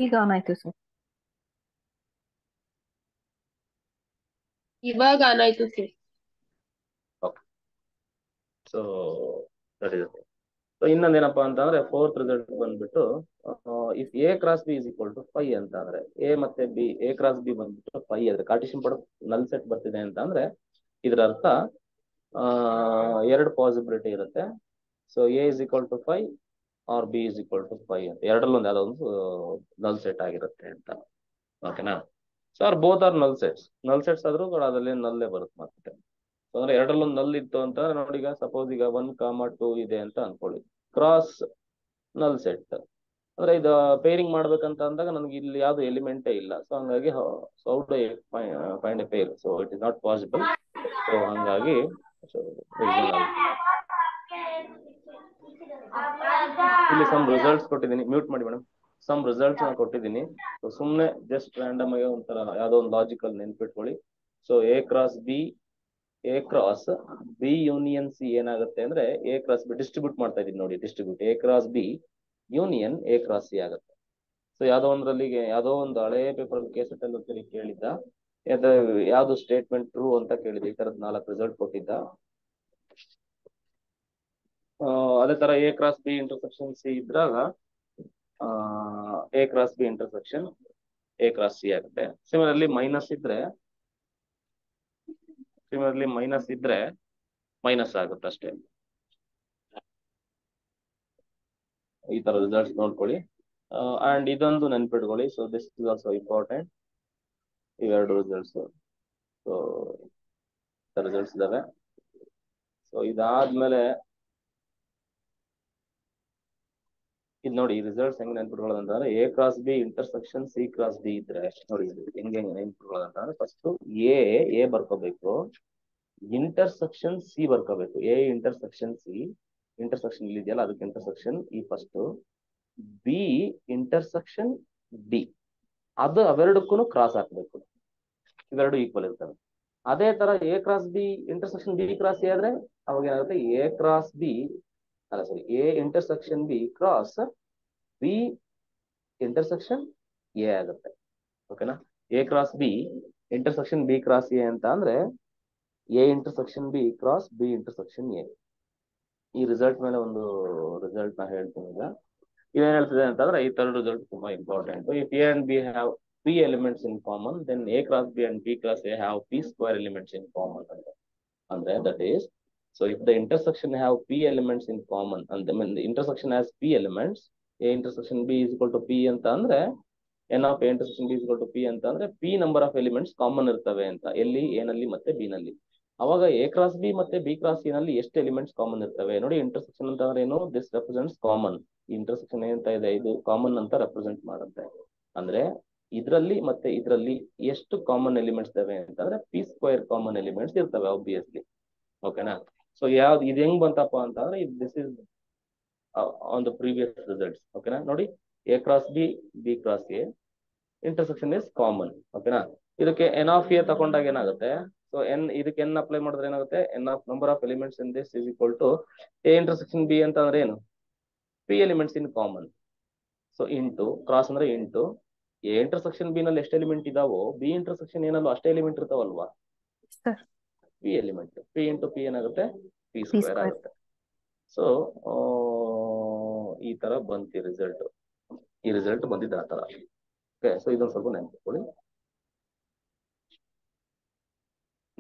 ಈಗ ಆನ್ ಆಯ್ತು ಸರ್. ಇವಾಗ ಆನ್ ಆಯ್ತು sir. Okay. So that is so ಇನ್ನೊಂದೇನಪ್ಪಾ ಅಂತಂದ್ರೆ ಫೋರ್ತ್ ರಿಸಲ್ಟ್ ಬಂದ್ಬಿಟ್ಟು if a cross b is equal to 5 ಅಂತ ಅಂದ್ರೆ ಎ ಮತ್ತೆ ಬಿ ಎ ಕ್ರಾಸ್ ಬಿ ಬಂದ್ಬಿಟ್ಟು 5 ಅದ್ರೆ ಕಾರ್ಟಿಷಿಯನ್ ಪ್ರಾಡಕ್ಟ್ ನಲ್ ಸೆಟ್ ಬರ್ತಿದೆ ಅಂತ ಅಂದ್ರೆ ಇದರ ಅರ್ಥ ಎರಡು ಪಾಸಿಬಿಲಿಟಿ ಇರುತ್ತೆ. So a is equal to 5 or b is equal to 5 ಅಂತ ಎರಡರಲ್ಲಿ ಒಂದು ಯಾವ್ದೋ ಒಂದು ನಲ್ ಸೆಟ್ ಆಗಿರುತ್ತೆ ಅಂತ. ಓಕೆನಾ? ಸೊ ಆರ್ ಬೋತ್ ಆರ್ ನಲ್ ಸೆಟ್ಸ್ ಆದ್ರೂ ಕೂಡ ಅದರಲ್ಲಿ ನಲ್ಲೇ ಬರುತ್ತೆ ಮತ್ತೆ. ಅಂದ್ರೆ ಎರಡರಲ್ಲೊಂದು ನಲ್ ಇತ್ತು ಅಂತ ನೋಡಿ, ಈಗ ಸಪೋಸ್ ಈಗ 1, 2 ಇದೆ ಅಂತ ಅನ್ಕೊಳ್ಳಿ, ಕ್ರಾಸ್ ನಲ್ ಸೆಟ್ ಅಂದ್ರೆ ಇದು ಪೇರಿಂಗ್ ಮಾಡ್ಬೇಕಂತ ಅಂದಾಗ ನನಗೆ ಇಲ್ಲಿ ಯಾವ್ದು ಎಲಿಮೆಂಟೇ ಇಲ್ಲ. ಸೊ ಹಂಗಾಗಿ how do find A peer, so it is not possible. So ಹಂಗಾಗಿ ಇಲ್ಲಿ ಸಮ್ ರಿಸಲ್ಟ್ಸ್ ಕೊಟ್ಟಿದ್ದೀನಿ, ಮ್ಯೂಟ್ ಮಾಡಿ ಮೇಡಮ್. ಸಮ್ ರಿಸಲ್ಟ್ಸ್ ಕೊಟ್ಟಿದ್ದೀನಿ, ಸುಮ್ಮನೆ ಜಸ್ಟ್ ರ್ಯಾಂಡಮ್ ಆಗಿ ಒಂಥರ ಯಾವ್ದೋ ಒಂದು ಲಾಜಿಕಲ್ ನೆನ್ಪಿಟ್ಕೊಳ್ಳಿ. So A cross B union C ಏನಾಗುತ್ತೆ ಅಂದ್ರೆ ಎ ಕ್ರಾಸ್ ಬಿ ಡಿಸ್ಟ್ರಿಬ್ಯೂಟ್ ಮಾಡ್ತಾ ಇದೀನಿ ನೋಡಿ, distribute A cross B union A cross c ಆಗುತ್ತೆ. ಸೊ ಯಾವ್ದೋ ಯಾವ್ದೋ ಒಂದು ಹಳೆ ಪೇಪರ್ ಕೇಸೆಟ್ ಅಲ್ಲಿ ಕೇಳಿದ್ದ, ಯಾವ್ದು ಸ್ಟೇಟ್ಮೆಂಟ್ ಟ್ರೂ ಅಂತ ಕೇಳಿದ್ದೆ, ಈ ತರದ್ 4 ರಿಸಲ್ಟ್ ಕೊಟ್ಟಿದ್ದ. ಅದೇ ತರ a cross b intersection c ಇದ್ರಾಗ a cross b intersection a cross c ಆಗುತ್ತೆ. ಸಿಮಿಲರ್ಲಿ ಮೈನಸ್ ಇದ್ರೆ ಮೈನಸ್ ಆಗುತ್ತೆ ಅಷ್ಟೇ. ಈ ತರ ರಿಸಲ್ಟ್ಸ್ ನೋಡ್ಕೊಳ್ಳಿ. ಅಂಡ್ ಇದೊಂದು ನೆನ್ಪಿಟ್ಕೊಳ್ಳಿ. So this is also important, ಇವೆರಡು ರಿಸಲ್ಟ್ಸ್. ಸೊ ರಿಸಲ್ಟ್ಸ್ ಇದಾವೆ. ಸೊ ಇದಾದ್ಮೇಲೆ ಇದು ನೋಡಿ, ಈ ರಿಸಲ್ಟ್ಸ್ ಹೆಂಗ್ ನೆನ್ಪಿಟ್ಕೊಳ್ಳೋದಂತಂದ್ರೆ a cross b intersection c cross d ಇದ್ರೆ ನೋಡಿ ಹೆಂಗೆ ನೆನ್ಪಿಟ್ಕೊಳ್ಳೋದಂತಂದ್ರೆ ಫಸ್ಟ್ ಎ ಬರ್ಕೋಬೇಕು, ಇಂಟರ್ಸೆಕ್ಷನ್ ಸಿ ಬರ್ಕೋಬೇಕು. ಎ ಇಂಟರ್ಸೆಕ್ಷನ್ ಸಿ, ಇಂಟರ್ಸೆಕ್ಷನ್ ಇಲ್ಲಿ ಇದೆಯಲ್ಲ ಅದಕ್ಕೆ ಇಂಟರ್ಸೆಕ್ಷನ್ ಈ ಫಸ್ಟ್, ಬಿ ಇಂಟರ್ಸೆಕ್ಷನ್ ಡಿ, ಅದು ಅವೆರಡಕ್ಕೂ ಕ್ರಾಸ್ ಹಾಕ್ಬೇಕು, ಇವೆರಡು ಈಕ್ವಲ್ ಇರ್ತವೆ. ಅದೇ ತರ a cross b intersection B cross A ಆದ್ರೆ ಅವಾಗ ಏನಾಗುತ್ತೆ, A intersection B cross b intersection A ಆಗುತ್ತೆ. ಓಕೆನಾ? A cross b intersection B cross A ಅಂತ ಅಂದ್ರೆ A intersection B cross b intersection A. ಈ ರಿಸಲ್ಟ್ ಮೇಲೆ ಒಂದು ರಿಸಲ್ಟ್ ನ ಹೇಳ್ತೀನಿ ಈಗ. ಇದೇನ್ ಹೇಳ್ತಿದೆ ಅಂತಂದ್ರೆ ಈ ಥರ್ಡ್ ರಿಸಲ್ಟ್ ತುಂಬಾ important. If A and B have p elements in common, then A cross B and B cross A have p square elements in common ಅಂತ. ಅಂದ್ರೆ that is, so if the intersection have p elements in common, and the intersection has p elements, a intersection b is equal to p ಅಂತ ಅಂದ್ರೆ n of a intersection b is equal to p ಅಂತ ಅಂದ್ರೆ p number of elements common ಇರ್ತವೆ ಅಂತ, ಎಲ್ಲಿ a ನಲ್ಲಿ ಮತ್ತೆ b ನಲ್ಲಿ. ಅವಾಗ ಎ ಕ್ರಾಸ್ ಬಿ ಮತ್ತೆ ಬಿ ಕ್ರಾಸ್ ಸಿ ನಲ್ಲಿ ಎಷ್ಟು ಎಲಿಮೆಂಟ್ಸ್ ಕಾಮನ್ ಇರ್ತವೆ ನೋಡಿ. ಇಂಟರ್ಸೆಕ್ಷನ್ ಅಂತ ಅಂದ್ರೆ ಏನು, ದಿಸ್ ರೆಪ್ರೆಸೆಂಟ್ಸ್ ಕಾಮನ್. ಇಂಟರ್ಸೆಕ್ಷನ್ ಏನಂತ ಇದೆ, ಇದು ಕಾಮನ್ ಅಂತ ರೆಪ್ರೆಸೆಂಟ್ ಮಾಡುತ್ತೆ. ಅಂದ್ರೆ ಇದ್ರಲ್ಲಿ ಮತ್ತೆ ಇದ್ರಲ್ಲಿ ಎಷ್ಟು ಕಾಮನ್ ಎಲಿಮೆಂಟ್ಸ್ ಇದಾವೆ ಅಂತಂದ್ರೆ ಪಿ ಸ್ಕ್ವೇರ್ ಕಾಮನ್ ಎಲಿಮೆಂಟ್ಸ್ ಇರ್ತವೆ ಆಬ್ವಿಯಸ್ಲಿ. ಓಕೆನಾ? ಸೊ ಯಾವ್ದು ಇದು ಹೆಂಗ್ ಬಂತಪ್ಪ ಅಂತಂದ್ರೆ this is on the previous results. ಓಕೆನಾ? ನೋಡಿ, A cross B B cross A intersection is common. ಓಕೆನಾ? ಇದಕ್ಕೆ ಎನ್ ಆಫ್ ಎ ತಗೊಂಡಾಗ ಏನಾಗುತ್ತೆ, ಸೊ ಇದಕ್ಕೆ ಎನ್ ಅಪ್ಲೈ ಮಾಡಿದ್ರೆ ಏನಾಗುತ್ತೆ, n of number of elements in this is equal to a intersection b ಅಂತ ಅಂದ್ರೆ ಏನು, p elements in common. So into cross ಅಂದ್ರೆ ಇಂಟು ಎ ಇಂಟರ್ಸೆಕ್ಷನ್ ಬಿ ನಲ್ಲಿ ಎಷ್ಟು ಎಲಿಮೆಂಟ್ ಇದಾವೋ ಬಿ ಇಂಟರ್ಸೆಕ್ಷನ್ ಏನಲ್ಲೋ ಅಷ್ಟೇ ಎಲಿಮೆಂಟ್ ಇರ್ತಾವಲ್ವಾ, sir p element. P into p ಏನಾಗುತ್ತೆ, ಪಿ ಪಿ ಸ್ಕ್ವೇರ್ ಸ್ಕ್ವೇರ್. ಆಗುತ್ತೆ. ಸೊ ಈ ತರ ಬಂತು ಈ ರಿಸಲ್ಟ್ ಬಂದಿದ್ದ ಆ ತರ. ಓಕೆ, ಸೊ ಇದೊಂದು ಸ್ವಲ್ಪ ನೆನಪಿಟ್ಕೊಳ್ಳಿ.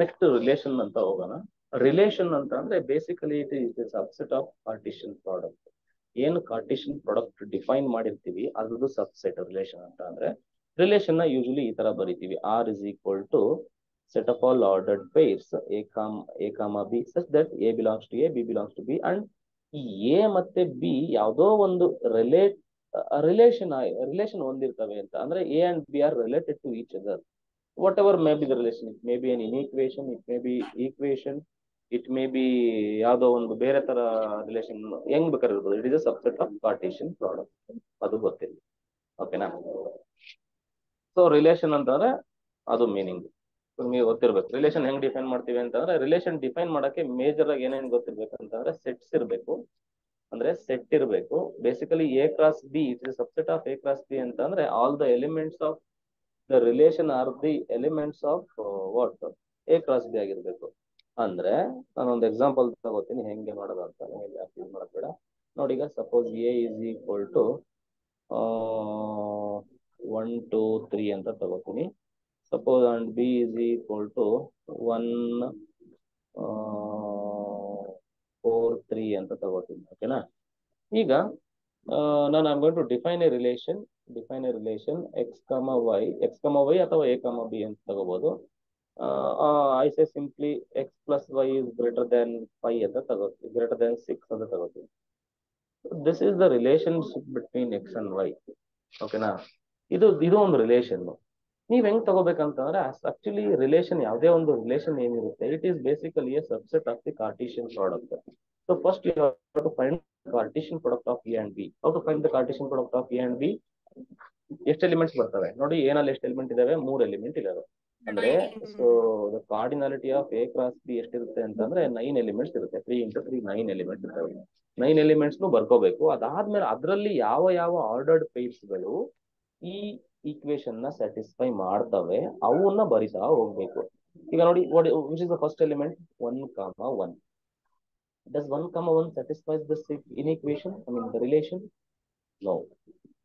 ನೆಕ್ಸ್ಟ್ ರಿಲೇಷನ್ ಅಂತ ಹೋಗೋಣ. ರಿಲೇಷನ್ ಅಂತ ಅಂದ್ರೆ basically it is the subset of Cartesian product. ಏನು ಕಾರ್ಟಿಷಿಯನ್ ಪ್ರಾಡಕ್ಟ್ ಡಿಫೈನ್ ಮಾಡಿರ್ತೀವಿ ಅದ್ರದ್ದು ಸಬ್ಸೆಟ್ ರಿಲೇಷನ್ ಅಂತ ಅಂದ್ರೆ. ರಿಲೇಷನ್ ನ ಯೂಶಲಿ ಈ ತರ ಬರೀತೀವಿ, r is equal to set of all ordered pairs a comma b such that a belongs to a, b belongs to b, and a ಮತ್ತೆ b ಯಾವುದೋ ಒಂದು ರಿಲೇಷನ್ ಹೊಂದಿರ್ತವೆ ಅಂತ ಅಂದ್ರೆ A and B are related to each other. Whatever may be the relation, it may be an inequation, it may be equation, it may be ಯಾವುದೋ ಒಂದು ಬೇರೆ ತರ ರಿಲೇಷನ್, ಹೆಂಗ್ ಬೇಕಾದ್ರೆ ಇರ್ಬೋದು. It is a subset of Cartesian product, ಅದು ಗೊತ್ತಿಲ್ಲ. ಓಕೆನಾ? ಸೊ ರಿಲೇಷನ್ ಅಂತಂದ್ರೆ ಅದು ಮೀನಿಂಗ್ ನಿಮಗೆ ಗೊತ್ತಿರ್ಬೇಕು. ರಿಲೇಷನ್ ಹೆಂಗ್ ಡಿಫೈನ್ ಮಾಡ್ತೀವಿ ಅಂತಂದ್ರೆ, ರಿಲೇಷನ್ ಡಿಫೈನ್ ಮಾಡಕ್ಕೆ ಮೇಜರ್ ಆಗಿ ಏನೇನು ಗೊತ್ತಿರ್ಬೇಕು ಅಂತಂದ್ರೆ ಸೆಟ್ಸ್ ಇರಬೇಕು, ಅಂದ್ರೆ ಸೆಟ್ ಇರಬೇಕು. Basically A cross B it is subset of A cross B ಅಂತ ಅಂದ್ರೆ all the elements of the relation R the elements of what A cross B ಆಗಿರ್ಬೇಕು. ಅಂದ್ರೆ ನಾನೊಂದು ಎಕ್ಸಾಂಪಲ್ ತಗೋತೀನಿ ಹೆಂಗೆ ಮಾಡೋದು ಅಂತ. ನಿಮಗೆ ಜಾಸ್ತಿ ಯೂಸ್ ಮಾಡೋದು ಬೇಡ. ನೋಡಿ, ಈಗ suppose A is equal to 1 2 3 ಅಂತ ತಗೋತೀನಿ. Suppose and B is equal to 1 4 3 ಅಂತ ತಗೋತೀನಿ. ಓಕೆನಾ? ಈಗ ನಾನು I'm going to define a relation x comma y ಅಥವಾ ಎ ಕಮ ಬಿ ಅಂತ ತಗೋಬಹುದು. I say simply x plus y is greater than 5 ಅಂತ ತಗೋತೀನಿ, ಗ್ರೇಟರ್ ದೆನ್ 6 ಅಂತ ತಗೋತೀನಿ. This is the relationship between x and y. ಓಕೆನಾ? ಇದು ಒಂದು ರಿಲೇಷನ್. ನೀವ್ ಹೆಂಗ್ ತಗೋಬೇಕಂತಂದ್ರೆ ಆಕ್ಚುಲಿ ರಿಲೇಷನ್, ಯಾವುದೇ ಒಂದು ರಿಲೇಷನ್ ಏನಿರುತ್ತೆ, it is basically a subset of the Cartesian product. So first you have to find Cartesian product of A and B. How to find the Cartesian product of A and B? ಎಷ್ಟು elements ಬರ್ತವೆ ನೋಡಿ? ಏನಲ್ಲಿ ಎಷ್ಟು element ಇದಾವೆ? 3 element ಇದಾವೆ. ಅಂದ್ರೆ so the cardinality of A cross b ಎಷ್ಟಿರುತ್ತೆ ಅಂತಂದ್ರೆ 9 ಎಲಿಮೆಂಟ್ಸ್ ಇರುತ್ತೆ. 3 ಇಂಟು 3 9 ಎಲಿಮೆಂಟ್ಸ್ ಇರ್ತವೆ. 9 ಎಲಿಮೆಂಟ್ಸ್ ಬರ್ಕೋಬೇಕು. ಅದಾದ್ಮೇಲೆ ಅದರಲ್ಲಿ ಯಾವ ಯಾವ ಆರ್ಡರ್ಡ್ ಪೇರ್ಸ್ಗಳು ಈ ಈಕ್ವೇಶನ್ ನ ಸ್ಯಾಟಿಸ್ಫೈ ಮಾಡ್ತವೆ ಅವನ್ನ ಬರಿತಾ ಹೋಗ್ಬೇಕು. ಈಗ ನೋಡಿ, which is the first element? 1, 1. Does 1, 1 satisfies the inequation? I mean the relation? No.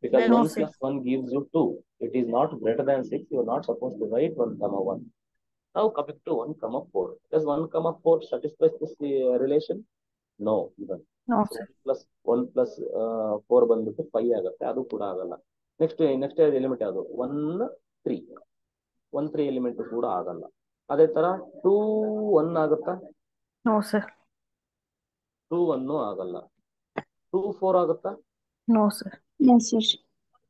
Because No, 1 sir. plus 1 gives you 2. It is not greater than 6. You are not supposed to write 1, 1. Now coming to 1, 4. Does 1, 4 satisfies this relation? No. Even. No, So sir. 1 plus 4 ಬಂದ್ಬಿಟ್ಟು 5 ಆಗುತ್ತೆ. ಅದು ಕೂಡ ಆಗಲ್ಲ. Next element ಯಾವುದು? 1, 3. 1, 3 element ಕೂಡ ಆಗಲ್ಲ. ಅದೇ ತರ 2, 1 ಆಗುತ್ತಾ? No, sir. 2, 1 ಆಗಲ್ಲ. 2, 4 ಆಗುತ್ತಾ? No, sir. No, sir.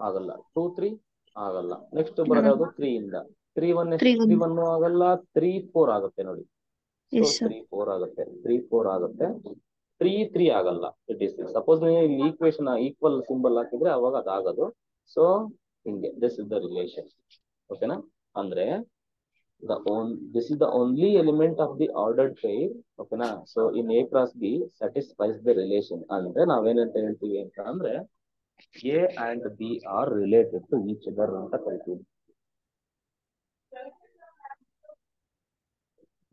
ಆಗಲ್ಲ. 2, 3 ಆಗಲ್ಲ. ನೆಕ್ಸ್ಟ್ ಬರೋದು ಯಾವುದು? 3 ಇಂದ 3, 1 3, 3, 1. 1 ಆಗಲ್ಲ. 3, 4 ಆಗುತ್ತೆ ನೋಡಿ. So Yes, sir. 3, 4 ಆಗುತ್ತೆ. 3, 4 ಆಗುತ್ತೆ. 3, 3 ಆಗಲ್ಲ. ಇಟ್ ಈಸ್ ಸಪೋಸ್ ನೀವು ಇಲ್ಲಿ ಈಕ್ವೇಶನ್ ಈಕ್ವಲ್ ಸಿಂಬಲ್ ಹಾಕಿದ್ರೆ ಅವಾಗ ಅದಾಗದು. ಸೊ ಹಿಂಗೆ ದಿಸ್ ಇಸ್ ದ ರಿಲೇಷನ್. ಓಕೆನಾ? ಅಂದ್ರೆ this is the only element of the ordered pair. ಓಕೆನಾ? So in A cross B satisfies the relation. ಅಂದ್ರೆ ನಾವೇನಂತ ಹೇಳ್ತೀವಿ ಅಂತ ಅಂದ್ರೆ A and B are related to each other ಅಂತ ಕರಿತೀವಿ.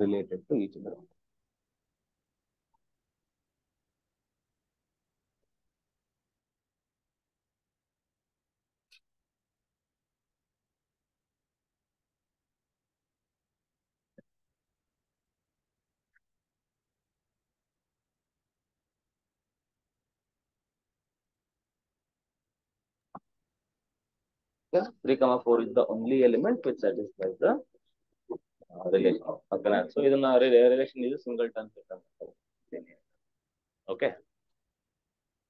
Related to each other. Yeah? 3, 4 is the only element which satisfies the relation. Okay, so ಇದನ್ನ relation is singleton system. Okay,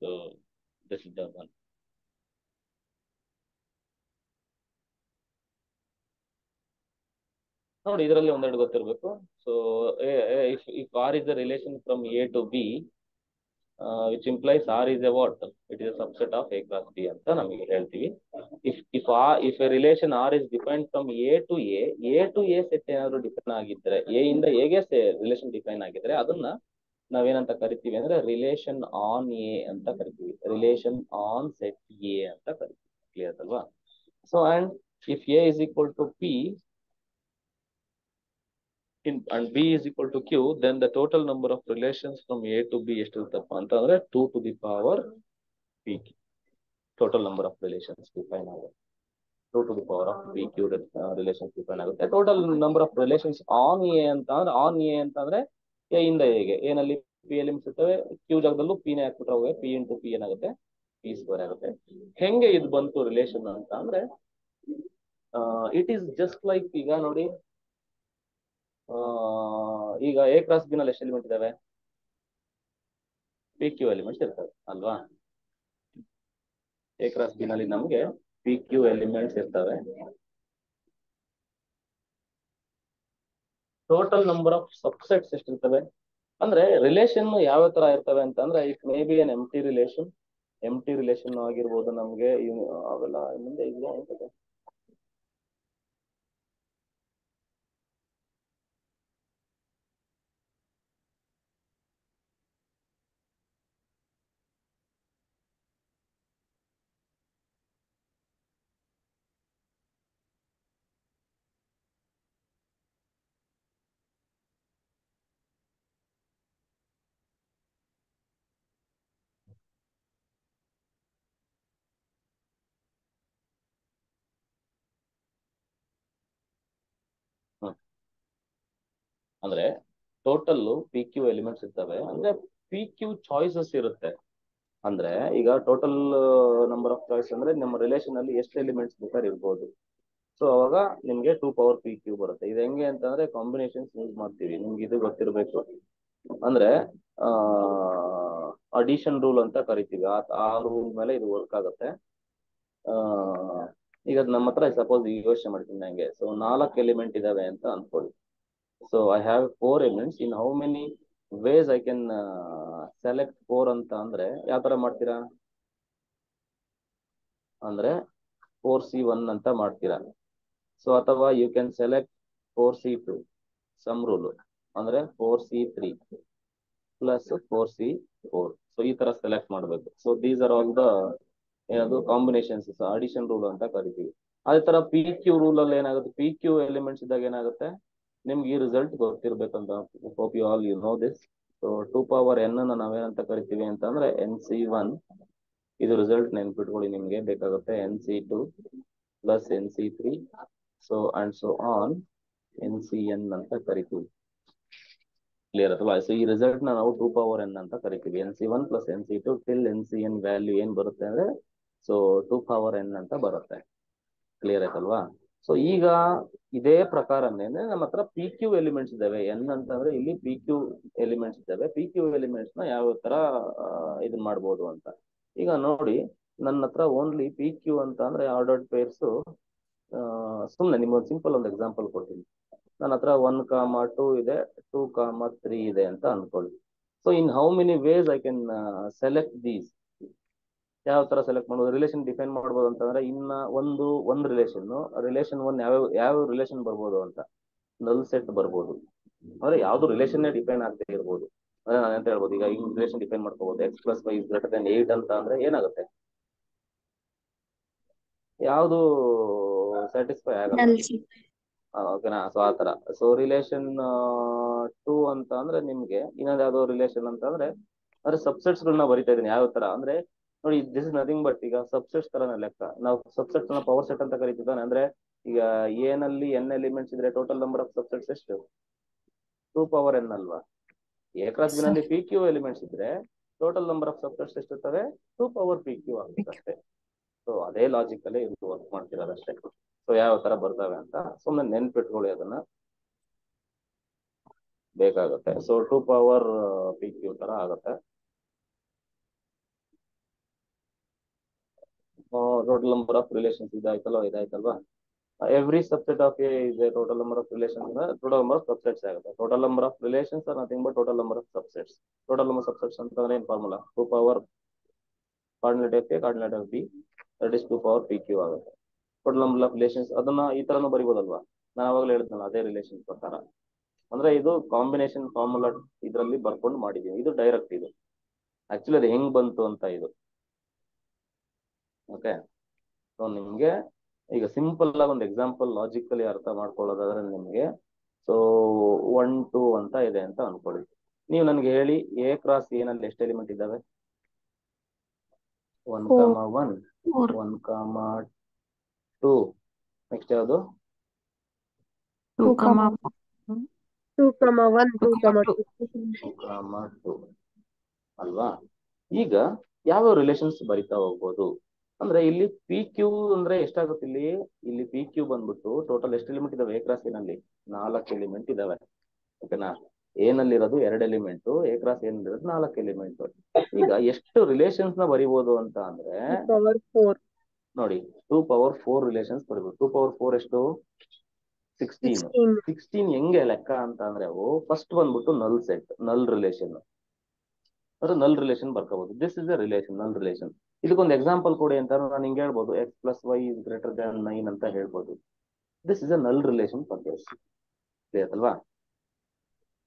so this is the one. ನೋಡಿ, ಇದರಲ್ಲಿ ಒಂದೆರಡು ಗೊತ್ತಿರಬೇಕು. So if R is a relation from A to B, which implies R is a what? It is a subset of A cross B ಅಂತ ನಮಗೆ ಹೇಳ್ತೀವಿ. If a relation R is defined from A to A set ಏನಾದ್ರು define ಆಗಿದ್ರೆ, A ಇಂದ A ಗೆ relation define ಆಗಿದ್ರೆ ಅದನ್ನ ನಾವೇನಂತ ಕರಿತೀವಿ ಅಂದ್ರೆ ರಿಲೇಷನ್ ಆನ್ ಎ ಅಂತ ಕರಿತೀವಿ. ರಿಲೇಷನ್ ಆನ್ ಸೆಟ್ ಎ ಅಂತ ಕರಿತೀವಿ. ಕ್ಲಿಯರ್ ಅಲ್ವಾ? So and if A is equal to p and B is equal to Q, then the total number of relations from A to B ಎಷ್ಟಿರುತ್ತಪ್ಪ ಅಂತಂದ್ರೆ 2 to the power P. Total number of relations define ಆಗುತ್ತೆ. 2 to the power of PQ relations define ಆಗುತ್ತೆ. Total number of relations on A ಅಂತಂದ್ರೆ A ಇಂದ ಎಗೆ, ಏನಲ್ಲಿ P elements ಇರ್ತವೆ. Q ಜಾಗದಲ್ಲೂ ಪಿನೇ ಹಾಕ್ಬಿಟ್ರೆ ಹೋಗಿ ಪಿ ಇಂಟು ಪಿ ಏನಾಗುತ್ತೆ? ಪಿ ಸ್ಕ್ವೇರ್ ಆಗುತ್ತೆ. ಹೆಂಗೆ ಇದು ಬಂತು ರಿಲೇಷನ್ ಅಂತ ಅಂದ್ರೆ ಇಟ್ ಈಸ್ ಜಸ್ಟ್ ಲೈಕ್, ಈಗ ನೋಡಿ, ಈಗ ಎ ಕ್ರಾಸ್ ಬಿ ನಲ್ಲಿ ಎಷ್ಟು ಎಲಿಮೆಂಟ್ ಇದಾವೆ? ಪಿ ಕ್ಯೂ ಎಲಿಮೆಂಟ್ಸ್ ಇರ್ತವೆ ಅಲ್ವಾ? ಎ ಕ್ರಾಸ್ ಬಿ ನಲ್ಲಿ ನಮಗೆ ಪಿ ಕ್ಯೂ ಎಲಿಮೆಂಟ್ಸ್ ಇರ್ತವೆ. ಟೋಟಲ್ ನಂಬರ್ ಆಫ್ ಸಬ್ಸೆಟ್ಸ್ ಎಷ್ಟಿರ್ತವೆ ಅಂದ್ರೆ ರಿಲೇಷನ್ ಯಾವ ತರ ಇರ್ತವೆ ಅಂತಂದ್ರೆ it may be an empty relation ಆಗಿರ್ಬೋದು. ನಮ್ಗೆ ಅವೆಲ್ಲ ಮುಂದೆ ಇದೆಯಾ ಅಂತದೆ. ಅಂದ್ರೆ ಟೋಟಲ್ ಪಿ ಕ್ಯೂ ಎಲಿಮೆಂಟ್ಸ್ ಇರ್ತವೆ, ಅಂದ್ರೆ ಪಿ ಕ್ಯೂ ಚಾಯ್ಸಸ್ ಇರುತ್ತೆ. ಅಂದ್ರೆ ಈಗ ಟೋಟಲ್ ನಂಬರ್ ಆಫ್ ಚಾಯ್ಸ್ ಅಂದ್ರೆ ನಮ್ಮ ರಿಲೇಷನ್ ಅಲ್ಲಿ ಎಷ್ಟು ಎಲಿಮೆಂಟ್ಸ್ ಬೇಕಾದ್ರೆ ಇರ್ಬೋದು. ಸೊ ಅವಾಗ ನಿಮ್ಗೆ 2 ಪವರ್ ಪಿ ಕ್ಯೂ ಬರುತ್ತೆ. ಇದು ಹೆಂಗೆ ಅಂತಂದ್ರೆ ಕಾಂಬಿನೇಷನ್ಸ್ ಯೂಸ್ ಮಾಡ್ತೀವಿ, ನಿಮ್ಗೆ ಇದು ಗೊತ್ತಿರಬೇಕು. ಅಂದ್ರೆ ಅಡಿಷನ್ ರೂಲ್ ಅಂತ ಕರಿತೀವಿ, ಆ ರೂಲ್ ಮೇಲೆ ಇದು ವರ್ಕ್ ಆಗುತ್ತೆ. ಆ ಈಗ ನಮ್ಮ ಹತ್ರ ಸಪೋಸ್ ಯೋಚನೆ ಮಾಡ್ತೀನಿ ನಂಗೆ, ಸೊ 4 ಎಲಿಮೆಂಟ್ ಇದಾವೆ ಅಂತ ಅನ್ಕೊಳ್ಳಿ. So I have 4 elements, in how many ways I can select 4 ಅಂತ ಅಂದ್ರೆ ಯಾವ ತರ ಮಾಡ್ತೀರಾ ಅಂದ್ರೆ 4C1 ಅಂತ ಮಾಡ್ತೀರಾ. ಸೊ ಅಥವಾ you can select 4C2 sum rule, ಅಂದ್ರೆ 4C3 ಪ್ಲಸ್ 4C4. ಸೊ ಈ ತರ ಸೆಲೆಕ್ಟ್ ಮಾಡಬೇಕು. So these are all the ಏನದು ಕಾಂಬಿನೇಷನ್ಸ್, ಅಡಿಷನ್ ರೂಲ್ ಅಂತ ಕರಿತೀವಿ. ಅದೇ ತರ ಪಿ ಕ್ಯೂ ರೂಲ್ ಅಲ್ಲಿ ಏನಾಗುತ್ತೆ, ಪಿ ಕ್ಯೂ ಎಲಿಮೆಂಟ್ಸ್ ಇದ್ದಾಗ ಏನಾಗುತ್ತೆ, ನಿಮ್ಗೆ ಈ ರಿಸಲ್ಟ್ ಗೊತ್ತಿರ್ಬೇಕಂತ. Hope you all you know this. So 2 power n ನಾವೇನಂತ ಕರಿತೀವಿ ಅಂತಂದ್ರೆ NC1. ಇದು ರಿಸಲ್ಟ್ ನೆನ್ಪಿಟ್ಕೊಳ್ಳಿ, ನಿಮ್ಗೆ ಬೇಕಾಗುತ್ತೆ NC2 plus NC3 so and so on NCN ಅಂತ ಕರಿತೀವಿ. ಕ್ಲಿಯರ್ ಅಥವಾ? ಸೊ ಈ ರಿಸಲ್ಟ್ ನಾವು 2 ಪವರ್ n ಅಂತ ಕರಿತೀವಿ. NC1 plus NC2 till NCN value ಏನ್ ಬರುತ್ತೆ ಅಂದ್ರೆ ಸೊ 2 ಪವರ್ n ಅಂತ ಬರುತ್ತೆ. ಕ್ಲಿಯರ್ ಆಯ್ತಲ್ವಾ? ಸೊ ಈಗ ಇದೇ ಪ್ರಕಾರನೇ ನಮ್ಮ ಹತ್ರ ಪಿ ಕ್ಯೂ ಎಲಿಮೆಂಟ್ಸ್ ಇದಾವೆ. ಎನ್ ಅಂತಂದ್ರೆ ಇಲ್ಲಿ ಪಿ ಕ್ಯೂ ಎಲಿಮೆಂಟ್ಸ್ ಇದಾವೆ. ಪಿ ಕ್ಯೂ ಎಲಿಮೆಂಟ್ಸ್ ನ ಯಾವ ತರ ಇದನ್ ಮಾಡ್ಬೋದು ಅಂತ ಈಗ ನೋಡಿ. ನನ್ನ ಹತ್ರ ಓನ್ಲಿ ಪಿ ಕ್ಯೂ ಅಂತ ಅಂದ್ರೆ ಆರ್ಡರ್ಡ್ ಪೇರ್ಸ್. ಸುಮ್ಮನೆ ನಿಮ್ಗೊಂದು ಸಿಂಪಲ್ ಒಂದು ಎಕ್ಸಾಂಪಲ್ ಕೊಡ್ತೀನಿ. ನನ್ನ ಹತ್ರ 1,2 ಇದೆ, 2,3 ಇದೆ ಅಂತ ಅನ್ಕೊಳ್ಳಿ. So in how many ways I can select these? ಯಾವ ತರ ಸೆಲೆಕ್ಟ್ ಮಾಡೋದು? ರಿಲೇಷನ್ ಡಿಫೈನ್ ಮಾಡ್ಬೋದು ಅಂತಂದ್ರೆ ಇನ್ನ ಒಂದು ರಿಲೇಷನ್ ಒನ್ ಯಾವ ರಿಲೇಷನ್ ಬರ್ಬೋದು ಅಂತ ನಲ್ ಸೆಟ್ ಬರ್ಬೋದು. ಅಂದ್ರೆ ಯಾವ್ದು ರಿಲೇಷನ್ ಡಿಫೈನ್ ಆಗ್ತಾ ಇರ್ಬೋದು. ಅಂದ್ರೆ ನಾನು ಎಂತ ಹೇಳ್ಬೋದು, ಈಗ ರಿಲೇಷನ್ ಡಿಫೈನ್ ಮಾಡ್ಕೋಬಹುದು. X+Y > 8 ಅಂತ ಅಂದ್ರೆ ಏನಾಗುತ್ತೆ, ಯಾವ್ದು ಸ್ಯಾಟಿಸ್ಫೈ ಆಗಲ್ಲ. ಓಕೆನಾ? ಸೊ ಆ ತರ. ಸೊ ರಿಲೇಷನ್ 2 ಅಂತ ಅಂದ್ರೆ ನಿಮ್ಗೆ ಇನ್ನೊಂದು ಯಾವ್ದೋ ರಿಲೇಷನ್ ಅಂತ ಅಂದ್ರೆ ಸಬ್ಸೆಟ್ಸ್ ಗಳನ್ನ ಬರಿತಾ ಇದೀನಿ. ಯಾವ ತರ ಅಂದ್ರೆ ನೋಡಿ, ದಿಸ್ ಇಸ್ ನಥಿಂಗ್ ಬಟ್ ಈಗ ಸಬ್ಸೆಟ್ಸ್ ತರನ ಲೆಕ್ಕ. ನಾವು ಸಬ್ಸೆಟ್ಸ್ ನ ಪವರ್ ಸೆಟ್ ಅಂತ ಕರಿತಿದ್ದಾನೆ. ಅಂದ್ರೆ ಈಗ ಎ ನಲ್ಲಿ n ಎಲಿಮೆಂಟ್ಸ್ ಇದ್ರೆ ಟೋಟಲ್ ನಂಬರ್ ಆಫ್ ಸಬ್ಸೆಟ್ಸ್ ಎಷ್ಟು? 2 ಪವರ್ n ಅಲ್ವಾ? ಎ ಕ್ರಾಸ್ ಬಿ ನಲ್ಲಿ ಪಿ ಕ್ಯೂ ಎಲಿಮೆಂಟ್ಸ್ ಇದ್ರೆ ಟೋಟಲ್ ನಂಬರ್ ಆಫ್ ಸಬ್ಸೆಟ್ಸ್ ಎಷ್ಟಿರ್ತವೆ? 2 ಪವರ್ PQ ಆಗುತ್ತೆ ಅಷ್ಟೇ. ಸೊ ಅದೇ ಲಾಜಿಕ್ ಅಲ್ಲೇ ಇದು ವರ್ಕ್ ಮಾಡ್ತಿರೋದಷ್ಟೇ. ಸೊ ಯಾವ ತರ ಬರ್ತವೆ ಅಂತ ಸುಮ್ಮನೆ ನೆನ್ಪಿಟ್ಕೊಳ್ಳಿ, ಅದನ್ನ ಬೇಕಾಗುತ್ತೆ. ಸೊ 2 ಪವರ್ PQ ತರ ಆಗುತ್ತೆ. ಟೋಟಲ್ ನಂಬರ್ ಆಫ್ ರಿಲೇಷನ್ಸ್ ಇದಾಯ್ತಲ್ವಾ? Every subset of a is a total number of relations, total number of subsets ಆಗುತ್ತೆ. Total number of relations are nothing but total number of subsets. Total number subsets ಅಂತಂದ್ರೆ ಏನ್ formula? 2 power coordinate of A coordinate of B, that is 2 power PQ ಆಗುತ್ತೆ. Total number of relations ಅದನ್ನ ಈ ತರನು ಬರಿಬೋದಲ್ವಾ? ನಾನು ಅವಾಗಲೇ ಹೇಳಿದ್ನಲ್ಲ, ಅದೇ ರಿಲೇಷನ್ ಪ್ರಕಾರ. ಅಂದ್ರೆ ಇದು ಕಾಂಬಿನೇಷನ್ ಫಾರ್ಮುಲಾ ಇದರಲ್ಲಿ ಬರ್ಕೊಂಡು ಮಾಡಿದೀವಿ. ಇದು ಡೈರೆಕ್ಟ್. ಇದು ಆಕ್ಚುಲಿ ಅದು ಹೆಂಗ್ ಬಂತು ಅಂತ ಇದು. ಓಕೆ. ಸೊ ನಿಮ್ಗೆ ಈಗ ಸಿಂಪಲ್ ಆಗಿ ಒಂದು ಎಕ್ಸಾಂಪಲ್ ಲಾಜಿಕಲಿ ಅರ್ಥ ಮಾಡ್ಕೊಳ್ಳೋದಾದ್ರೆ ನಿಮ್ಗೆ, ಸೊ 1 2 ಅಂತ ಇದೆ ಅಂತ ಅನ್ಕೊಳ್ಳಿ. ನೀವು ನನ್ಗೆ ಹೇಳಿ ಎ ಕ್ರಾಸ್ ಎ ನಲ್ಲಿ ಎಷ್ಟು ಎಲಿಮೆಂಟ್ ಇದ್ದಾವೆ? 1,1 1,2 ನೆಕ್ಸ್ಟ್ ಯಾವುದು? 2,1 2,2 ಅಲ್ವಾ? ಈಗ ಯಾವ ರಿಲೇಷನ್ಸ್ ಬರಿತಾ ಹೋಗ್ಬೋದು ಅಂದ್ರೆ ಇಲ್ಲಿ ಪಿ ಕ್ಯೂ ಅಂದ್ರೆ ಎಷ್ಟಾಗುತ್ತೆ? ಇಲ್ಲಿ ಪಿ ಕ್ಯೂ ಬಂದ್ಬಿಟ್ಟು ಟೋಟಲ್ ಎಷ್ಟು ಎಲಿಮೆಂಟ್ ಇದಾವೆ? ಎ ಕ್ರಾಸ್ ಎನಲ್ಲಿ 4 ಎಲಿಮೆಂಟ್ ಇದಾವೆ. ಓಕೆನಾ? ಎ ನಲ್ಲಿರೋದು 2 ಎಲಿಮೆಂಟ್, ಎ ಕ್ರಾಸ್ ಎ ನಲ್ಲಿರೋದು 4 ಎಲಿಮೆಂಟ್. ಈಗ ಎಷ್ಟು ರಿಲೇಷನ್ಸ್ ನ ಬರಿಬೋದು ಅಂತ ಅಂದ್ರೆ ನೋಡಿ, 2 ಪವರ್ 4 ರಿಲೇಷನ್ಸ್ ಬರಿಬೋದು. 2 ಪವರ್ 4 ಎಷ್ಟು? 16. 16 ಹೆಂಗೆ ಲೆಕ್ಕ ಅಂತ ಅಂದ್ರೆ ಅವು ಫಸ್ಟ್ ಬಂದ್ಬಿಟ್ಟು ನಲ್ ಸೆಟ್, ನಲ್ ರಿಲೇಷನ್. ಅದು ನಲ್ ರಿಲೇಷನ್ ಬರ್ಕೋಬಹುದು. This is a relation, null relation. ಇದಕ್ಕೊಂದು ಎಕ್ಸಾಂಪಲ್ ಕೊಡಿ ಅಂತ ನಾನು ಹಿಂಗೆ ಹೇಳ್ಬೋದು, X+Y > 9 ಅಂತ ಹೇಳ್ಬೋದು. ದಿಸ್ ಇಸ್ ಎ ನಲ್ ರಿಲೇಷನ್ ಫಾರ್ ದಿಸ್. ಅಲ್ವಾ?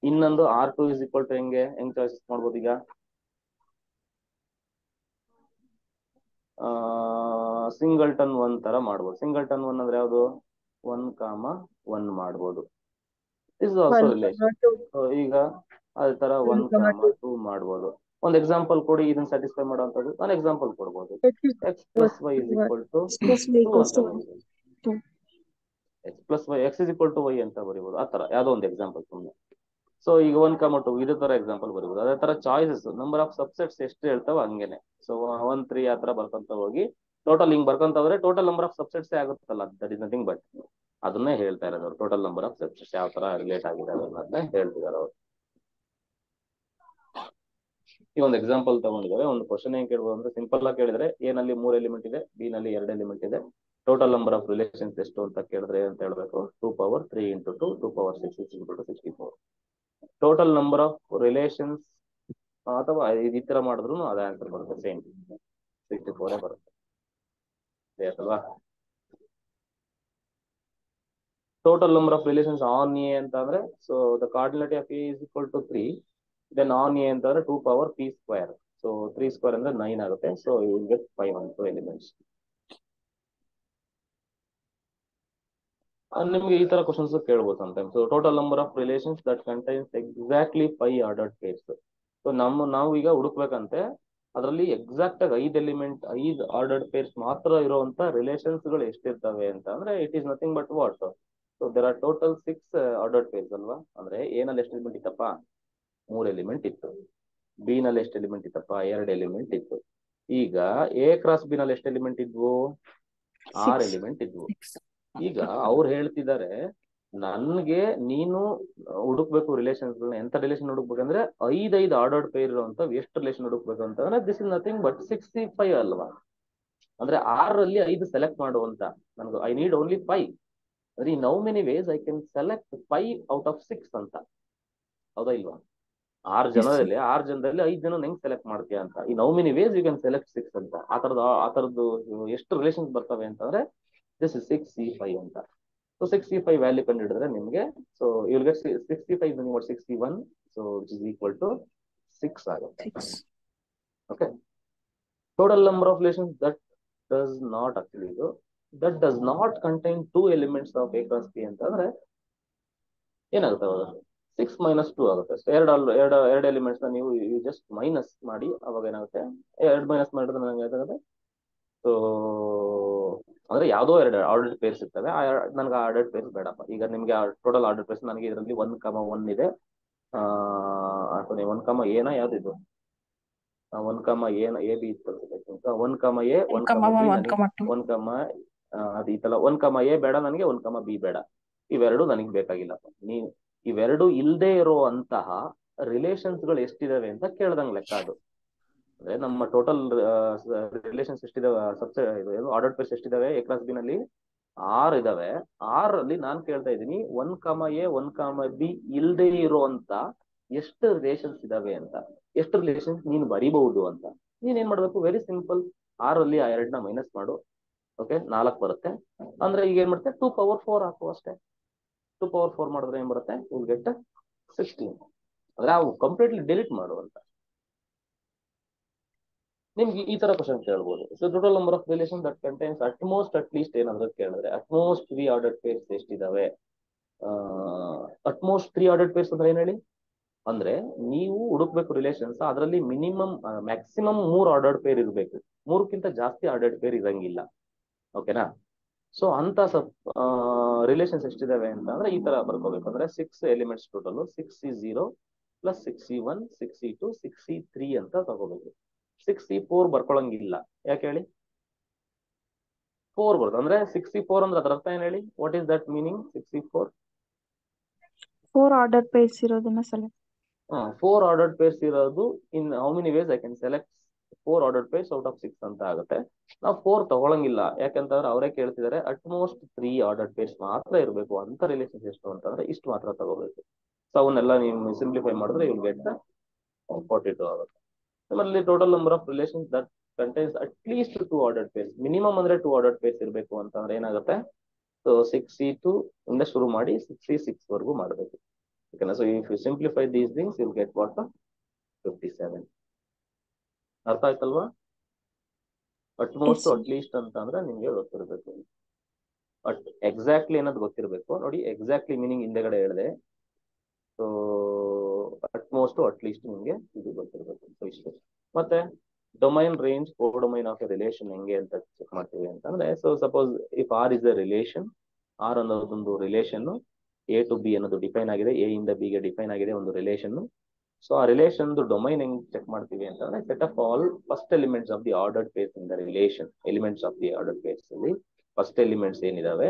ಇನ್ನೊಂದು R2 = ಹೆಂಗ್ ಚಾಯ್ಸಸ್ ಮಾಡ್ಬೋದು? ಈಗ ಸಿಂಗಲ್ಟನ್ 1 ತರ ಮಾಡ್ಬೋದು. ಸಿಂಗಲ್ಟನ್ 1 ಅಂದ್ರೆ ಯಾವುದು? 1,1 ಮಾಡ್ಬೋದು. This is also relation. ಈಗ ಅದೇ ತರ 1,2 ಮಾಡ್ಬೋದು. ಒಂದು ಎಕ್ಸಾಂಪಲ್ ಕೊಡಿ ಇದನ್ನ ಸ್ಯಾಟಿಸ್ಫೈ ಮಾಡುವಂತದ್ದು. ನಾನು ಎಕ್ಸಾಂಪಲ್ ಕೊಡ್ಬೋದು. X+Y = 2 ಅಂತ ಬರೀಬೋದು. X+Y X = Y ಅಂತ ಬರೀಬೋದು. ಆ ತರ ಯಾವ್ದೋ ಒಂದು ಎಕ್ಸಾಂಪಲ್ ಸುಮ್ಮನೆ. ಸೊ ಈಗ 1, 2 ಇದೇ ತರ ಎಕ್ಸಾಂಪಲ್ ಬರೀಬಹುದು. ಅದೇ ತರ ಚಾಯ್ಸಸ್ ನಂಬರ್ ಆಫ್ ಸಬ್ಸೆಟ್ಸ್ ಎಷ್ಟು ಹೇಳ್ತಾವ ಹಂಗೇನೆ. ಸೊ 1, 3 ಆ ತರ ಬರ್ಕೊಂತ ಹೋಗಿ ಟೋಟಲ್ ಹಿಂಗ್ ಬರ್ಕೊಂತ ಹೋದ್ರೆ ಟೋಟಲ್ ನಂಬರ್ ಆಫ್ ಸಬ್ಸೆಟ್ಸ್ ಆಗುತ್ತಲ್ಲ, ದಟ್ ಇಸ್ ನಥಿಂಗ್ ಬಟ್ ಅದನ್ನೇ ಹೇಳ್ತಾ ಇರೋದು. ಟೋಟಲ್ ನಂಬರ್ ಆಫ್ ಸಬ್ಸೆಟ್ಸ್ ಯಾವ ತರ ರಿಲೇಟ್ ಆಗಿದಾವೆ ಅನ್ನೋದನ್ನ ಹೇಳ್ತಿದ್ದಾರೆ ಅವರು. ಈ ಒಂದು ಎಕ್ಸಾಂಪಲ್ ತಗೊಂಡಿದ್ದಾರೆ. ಒಂದು ಕ್ವಶನ್ ಏನ್ ಕೇಳ್ಬೋದು ಅಂದ್ರೆ, ಸಿಂಪಲ್ ಆಗಿ ಕೇಳಿದ್ರೆ ಎ ನಲ್ಲಿ 3 ಎಲಿಮೆಂಟ್ ಇದೆ, ಬಿ ನಲ್ಲಿ 2 ಎಲಿಮೆಂಟ್ ಇದೆ, ಟೋಟಲ್ ನಂಬರ್ ಆಫ್ ರಿಲೇಷನ್ಸ್ ಎಷ್ಟು ಅಂತ ಕೇಳಿದ್ರೆ ಅಂತ ಹೇಳ್ಬೇಕು, 2 power 3 into 2 2 power 6 64. Total number of relations ಅಥವಾ ಈ ತರ ಮಾಡಿದ್ರು ಅದೇ ಆನ್ಸರ್ ಬರುತ್ತೆ, ಸೇಮ್ 64 ಬರುತ್ತೆ ಅಲ್ವಾ. Total number of relations on A ಅಂತ ಅಂದ್ರೆ, so the cardinality of A is equal to 3, then on A ಅಂತಂದ್ರೆ 2 ಪವರ್ p². ಸೊ 3² ಅಂದ್ರೆ 9 ಆಗುತ್ತೆ. So you will get 5 elements. ನಿಮ್ಗೆ ಈ ತರ ಕ್ವಶನ್ಸ್ ಕೇಳ್ಬೋದು sometimes. So total number of relations that contains exactly 5 ordered pairs. So ನಾವು ಈಗ ಹುಡುಕ್ಬೇಕಂತೆ ಅದರಲ್ಲಿ ಎಕ್ಸಾಕ್ಟ್ ಆಗಿ 5 ಆರ್ಡರ್ಡ್ ಪೇರ್ಸ್ ಮಾತ್ರ ಇರುವಂತ ರಿಲೇಷನ್ಸ್ ಗಳು ಎಷ್ಟಿರ್ತವೆ ಅಂತ ಅಂದ್ರೆ, it is nothing but what. So there are total 6 ordered pairs ಅಲ್ವಾ. ಅಂದ್ರೆ ಎ ನಲ್ಲಿ ಎಷ್ಟು ಎಲಿಮೆಂಟ್ ಇತ್ತಪ್ಪ, 3 ಎಲಿಮೆಂಟ್ ಇತ್ತು. ಬಿ ನಲ್ಲಿ ಎಷ್ಟು ಎಲಿಮೆಂಟ್ ಇತ್ತಪ್ಪ, 2 ಎಲಿಮೆಂಟ್ ಇತ್ತು. ಈಗ ಎ ಕ್ರಾಸ್ ಬಿ ನಲ್ಲಿ ಎಷ್ಟು ಎಲಿಮೆಂಟ್ ಇದ್ವು, 6 6. ಎಲಿಮೆಂಟ್ ಇದ್ವು. ಈಗ ಅವ್ರು ಹೇಳ್ತಿದ್ದಾರೆ ನನ್ಗೆ ನೀನು ಹುಡುಕ್ಬೇಕು ರಿಲೇಷನ್ಸ್. ಎಂತ ರಿಲೇಷನ್ ಹುಡುಕ್ಬೇಕಂದ್ರೆ 5 ಆರ್ಡರ್ಡ್ ಪೇರ್ ಇರುವಂತ ಎಷ್ಟು ರಿಲೇಷನ್ ಹುಡುಕ್ಬೇಕು ಅಂತಂದ್ರೆ, ದಿಸ್ ಇಸ್ ನಥಿಂಗ್ ಬಟ್ 65 ಅಲ್ವಾ. ಅಂದ್ರೆ 6ರಲ್ಲಿ 5 ಸೆಲೆಕ್ಟ್ ಮಾಡುವಂತ ನನ್ಗೆ ಐ ನೀಡ್ ಓನ್ಲಿ 5. ಅಂದ್ರೆ in how many ways I can select 5 out of 6 ಅಂತ, ಹೌದಾ ಇಲ್ವಾ. 6 Yes, sir. ಜನದಲ್ಲಿ 6 ಜನದಲ್ಲಿ 5 ಜನ ಹೆಂಗ್ ಸೆಲೆಕ್ಟ್ ಮಾಡ್ತೀಯ ಅಂತ. In how many ways you can select 6 ಅಂತ. ಆ ತರದ್ದು ಎಷ್ಟು ರಿಲೇಷನ್ಸ್ ಬರ್ತವೆ ಅಂತಂದ್ರೆ ದಿಸ್ ಇಸ್ 6C5 ಅಂತ. ಸೊ 6C5 ವ್ಯಾಲ್ಯೂ ಕಂಡು ಹಿಡಿದ್ರೆ ನಿಮಗೆ, so you will get 65 61, so which is equal to 6 ಆಗುತ್ತೆ. 6. Okay. Total number of relations that does not actually ಇದು that does not contain 2 elements of A cross B ಅಂತ ಅಂದ್ರೆ ಏನಾಗುತ್ತೆ ಅವಾಗ, 6 - 2 ಆಗುತ್ತೆ. ಸೊ ಎರಡು ಎಲಿಮೆಂಟ್ಸ್ ನ ನೀವು ಜಸ್ಟ್ ಮೈನಸ್ ಮಾಡಿ ಅವಾಗ ಏನಾಗುತ್ತೆ, 2 ಮೈನಸ್ ಮಾಡಿದ್ರೆ ನನಗೆ ಏನಾಗುತ್ತೆ. ಸೊ ಅಂದ್ರೆ ಯಾವುದೋ 2 ಆರ್ಡರ್ಡ್ ಪೇರ್ಸ್ ಇರ್ತವೆ. ನನಗೆ ಆರ್ಡರ್ಡ್ ಪೇರ್ಸ್ ಬೇಡಪ್ಪ. ಈಗ ನಿಮ್ಗೆ ಟೋಟಲ್ ಆರ್ಡರ್ ಪೇರ್ಸ್ ನನಗೆ ಇದರಲ್ಲಿ 1, 1 ಇದೆ. ಅಥವಾ 1, ಯಾವ್ದಿದು 1, ಎ ಬಿ ಇತ್ತು. 1, ಎ 1, 1, ಬಿ 1, ನನಗೆ 2. 1, ಅದು ಈ ತರ 1, ಎ ಬೇಡ ನನಗೆ, 1, ಬಿ ಬೇಡ. ಇವೆರಡು ನನಗೆ ಬೇಕಾಗಿಲ್ಲಪ್ಪ. ನೀವು ಇವೆರಡು ಇಲ್ಲದೆ ಇರುವಂತಹ ರಿಲೇಷನ್ಸ್ ಗಳು ಎಷ್ಟಿದಾವೆ ಅಂತ ಕೇಳ್ದಂಗ್ ಲೆಕ್ಕ ಅದು. ಅಂದ್ರೆ ನಮ್ಮ ಟೋಟಲ್ ರಿಲೇಷನ್ಸ್ ಎಷ್ಟಿದಾವೆ, ಆರ್ಡರ್ಡ್ ಪೇರ್ಸ್ ಎಷ್ಟಿದಾವೆ ಎ ಕ್ಲಾಸ್ ಬಿ ನಲ್ಲಿ 6 ಇದಾವೆ. 6ರಲ್ಲಿ ನಾನು ಕೇಳ್ತಾ ಇದ್ದೀನಿ 1, ಎ 1, ಬಿ ಇಲ್ಲದೆ ಇರುವಂತ ಎಷ್ಟು ರಿಲೇಷನ್ಸ್ ಇದಾವೆ ಅಂತ. ಎಷ್ಟು ರಿಲೇಷನ್ಸ್ ನೀನು ಬರಿಬಹುದು ಅಂತ. ನೀನ್ ಏನ್ ಮಾಡ್ಬೇಕು, ವೆರಿ ಸಿಂಪಲ್. 6ರಲ್ಲಿ ಆ 2ನ ಮೈನಸ್ ಮಾಡು. ಓಕೆ, 4 ಬರುತ್ತೆ. ಅಂದ್ರೆ ಈಗ ಏನ್ ಮಾಡ್ತೆ, 2 ಪವರ್ 4 ಹಾಕು ಅಷ್ಟೇ. 2 ಪವರ್ 4 ಮಾಡಿದ್ರೆ ಏನ್ ಬರುತ್ತೆ, ವಿಲ್ ಗೆಟ್ 16. ಅಂದ್ರೆ ಅವು ಕಂಪ್ಲೀಟ್ಲಿ ಡಿಲೀಟ್ ಮಾಡುವಂತ. ನಿಮ್ಗೆ ಈ ತರ ಕ್ವಶನ್ ಕೇಳ್ಬೋದು. So total number of relation that contains at least ಏನಾದ್ರು ಕೇಳಿದ್ರೆ, ಅಟ್ಮೋಸ್ಟ್ 3 ಆರ್ಡರ್ಡ್ ಪೇರ್ಸ್ ಎಷ್ಟಿದಾವೆ. ಅಟ್ಮೋಸ್ಟ್ 3 ಆರ್ಡರ್ಡ್ ಪೇರ್ಸ್ ಅಂದ್ರೆ ಏನ್ ಹೇಳಿ, ಅಂದ್ರೆ ನೀವು ಹುಡುಕ್ಬೇಕು ರಿಲೇಷನ್ಸ್, ಅದರಲ್ಲಿ ಮ್ಯಾಕ್ಸಿಮಮ್ 3 ಆರ್ಡರ್ಡ್ ಪೇರ್ ಇರಬೇಕು. 3ಕ್ಕಿಂತ ಜಾಸ್ತಿ ಆರ್ಡರ್ಡ್ ಪೇರ್ ಇರಂಗಿಲ್ಲ. ಓಕೆನಾ. ಸೊ ಅಂತ ರಿಲೇಷನ್ಸ್ ಎಷ್ಟಿದಾವೆ ಅಂತ ಅಂದ್ರೆ ಈ ತರ ಬರ್ಕೋಬೇಕು. ಅಂದ್ರೆ 6 elements total 6C0 + 6C1 6C2 6C3 ಅಂತ ತಗೋಬೇಕು. 6C4 ಬರ್ಕೊಳಂಗಿಲ್ಲ. ಯಾಕೆ ಹೇಳಿ, 4 ಬರುತ್ತೆ. ಅಂದ್ರೆ 6C4 ಅಂದ್ರೆ ಅದರ ಅರ್ಥ ಏನ್ ಹೇಳಿ, what is that meaning 6C4? 4 order pairs ಇರೋದನ್ನ ಸೆಲೆಕ್ಟ್. 4 ಆರ್ಡರ್ಡ್ ಪೇರ್ಸ್ ಇರೋದು in how many ways I can select 4 ordered pairs out of 6 ಅಂತ ಆಗುತ್ತೆ. ನಾವು 4 ತಗೊಳಂಗಿಲ್ಲ. ಯಾಕಂತಂದ್ರೆ ಅವರೇ ಕೇಳ್ತಿದ್ದಾರೆ ಅಟ್ಮೋಸ್ಟ್ 3 ಆರ್ಡರ್ಡ್ ಪೇರ್ಸ್ ಮಾತ್ರ ಇರಬೇಕು. ಅಂತ ರಿಲೇಷನ್ಸ್ ಎಷ್ಟು ಅಂತಂದ್ರೆ ಇಷ್ಟು ಮಾತ್ರ ತಗೋಬೇಕು. ಸೊ ಅವನ್ನೆಲ್ಲ ನೀವು ಸಿಂಪ್ಲಿಫೈ ಮಾಡಿದ್ರೆ ಯು ವಿಲ್ ಗೆಟ್ 42 ಆಗುತ್ತೆ. ನಮ್ಮಲ್ಲಿ total number of relations that contains at list 2 ordered pairs. Minimum ಅಂದ್ರೆ 2 ಆರ್ಡರ್ಡ್ ಪೇರ್ಸ್ ಇರಬೇಕು ಅಂತಂದ್ರೆ ಏನಾಗುತ್ತೆ, ಸೊ 6C2 ಇಂದ ಶುರು ಮಾಡಿ 6C6 ವರೆಗೂ ಮಾಡಬೇಕು. ಓಕೆನಾ. So if you simplify these things you will get what, 57. ಅರ್ಥ ಆಯ್ತಲ್ವಾ. Utmost S. ಅಟ್ಲೀಸ್ಟ್ ಅಂತ ಅಂದ್ರೆ ನಿಮ್ಗೆ ಗೊತ್ತಿರಬೇಕು. ಎಕ್ಸಾಕ್ಟ್ಲಿ ಅನ್ನೋದು ಗೊತ್ತಿರಬೇಕು. ನೋಡಿ, ಎಕ್ಸಾಕ್ಟ್ಲಿ ಮೀನಿಂಗ್ ಹಿಂದೆಗಡೆ ಹೇಳಿದೆ. ಸೊ ಅಟ್ಮೋಸ್ಟ್ ಅಟ್ಲೀಸ್ಟ್ ನಿಮ್ಗೆ ಇದು ಗೊತ್ತಿರಬೇಕು. ಸೊ ಇಷ್ಟು. ಮತ್ತೆ domain range codomain of a relation ಹೆಂಗೆ ಅಂತ ಚೆಕ್ ಮಾಡ್ತೀವಿ ಅಂತಂದ್ರೆ, so suppose if R is a relation, R ಅನ್ನೋದೊಂದು ರಿಲೇಷನ್, ಎ ಟು ಬಿ ಅನ್ನೋದು ಡಿಫೈನ್ ಆಗಿದೆ, ಎ ಇಂದ ಬಿ ಗೆ ಡಿಫೈನ್ ಆಗಿದೆ ಒಂದು ರಿಲೇಷನ್. ಸೊ ಆ ರಿಲೇಷನ್ ಡೊಮೈನ್ ಹೆಂಗ್ ಚೆಕ್ ಮಾಡ್ತೀವಿ ಅಂತಂದ್ರೆ set of all first elements of the ordered pairs in the relation. Elements of the ordered pairs ಅಲ್ಲಿ ಫಸ್ಟ್ ಎಲಿಮೆಂಟ್ಸ್ ಏನಿದಾವೆ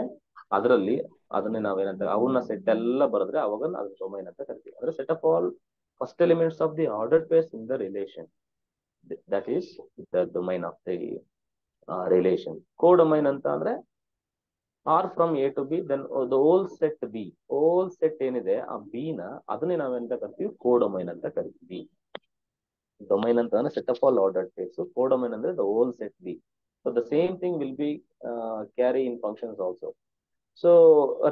ಅದರಲ್ಲಿ ಅದನ್ನೇ ನಾವೇನಂತ ಅವನ್ನ ಸೆಟ್ ಎಲ್ಲ ಬರೆದ್ರೆ ಅವಾಗ ಅದು ಡೊಮೈನ್ ಅಂತ ಕರಿತೀವಿ. ಅಂದ್ರೆ set of all first elements of the ordered pairs in the relation, that is the domain of the relation. Codomain ಅಂತ ಅಂದ್ರೆ R from A to B, then the whole set B, whole set ಏನಿದೆ ಆ B ನ ಅದನ್ನೇ ನಾವೆಂತ ಕರಿತೀವಿ, codomain ಅಂತ ಕರಿತೀವಿ. ಡೊಮೈನ್ ಅಂತ ಅಂದ್ರೆ set of all ordered pairs, codomain ಅಂದ್ರೆ the whole set B. So the same thing will be carry in functions also. So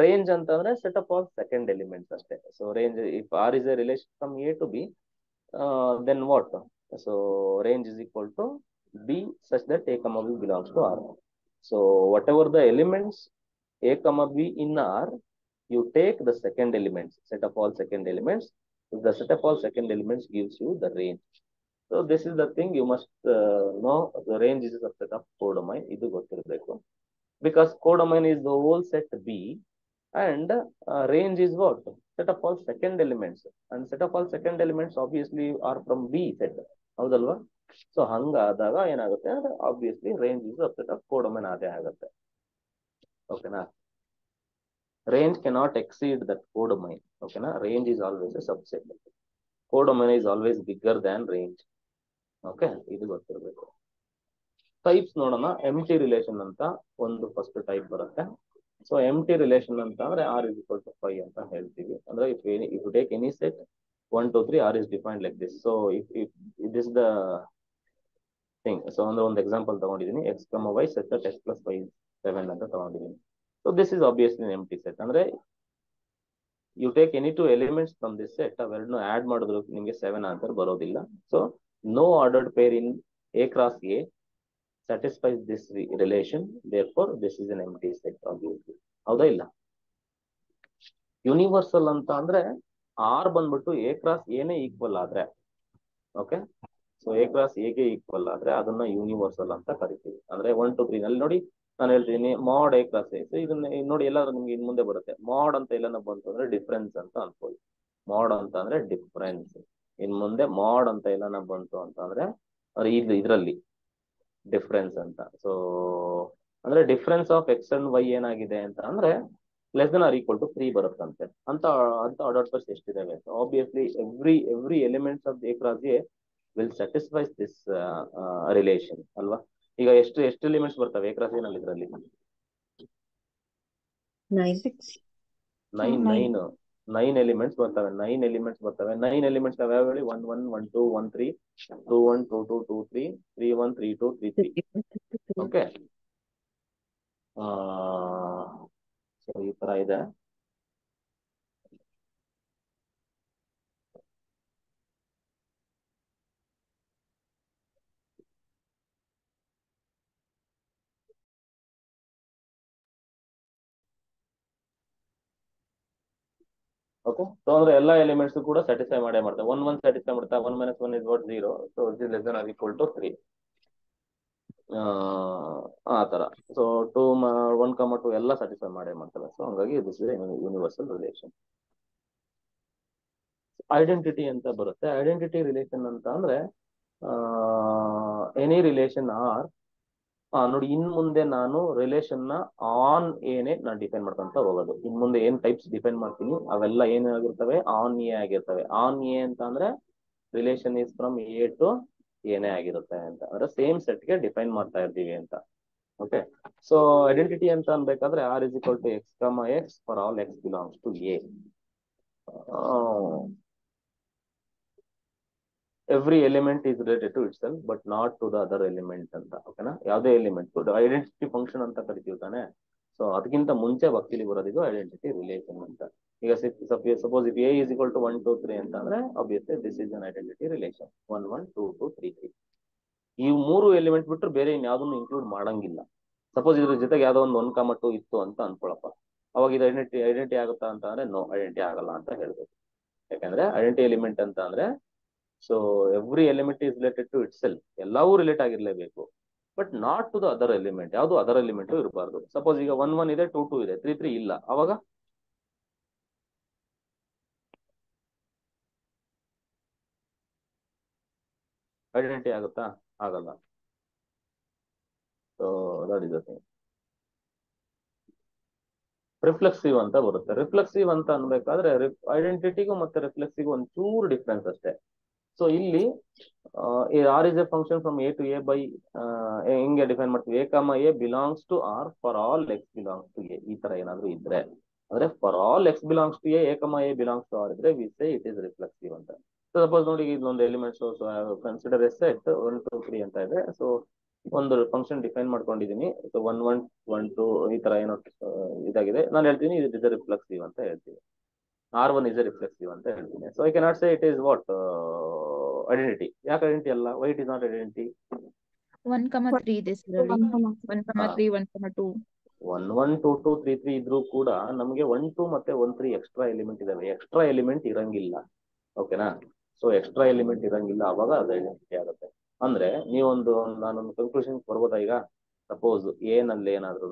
range ಅಂತ ಅಂದ್ರೆ set of all second elements ಅಷ್ಟೇ. So range if R is a relation from A to B, then what? So range is equal to B such that A comma B belongs to R. So whatever the elements A comma B in R, you take the second elements, set of all second elements. If the set of all second elements gives you the range. So this is the thing you must know. The range is a set of codomain. Idu ಗೊತ್ತಿರಬೇಕು. Because codomain is the whole set B, and range is what? Set of all second elements, and set of all second elements obviously are from B set. ಹೌದಲ್ವಾ? So ಹಂಗಾದಾಗ ಏನಾಗುತ್ತೆ ಅಂದ್ರೆ obviously range is a set of codomain ಅದೇ ಆಗುತ್ತೆ. ಓಕೆನಾ? Range cannot exceed that codomain. ಓಕೆನಾ? Range is always a subset. Codomain is always bigger than range. Okay, ಇದು ಗೊತ್ತಿರಬೇಕು. ಟೈಪ್ಸ್ ನೋಡೋಣ. ಎಂಟಿ ರಿಲೇಷನ್ ಅಂತ ಒಂದು ಫಸ್ಟ್ ಟೈಪ್ ಬರುತ್ತೆ. ಸೊ ಎಂಟಿ ರಿಲೇಷನ್ ಅಂತ ಅಂದ್ರೆ ಆರ್ ಇಸ್ ಈಕ್ವಲ್ ಟು 5 ಅಂತ ಹೇಳ್ತೀವಿ. ಅಂದ್ರೆ if you take any set 1 2 3, R is defined like this. So if this the thing. So ಅಂದ್ರೆ ಒಂದು ಎಕ್ಸಾಂಪಲ್ ತಗೊಂಡಿದ್ದೀನಿ, x comma y set that x plus 5 7 ಅಂತ ತಗೊಂಡಿದ್ದೀನಿ. So this is obviously empty set. ಅಂದ್ರೆ you take any two elements from this set, ಅವೆರಡನ್ನು add ಮಾಡಿದ್ರು ನಿಮಗೆ 7 answer ಬರೋದಿಲ್ಲ. So no ordered pair in A cross A satisfies this relation, therefore this is an empty set obviously. ಹೌದಾ ಇಲ್ಲ? Universal ಅಂತ ಅಂದ್ರೆ R ಬಂದ್ಬಿಟ್ಟು ಎ ಕ್ರಾಸ್ ಎನೇ ಈಕ್ವಲ್ ಆದ್ರೆ, ಓಕೆ, ಸೊ ಎ ಕ್ರಾಸ್ ಎಗೆ ಈಕ್ವಲ್ ಆದ್ರೆ ಅದನ್ನ ಯೂನಿವರ್ಸಲ್ ಅಂತ ಕರಿತೀವಿ. ಅಂದ್ರೆ 1 2 3 ನಲ್ಲಿ ನೋಡಿ ನಾನು ಹೇಳ್ತೀನಿ ಮಾಡ್ ಎ ಕ್ರಾಸ್ ಎ. ಇದನ್ನ ನೋಡಿ ಎಲ್ಲಾದ್ರೂ ನಿಮ್ಗೆ ಇನ್ ಮುಂದೆ ಬರುತ್ತೆ. ಮಾಡ್ ಅಂತ ಎಲ್ಲಾನ ಬಂತು ಅಂದ್ರೆ ಡಿಫ್ರೆನ್ಸ್ ಅಂತ ಅನ್ಕೊಳ್ಳಿ. ಮಾಡ್ ಅಂತ ಅಂದ್ರೆ ಡಿಫ್ರೆನ್ಸ್. ಇನ್ ಮುಂದೆ ಮಾಡ್ ಅಂತ ಎಲ್ಲಾನ ಬಂತು ಅಂತ ಅಂದ್ರೆ ಇದ್ರಲ್ಲಿ ಡಿಫ್ರೆನ್ಸ್ ಅಂತ. ಸೊ ಅಂದ್ರೆ difference of x and y ಏನಾಗಿದೆ ಅಂತ ಅಂದ್ರೆ less than or equal to 3 ಬರುತ್ತಂತೆ. ಅಂತ ಆರ್ಡರ್ ಪೇರ್ಸ್ ಎಷ್ಟಿದಾವೆ? Obviously every elements of A cross A will satisfies this relation ಅಲ್ವಾ? ಈಗ ಎಷ್ಟು ಎಲಿಮೆಂಟ್ಸ್ ಬರ್ತವೆ ಎ ಕ್ರಾಸ್ ಎ ನಲ್ಲಿ? ಇದರಲ್ಲಿ 9 ಎಲಿಮೆಂಟ್ಸ್ ಬರ್ತವೆ. 9 ಎಲಿಮೆಂಟ್ಸ್ ಬರ್ತವೆ. 9 ಎಲಿಮೆಂಟ್ಸ್ ಯಾವ್ಯಾವ ಹೇಳಿ? 1 1 1 2 1 3, 2 1 2 2 2 3, 3 1 3 2 3 3. ಓಕೆ, ಸೊ ಈ ತರ ಇದೆ. ಓಕೆ, ಸೊ ಅಂದ್ರೆ ಎಲ್ಲ ಎಲಿಮೆಂಟ್ಸ್ ಕೂಡ ಸ್ಯಾಟಿಸ್ಫೈ ಮಾಡೇ ಮಾಡ್ತಾರೆ. 1 1 ಸ್ಯಾಟಿಸ್ಫೈ ಮಾಡ್ತಾರೆ. 1 - 1 is what 0. So it is less than or equal to 3. ಆ ತರ. ಸೊ 2 1 2 ಎಲ್ಲ ಸ್ಯಾಟಿಸ್ಫೈ ಮಾಡೇ ಮಾಡ್ತಾರೆ. ಸೊ ಹಂಗಾಗಿ this is universal relation. Identity ಅಂತ ಬರುತ್ತೆ. ಐಡೆಂಟಿಟಿ ರಿಲೇಷನ್ ಅಂತ ಅಂದ್ರೆ ಎನಿ ರಿಲೇಷನ್ ಆರ್ ನೋಡಿ, ಇನ್ ಮುಂದೆ ನಾನು ರಿಲೇಷನ್ ನ ಆನ್ ಏನೇ ನಾನು ಡಿಫೈನ್ ಮಾಡ್ಕೊಂತ ಹೋಗೋದು. ಇನ್ ಮುಂದೆ ಏನ್ ಟೈಪ್ಸ್ ಡಿಫೈನ್ ಮಾಡ್ತೀನಿ ಅವೆಲ್ಲ ಏನಾಗಿರ್ತವೆ? ಆನ್ ಎ ಆಗಿರ್ತವೆ. ಆನ್ ಎ ಅಂತ ಅಂದ್ರೆ relation is from A to ಏನೇ ಆಗಿರುತ್ತೆ ಅಂತ. ಅಂದ್ರೆ ಸೇಮ್ ಸೆಟ್ ಗೆ ಡಿಫೈನ್ ಮಾಡ್ತಾ ಇರ್ತೀವಿ ಅಂತ. ಓಕೆ, ಸೊ ಐಡೆಂಟಿಟಿ ಅಂತ ಅನ್ಬೇಕಾದ್ರೆ R is equal to x comma x for all x belongs to A. Every element is related to itself but not to the other element ಅಂತ. ಓಕೆನಾ? ಯಾವುದೇ element identity function ಅಂತ ಕರಿತೀವಿ ತಾನೆ. So ಅದಕ್ಕಿಂತ ಮುಂಚೆ ಭಕ್ತಿಲಿ ಬರೋದಿದು ಐಡೆಂಟಿಟಿ ರಿಲೇಷನ್ ಅಂತ. ಈಗ suppose if A is equal to 1 2 3 ಅಂತ ಅಂದ್ರೆ obviously this is an identity relation. 1 1 2 2 3 3. ಈ 3 ಎಲಿಮೆಂಟ್ ಬಿಟ್ಟರೆ ಬೇರೆ ಇನ್ಯಾವುದನ್ನು ಇನ್ಕ್ಲೂಡ್ ಮಾಡಂಗಿಲ್ಲ. ಸಪೋಸ್ ಇದ್ರ ಜೊತೆಗೆ ಯಾವ್ದೋ ಒಂದು 1 2 ಇತ್ತು ಅಂತ ಅನ್ಕೊಳಪ್ಪ, ಅವಾಗ ಇದು ಐಡೆಂಟಿಟಿ ಆಗುತ್ತಾ ಅಂತ ಅಂದ್ರೆ ನೋ, ಐಡೆಂಟಿಟಿ ಆಗಲ್ಲ ಅಂತ ಹೇಳ್ಬೇಕು. ಯಾಕಂದ್ರೆ ಐಡೆಂಟಿಟಿ ಎಲಿಮೆಂಟ್ ಅಂತ ಅಂದ್ರೆ so every element is related to itself. ಎಲ್ಲವೂ ರಿಲೇಟ್ ಆಗಿರ್ಲೇಬೇಕು, but not to the other element. ಯಾವುದು ಅದರ್ ಎಲಿಮೆಂಟ್ ಇರಬಾರ್ದು. ಸಪೋಸ್ ಈಗ 1 1 ಇದೆ, 2 2 ಇದೆ, 3 3 ಇಲ್ಲ, ಅವಾಗ ಐಡೆಂಟಿಟಿ ಆಗುತ್ತಾ? ಆಗಲ್ಲ. So that is the thing. Reflexive ಅಂತ ಬರುತ್ತೆ. ರಿಫ್ಲೆಕ್ಸಿವ್ ಅಂತ ಅನ್ಬೇಕಾದ್ರೆ ಐಡೆಂಟಿಟಿಗೂ ಮತ್ತೆ ರಿಫ್ಲೆಕ್ಸಿಗೂ ಒಂದು ಚೂರು ಡಿಫ್ರೆನ್ಸ್ ಅಷ್ಟೇ. ಸೊ ಇಲ್ಲಿ R is a function from A to A by ಹೆಂಗೆ ಡಿಫೈನ್ ಮಾಡ್ತೀವಿ? A comma a belongs to R for all x belongs to A, ಈ ತರ ಏನಾದ್ರು ಇದ್ರೆ, ಅಂದ್ರೆ for all x belongs to A comma a belongs to R ಇದ್ರೆ we say it is reflexive ಅಂತ. So suppose ನೋಡಿ, ಇದೊಂದು ಎಲಿಮೆಂಟ್ಸ್ ಕನ್ಸಿಡರ್ ಎ ಸೆಟ್ 1 2 3 ಅಂತ ಇದೆ. ಸೊ ಒಂದು ಫಂಕ್ಷನ್ ಡಿಫೈನ್ ಮಾಡ್ಕೊಂಡಿದೀನಿ. ಸೊ 1 1 1 2 ಈ ತರ ಏನೋ ಇದಾಗಿದೆ. ನಾನು ಹೇಳ್ತೀನಿ ಇದು ಇಸ್ ರಿಫ್ಲೆಕ್ಸಿವ್ ಅಂತ ಹೇಳ್ತೀನಿ. R1 is a reflexive ಅಂತ ಹೇಳ್ತೀನಿ. So I cannot say it is what identity. ಯಾಕೆ ಐಡೆಂಟಿ ಅಲ್ಲ? Y it is not identity? 1,3 ಇದೆ ಸರ್ ಅಲ್ಲಿ. 1,3 1,2 1 1 2 2 3 3 ಇದ್ರೂ ಕೂಡ ನಮಗೆ 1 2 ಮತ್ತೆ 1 3 ಎಕ್ಸ್ಟ್ರಾ ಎಲಿಮೆಂಟ್ ಇದಾವೆ. ಎಕ್ಸ್ಟ್ರಾ ಎಲಿಮೆಂಟ್ ಇರಂಗಿಲ್ಲ. ಓಕೆನಾ? ಸೊ ಎಕ್ಸ್ಟ್ರಾ ಎಲಿಮೆಂಟ್ ಇರಂಗಿಲ್ಲ, ಅವಾಗ ಅದು ಐಡೆಂಟಿಟಿ ಆಗುತ್ತೆ. ಅಂದ್ರೆ ನೀವೊಂದು ನಾನೊಂದು ಕನ್ಕ್ಲೂಷನ್ ಬರ್ಬೋದಾ? ಈಗ ಸಪೋಸ್ ಎ ನಲ್ಲಿ ಏನಾದ್ರು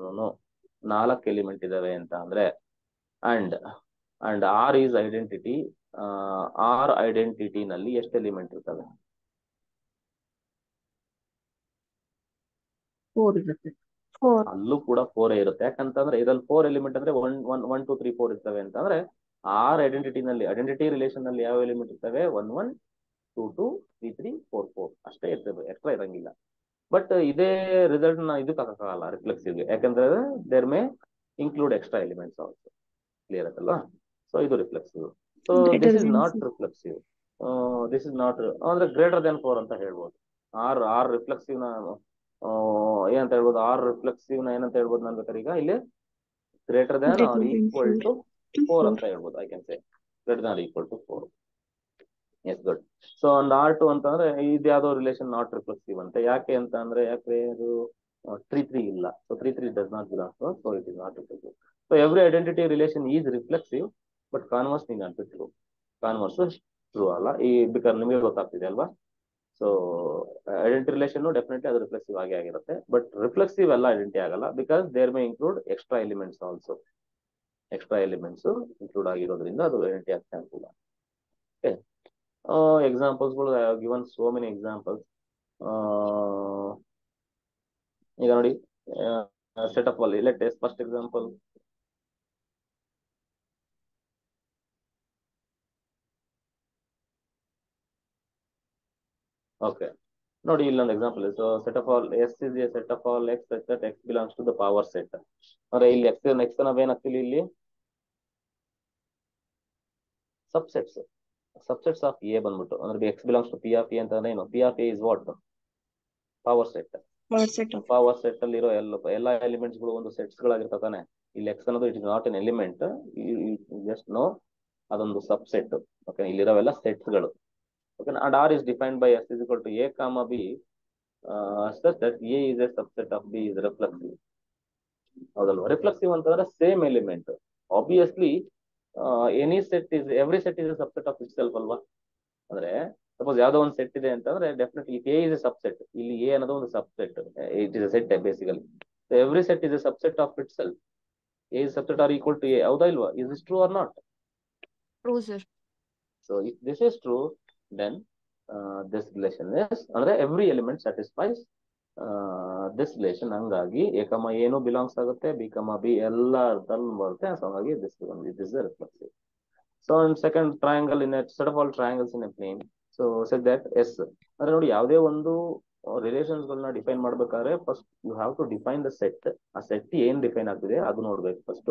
4 ಎಲಿಮೆಂಟ್ ಇದಾವೆ ಅಂತ ಅಂದ್ರೆ, and R is identity, R identity ನಲ್ಲಿ ಎಷ್ಟು ಎಲಿಮೆಂಟ್ ಇರ್ತವೆ? 4 ಇರುತ್ತೆ. ಅಲ್ಲೂ ಕೂಡ 4 ಇರುತ್ತೆ. ಯಾಕಂತಂದ್ರೆ ಇದ್ರಲ್ಲಿ 4 ಎಲಿಮೆಂಟ್ ಅಂದ್ರೆ 1 1 1 2 3 4 ಇರ್ತವೆ ಅಂತಂದ್ರೆ, ಆರ್ ಐಡೆಂಟಿಟಿ ರಿಲೇಷನ್ ನಲ್ಲಿ ಯಾವ ಎಲಿಮೆಂಟ್ ಇರ್ತವೆ? 1 1 2 2 3 3 4 4 ಅಷ್ಟೇ ಇರ್ತವೆ, ಎಕ್ಸ್ಟ್ರಾ ಇರಂಗಿಲ್ಲ. ಬಟ್ ಇದೇ ರಿಸಲ್ಟ್ ನ ಇದಕ್ಕೆ ಹಾಕಕ್ಕಾಗಲ್ಲ ರಿಫ್ಲೆಕ್ಸಿವ್ಗೆ, ಯಾಕಂದ್ರೆ there may include extra elements also. Clear ಆಯ್ತಲ್ವಾ? ಸೊ ಇದು reflexive. So this is not reflexive. This is not ಅಂದ್ರೆ ಗ್ರೇಟರ್ ದೆನ್ 4 ಅಂತ ಹೇಳ್ಬೋದು. ಆರ್ ರಿಫ್ಲೆಕ್ಸಿವ್ ನ ಏನಂತ ಹೇಳ್ಬೋದು? ಆರ್ ರಿಫ್ಲೆಕ್ಸಿವ್ ನ ಏನಂತ ಹೇಳ್ಬೋದು ನಾನು ಬೇಕಾದ್ರೆ ಈಗ ಇಲ್ಲಿ? Greater than or equal to 4 ಅಂತ ಹೇಳ್ಬೋದು. I can say greater than or equal to 4. Yes, good. So ಒಂದು R2 ಅಂತಂದ್ರೆ ಇದು ಯಾವ್ದೋ ರಿಲೇಷನ್ ನಾಟ್ ರಿಫ್ಲೆಕ್ಸಿವ್ ಅಂತ. ಯಾಕೆ ಅಂತ ಅಂದ್ರೆ, ಯಾಕೆ ಅದು 3 3 ಇಲ್ಲ. So 3 3 does not belong to, so it is not reflexive. So every identity relation is reflexive, but converse ನೀನ್ ಅನ್ಬಿಟ್ರು. ಕಾನ್ವರ್ಸ್ ಟ್ರೂ ಅಲ್ಲ. ಈ ಬೇಕಾದ್ರೆ ನಿಮಗೆ ಗೊತ್ತಾಗ್ತಿದೆ ಅಲ್ವಾ? ಸೊ ಐಡೆಂಟಿ ರಿಲೇಷನ್ ಡೆಫಿನೆಟ್ಲಿ ಅದು ರಿಫ್ಲೆಕ್ಸಿವ್ ಆಗೇ ಆಗಿರುತ್ತೆ. ಬಟ್ ರಿಫ್ಲೆಕ್ಸಿವ್ ಎಲ್ಲ ಐಡೆಂಟಿ ಆಗಲ್ಲ, because there may include extra elements also. Extra elements include ಆಗಿರೋದ್ರಿಂದ ಅದು ಐಡೆಂಟಿ ಆಗ್ತಾ ಇರಲಿಲ್ಲ. ಓಕೆ, ಎಕ್ಸಾಂಪಲ್ಸ್ಗಳು I have given so many examples. ಈಗ ನೋಡಿ, ಸೆಟಪ್ ಅಲ್ಲಿ let take first example. Okay, ನೋಡಿ ಇಲ್ಲೊಂದು example. So set of all S is a set of all x such that x belongs to the power set. ಅಂದ್ರೆ ಇಲ್ಲಿ X ನಾವೇನಾಗ್ತಿಲ್ಲ, ಇಲ್ಲಿ subsets of A ಬಂದ್ಬಿಟ್ಟು, ಅಂದ್ರೆ x belongs to P of A ಅಂತಂದ್ರೆ ಏನು? P of A is what? Power set. Power set ಅಲ್ಲಿ ಇರೋ ಎಲ್ಲ ಎಲಿಮೆಂಟ್ಸ್ ಗಳು ಒಂದು ಸೆಟ್ಸ್ ಗಳಾಗಿರ್ತಾನೆ. ಇಲ್ಲಿ ಎಕ್ಸ್ ಅನ್ನೋದು it is not an element, just no ಅದೊಂದು ಸಬ್ಸೆಟ್. ಓಕೆ, ಇಲ್ಲಿರೋವೆಲ್ಲ ಸೆಟ್ಸ್ ಗಳು. Okay, and R is defined by S is equal to A comma B such that A is a subset of B is reflexive. ಹೌದಲ್ವಾ? Reflexive ಅಂತಂದ್ರೆ same element. Obviously every set is a subset of itself ಅಲ್ವಾ? ಅಂದ್ರೆ suppose ಯಾವ್ದೋ ಒಂದು set ಇದೆ ಅಂತಂದ್ರೆ definitely A is a subset. ಇಲ್ಲಿ A ಅನ್ನೋದು ಒಂದು subset, it is a set basically. Every set is a subset of itself. A is subset or equal to A. ಹೌದಾ ಇಲ್ವಾ? Is this true or not? True, sir. So if this is true, then this relation is, ಅಂದ್ರೆ every element satisfies this relation. ಹಂಗಾಗಿ A ಕಮ ಏನು belongs ಆಗುತ್ತೆ, B ಕಮ B ಎಲ್ಲ ಅರ್ಥದಲ್ಲಿ ಬರುತ್ತೆ. ಸೊ ಹಾಗಾಗಿ this is a reflexive. So in second triangle in a set of all triangles in a plane, so said that S. ಅಂದ್ರೆ ನೋಡಿ, ಯಾವುದೇ ಒಂದು ರಿಲೇಷನ್ಸ್ ಗಳನ್ನ ಡಿಫೈನ್ ಮಾಡ್ಬೇಕಾದ್ರೆ first you have to define the set. ಆ set ಏನ್ define ಆಗ್ತಿದೆ ಅದು ನೋಡ್ಬೇಕು ಫಸ್ಟ್.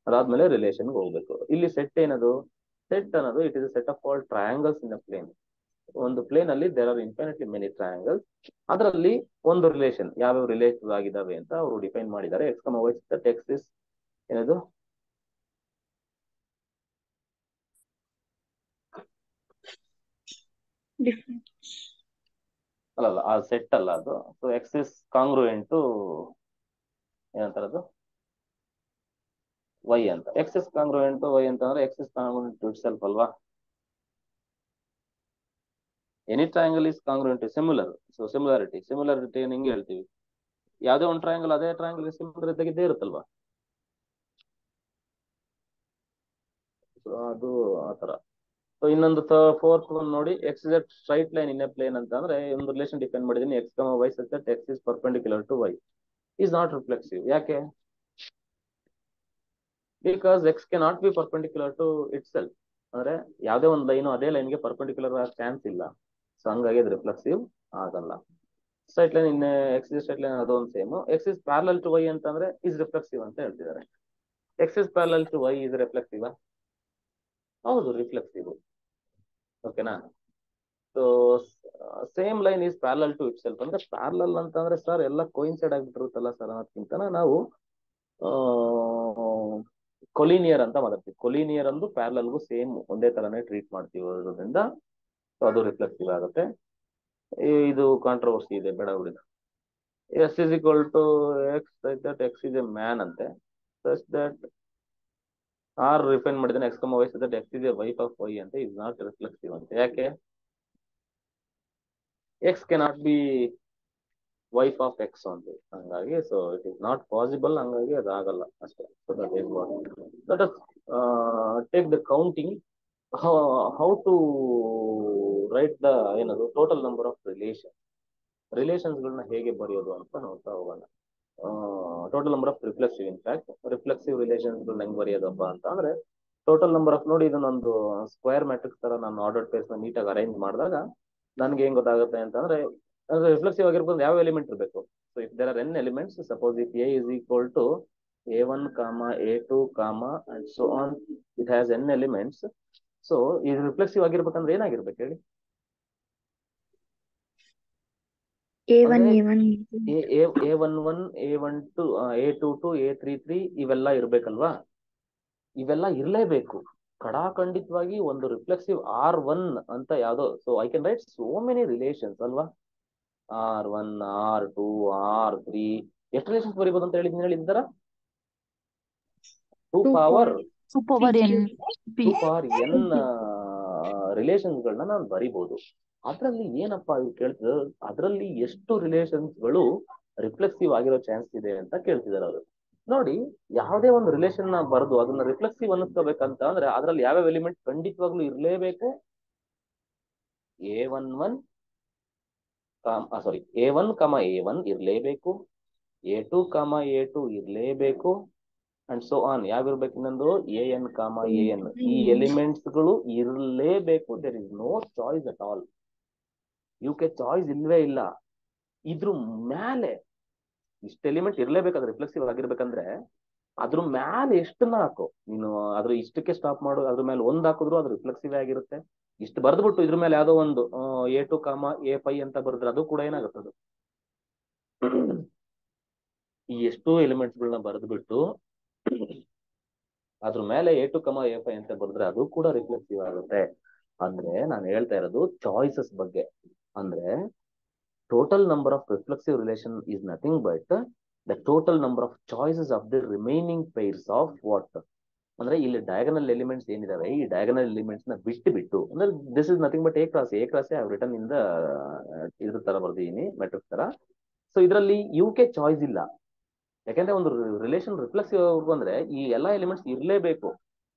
ಅದಾದ್ಮೇಲೆ ರಿಲೇಷನ್ಗೆ ಹೋಗ್ಬೇಕು. ಇಲ್ಲಿ ಸೆಟ್ ಏನದು? ಸೆಟ್ ಅನ್ನೋದು it is a set of all triangles in a plane. ಒಂದು ಪ್ಲೇನ್ ಅಲ್ಲಿ there are infinitely many triangles. ಅದರಲ್ಲಿ ಒಂದು ರಿಲೇಷನ್ ಯಾವ್ಯಾವ ರಿಲೇಟಿವ್ ಆಗಿದಾವೆ ಅಂತ ಅವರು ಡಿಫೈನ್ ಮಾಡಿದ್ದಾರೆ. X comma y such that x is ಏನದು? ಅಲ್ಲ, ಆ ಸೆಟ್ ಅಲ್ಲ ಅದು. So x is congruent to ಏನಂತಾರದು? ವೈ ಅಂತ. X is congruent to y ಅಂತಂದ್ರೆ x is congruent to itself ಅಲ್ವಾ? Any triangle is congruent to similar. So similarity ಹಿಂಗೆ ಹೇಳ್ತೀವಿ. ಯಾವುದೇ ಒಂದು ಟ್ರಯಾಂಗಲ್ ಅದೇ ಟ್ರಯಾಂಗಲ್ ಸಿಮಿಲರ್ ಇದ್ದೇ ಇರುತ್ತಲ್ವಾ? ಸೊ ಅದು ಆತರ. ಸೊ ಇನ್ನೊಂದು ಫೋರ್ತ್ ಒನ್ ನೋಡಿ, x is straight line in a plane ಅಂತ ಅಂದ್ರೆ ಒಂದು ರಿಲೇಷನ್ ಡಿಫೈನ್ ಮಾಡಿದೀನಿ, x y such that x is perpendicular to y is not reflexive. ಯಾಕೆ? Because x cannot be perpendicular to itself. ಅಂದ್ರೆ ಯಾವುದೇ ಒಂದು line ಅದೇ ಲೈನ್ಗೆ ಪರ್ಪೆಂಡಿಕ್ಯುಲರ್ ಆಗ ಚಾನ್ಸ್ ಇಲ್ಲ, ಸೊ ಹಂಗಾಗಿ ಅದು ರಿಫ್ಲೆಕ್ಸಿವ್ ಆಗಲ್ಲ. Straight line in x is straight line ಅದೊಂದು same. X is parallel to y ಅಂತಂದ್ರೆ ಇಸ್ ರಿಫ್ಲೆಕ್ಸಿವ್ ಅಂತ ಹೇಳ್ತಿದ್ದಾರೆ. X is parallel to y is reflexive? ಹೌದು, ರಿಫ್ಲೆಕ್ಸಿವ್. ಓಕೆನಾ? So same line is parallel to itself ಅಂದ್ರೆ parallel ಅಂತಂದ್ರೆ sir ಎಲ್ಲ coincide ಆಗಿಬಿಟ್ಟಿರುತ್ತಲ್ಲ ಸರ್ ಅನ್ನೋದಕ್ಕಿಂತ ನಾವು ಕೊಲಿನಿಯರ್ ಅಂತ ಮಾತಾಡ್ತೀವಿ. ಕೊಲಿನಿಯರ್ ಅಂದು ಪ್ಯಾರಲಲ್ಗೂ ಸೇಮ್ ಒಂದೇ ತರನೇ ಟ್ರೀಟ್ ಮಾಡ್ತೀವಿ ಇರೋದ್ರಿಂದ ಅದು ರಿಫ್ಲೆಕ್ಸಿವ್ ಆಗುತ್ತೆ. ಇದು ಕಾಂಟ್ರವರ್ಸಿ ಇದೆ, ಬೇಡ ಬಿಡಿ. S is equal to x that x is a man ಅಂತೆ, ಸಚ್ ದಟ್ ಆರ್ ರಿಫೈನ್ ಮಾಡಿದ್ರೆ x y that x is a wife of y ಅಂತ ಇಸ್ ನಾಟ್ ರಿಫ್ಲೆಕ್ಸಿವ್ ಅಂತ. ಯಾಕೆ? X cannot be wife of x ಅಂತ, ಹಂಗಾಗಿ so it is not possible, ಹಂಗಾಗಿ ಅದಾಗಲ್ಲ ಅಷ್ಟೇ. So that is what that is take the counting, how to write the ಏನದು total number of ರಿಲೇಷನ್ಸ್ಗಳನ್ನ ಹೇಗೆ ಬರೆಯೋದು ಅಂತ ನೋಡ್ತಾ ಹೋಗೋಣ. Total number of reflexive, in fact reflexive ರಿಲೇಷನ್ಸ್ಗಳನ್ನ ಹೆಂಗ್ ಬರೆಯೋದಪ್ಪ ಅಂತ ಅಂದ್ರೆ ಟೋಟಲ್ ನಂಬರ್ ಆಫ್, ನೋಡಿ ಇದನ್ನೊಂದು ಸ್ಕ್ವೇರ್ ಮ್ಯಾಟ್ರಿಕ್ಸ್ ತರ ನಾನು ಆರ್ಡರ್ಡ್ ಪೇರ್ಸ್ ನ ನೀಟಾಗಿ ಅರೇಂಜ್ ಮಾಡಿದಾಗ ನನ್ಗೆ ಏನ್ ಗೊತ್ತಾಗುತ್ತೆ ಅಂತಂದ್ರೆ ರಿಫ್ಲೆಕ್ಸಿವ್ ಆಗಿರ್ಬೋದು ಯಾವ ಎಲಿಮೆಂಟ್ ಇರಬೇಕು. So if there are n elements, suppose if a is equal to a1, a2, and so on, it has n elements. So ಇದು ರಿಫ್ಲೆಕ್ಸಿವ್ ಆಗಿರ್ಬೇಕಂದ್ರೆ ಏನಾಗಿರ್ಬೇಕು ಹೇಳಿ? a11, a12, a22, a33 ಇವೆಲ್ಲ ಇರ್ಬೇಕಲ್ವಾ? ಇವೆಲ್ಲ ಇರ್ಲೇಬೇಕು ಖಡಾಖಂಡಿತವಾಗಿ. ಒಂದು ರಿಫ್ಲೆಕ್ಸಿವ್ R1 ಅಂತ ಯಾವ್ದೋ, so I can write so many relations ಅಲ್ವಾ? R1, R2, R3 ಎಷ್ಟು ರಿಲೇಷನ್ಸ್ ಬರೀಬಹುದು ಅಂತ ಹೇಳಿದ್ದಾರ? 2 ಪವರ್ n ರಿಲೇಷನ್ಸ್ಗಳನ್ನ ನಾನು ಬರಿಬಹುದು. ಅದ್ರಲ್ಲಿ ಏನಪ್ಪಾ ಇವ್ರು ಕೇಳ್ತಿದ್ರು, ಅದ್ರಲ್ಲಿ ಎಷ್ಟು ರಿಲೇಷನ್ಸ್ಗಳು ರಿಫ್ಲೆಕ್ಸಿವ್ ಆಗಿರೋ ಚಾನ್ಸ್ ಇದೆ ಅಂತ ಕೇಳ್ತಿದಾರೆ ಅವರು. ನೋಡಿ, ಯಾವುದೇ ಒಂದು ರಿಲೇಷನ್ ನ ಬರೆದು ಅದನ್ನ ರಿಫ್ಲೆಕ್ಸಿವ್ ಅನ್ನಿಸ್ಕೋಬೇಕಂತ ಅಂದ್ರೆ ಅದ್ರಲ್ಲಿ ಯಾವ್ಯಾವ ಎಲಿಮೆಂಟ್ ಖಂಡಿತವಾಗ್ಲೂ ಇರ್ಲೇಬೇಕು. a11 a1, ಇರ್ಲೇಬೇಕು, a2, a2 ಇರ್ಲೇಬೇಕು, ಅಂಡ್ ಸೋ ಆನ್. ಯಾವಿರ್ಬೇಕು? ಇನ್ನೊಂದು an, an. ಈ ಎಲಿಮೆಂಟ್ಸ್ ಗಳು ಇರ್ಲೇಬೇಕು. There is no choice at all. ಕೆ ಚಾಯ್ಸ್ ಇಲ್ವೇ ಇಲ್ಲ. ಇದ್ರ ಮೇಲೆ ಇಷ್ಟು ಎಲಿಮೆಂಟ್ ಇರ್ಲೇಬೇಕಾದ್ರೆ ರಿಫ್ಲೆಕ್ಸಿವ್ ಆಗಿರ್ಬೇಕಂದ್ರೆ ಅದ್ರ ಮ್ಯಾಲೆ ಎಷ್ಟನ್ನ ಹಾಕು ನೀನು, ಅದ್ರ ಇಷ್ಟಕ್ಕೆ ಸ್ಟಾಪ್ ಮಾಡು, ಅದ್ರ ಮೇಲೆ ಒಂದ್ ಹಾಕಿದ್ರು ಅದು ರಿಫ್ಲೆಕ್ಸಿವ್ ಆಗಿರುತ್ತೆ. ಇಷ್ಟು ಬರ್ದ್ಬಿಟ್ಟು ಇದ್ರ ಮೇಲೆ ಯಾವ್ದೋ ಒಂದು a2, a5 ಅಂತ ಬರೆದ್ರೆ ಅದು ಕೂಡ ಏನಾಗುತ್ತದು? ಈ ಎಷ್ಟು ಎಲಿಮೆಂಟ್ಸ್ ಗಳನ್ನ ಬರೆದ್ಬಿಟ್ಟು ಅದ್ರ ಮೇಲೆ a2, a5 ಅಂತ ಬರೆದ್ರೆ ಅದು ಕೂಡ ರಿಫ್ಲೆಕ್ಸಿವ್ ಆಗುತ್ತೆ. ಅಂದ್ರೆ ನಾನು ಹೇಳ್ತಾ ಇರೋದು ಚಾಯ್ಸಸ್ ಬಗ್ಗೆ. ಅಂದ್ರೆ total number of reflexive relation is nothing but the total number of choices of the remaining pairs of what? ಅಂದ್ರೆ ಇಲ್ಲಿ ಡಯಾಗನಲ್ ಎಲಿಮೆಂಟ್ಸ್ ಏನಿದಾವೆ, ಈ ಡಯಾಗನಲ್ ಎಲಿಮೆಂಟ್ಸ್ ನ ಬಿಟ್ಟು ಅಂದ್ರೆ this is nothing but A cross I return in the ಇದ್ರ ತರ ಬರ್ದಿದ್ದೀನಿ, matrix ತರ. So ಇದರಲ್ಲಿ ಕೆ ಚಾಯ್ಸ್ ಇಲ್ಲ. ಯಾಕಂದ್ರೆ ಒಂದು ರಿಲೇಷನ್ ರಿಫ್ಲೆಕ್ಸಿವ್ ಅಂದ್ರೆ ಈ ಎಲ್ಲಾ ಎಲಿಮೆಂಟ್ಸ್ ಇರ್ಲೇಬೇಕು.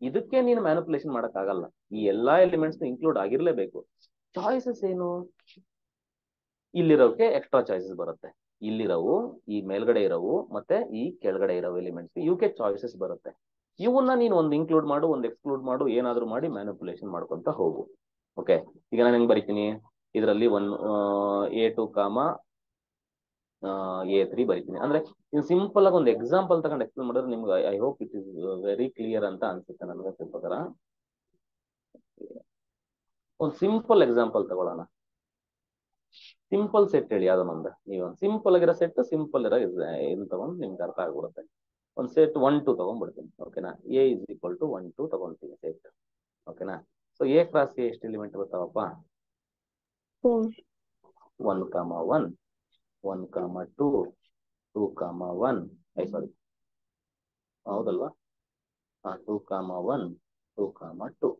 ಇದಕ್ಕೆ ನೀನು ಮ್ಯಾನಿಪುಲೇಷನ್ ಮಾಡಕ್ ಆಗಲ್ಲ, ಈ ಎಲ್ಲಾ ಎಲಿಮೆಂಟ್ಸ್ ಇನ್ಕ್ಲೂಡ್ ಆಗಿರ್ಲೇಬೇಕು. ಚಾಯ್ಸಸ್ ಏನು? ಇಲ್ಲಿರೋಕೆ ಎಕ್ಸ್ಟ್ರಾ ಚಾಯ್ಸಸ್ ಬರುತ್ತೆ. ಇಲ್ಲಿರೋವು, ಈ ಮೇಲ್ಗಡೆ ಇರೋವು ಮತ್ತೆ ಈ ಕೆಳಗಡೆ ಇರೋ ಎಲಿಮೆಂಟ್ಸ್ ಇವಕ್ಕೆ ಚಾಯ್ಸಸ್ ಬರುತ್ತೆ. ಇವನ್ನ ನೀನು ಒಂದು ಇನ್ಕ್ಲೂಡ್ ಮಾಡು, ಒಂದು ಎಕ್ಸ್ಕ್ಲೂಡ್ ಮಾಡು, ಏನಾದ್ರು ಮಾಡಿ ಮ್ಯಾನಿಪುಲೇಷನ್ ಮಾಡ್ಕೊಂತ ಹೋಗು. ಓಕೆ, ಈಗ ನಾನು ಹೆಂಗ್ ಬರಿತೀನಿ? ಇದರಲ್ಲಿ a2, a3 ಬರಿತೀನಿ. ಅಂದ್ರೆ ನೀವು ಸಿಂಪಲ್ ಆಗಿ ಒಂದು ಎಕ್ಸಾಂಪಲ್ ತಗೊಂಡು ಎಕ್ಸ್ಪ್ಲೇನ್ ಮಾಡಿದ್ರೆ ನಿಮ್ಗೆ I hope it is very clear ಅಂತ ಅನ್ಸುತ್ತೆ ನನಗೆ ಪ್ರಕಾರ. ಒಂದು ಸಿಂಪಲ್ ಎಕ್ಸಾಂಪಲ್ ತಗೊಳ್ಳೋಣ. ಸಿಂಪಲ್ ಸೆಟ್ ಹೇಳಿ ಯಾವ್ದು ನಮ್ದು? ನೀವು ಒಂದು ಸಿಂಪಲ್ ಆಗಿರೋ ಸೆಟ್, ಸಿಂಪಲ್ ಇರೋ ಇದು ತಗೊಂಡು ನಿಮ್ಗೆ ಅರ್ಥ ಆಗ್ಬಿಡುತ್ತೆ. ಒಂದು ಸೆಟ್ 1, 2 ತಗೊಂಡ್ಬಿಡ್ತೀನಿ. ಓಕೆನಾ? a is equal to 1, 2 ತಗೊಂತೀನಿ ಸೆಟ್. ಓಕೆನಾ? ಸೊ a ಕ್ರಾಸ್ a ಎಷ್ಟು ಎಲಿಮೆಂಟ್ ಬರ್ತಾವಪ್ಪ? 1, 1, 1, 2, 2, 1. ಸಾರಿ, ಹೌದಲ್ವಾ? 2, 1, 2, 2.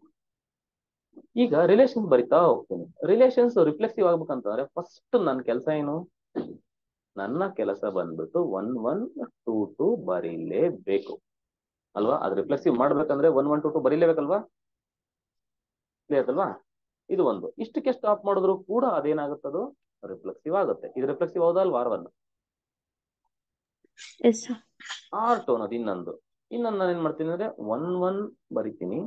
ಈಗ ರಿಲೇಷನ್ಸ್ ಬರಿತಾ ಹೋಗ್ತೀನಿ. ರಿಲೇಷನ್ಸ್ ರಿಫ್ಲೆಕ್ಸಿವ್ ಆಗ್ಬೇಕಂತಂದ್ರೆ ಫಸ್ಟ್ ನನ್ನ ಕೆಲಸ ಏನು? ನನ್ನ ಕೆಲಸ ಬಂದ್ಬಿಟ್ಟು 1, 1, 2, 2 ಬರೀಲೇಬೇಕು ಅಲ್ವಾ? ಅದು ರಿಫ್ಲೆಕ್ಸಿವ್ ಮಾಡ್ಬೇಕಂದ್ರೆ 1, 1, 2, 2 ಬರೀಲೇಬೇಕಲ್ವಾ? ಕ್ಲಿಯರ್ ಅಲ್ವಾ? ಇದು ಒಂದು. ಇಷ್ಟಕ್ಕೆ ಸ್ಟಾಪ್ ಮಾಡಿದ್ರು ಕೂಡ ಅದೇನಾಗುತ್ತದು ರಿಫ್ಲೆಕ್ಸಿವ್ ಆಗುತ್ತೆ. ಇದು ರಿಫ್ಲೆಕ್ಸಿವ್ ಹೌದಲ್ವಾ R1? Yes, sir. R2 ಅನ್ನೋದು ಇನ್ನೊಂದು ನಾನು ಏನ್ ಮಾಡ್ತೀನಿ ಅಂದ್ರೆ 1 ಬರಿತೀನಿ,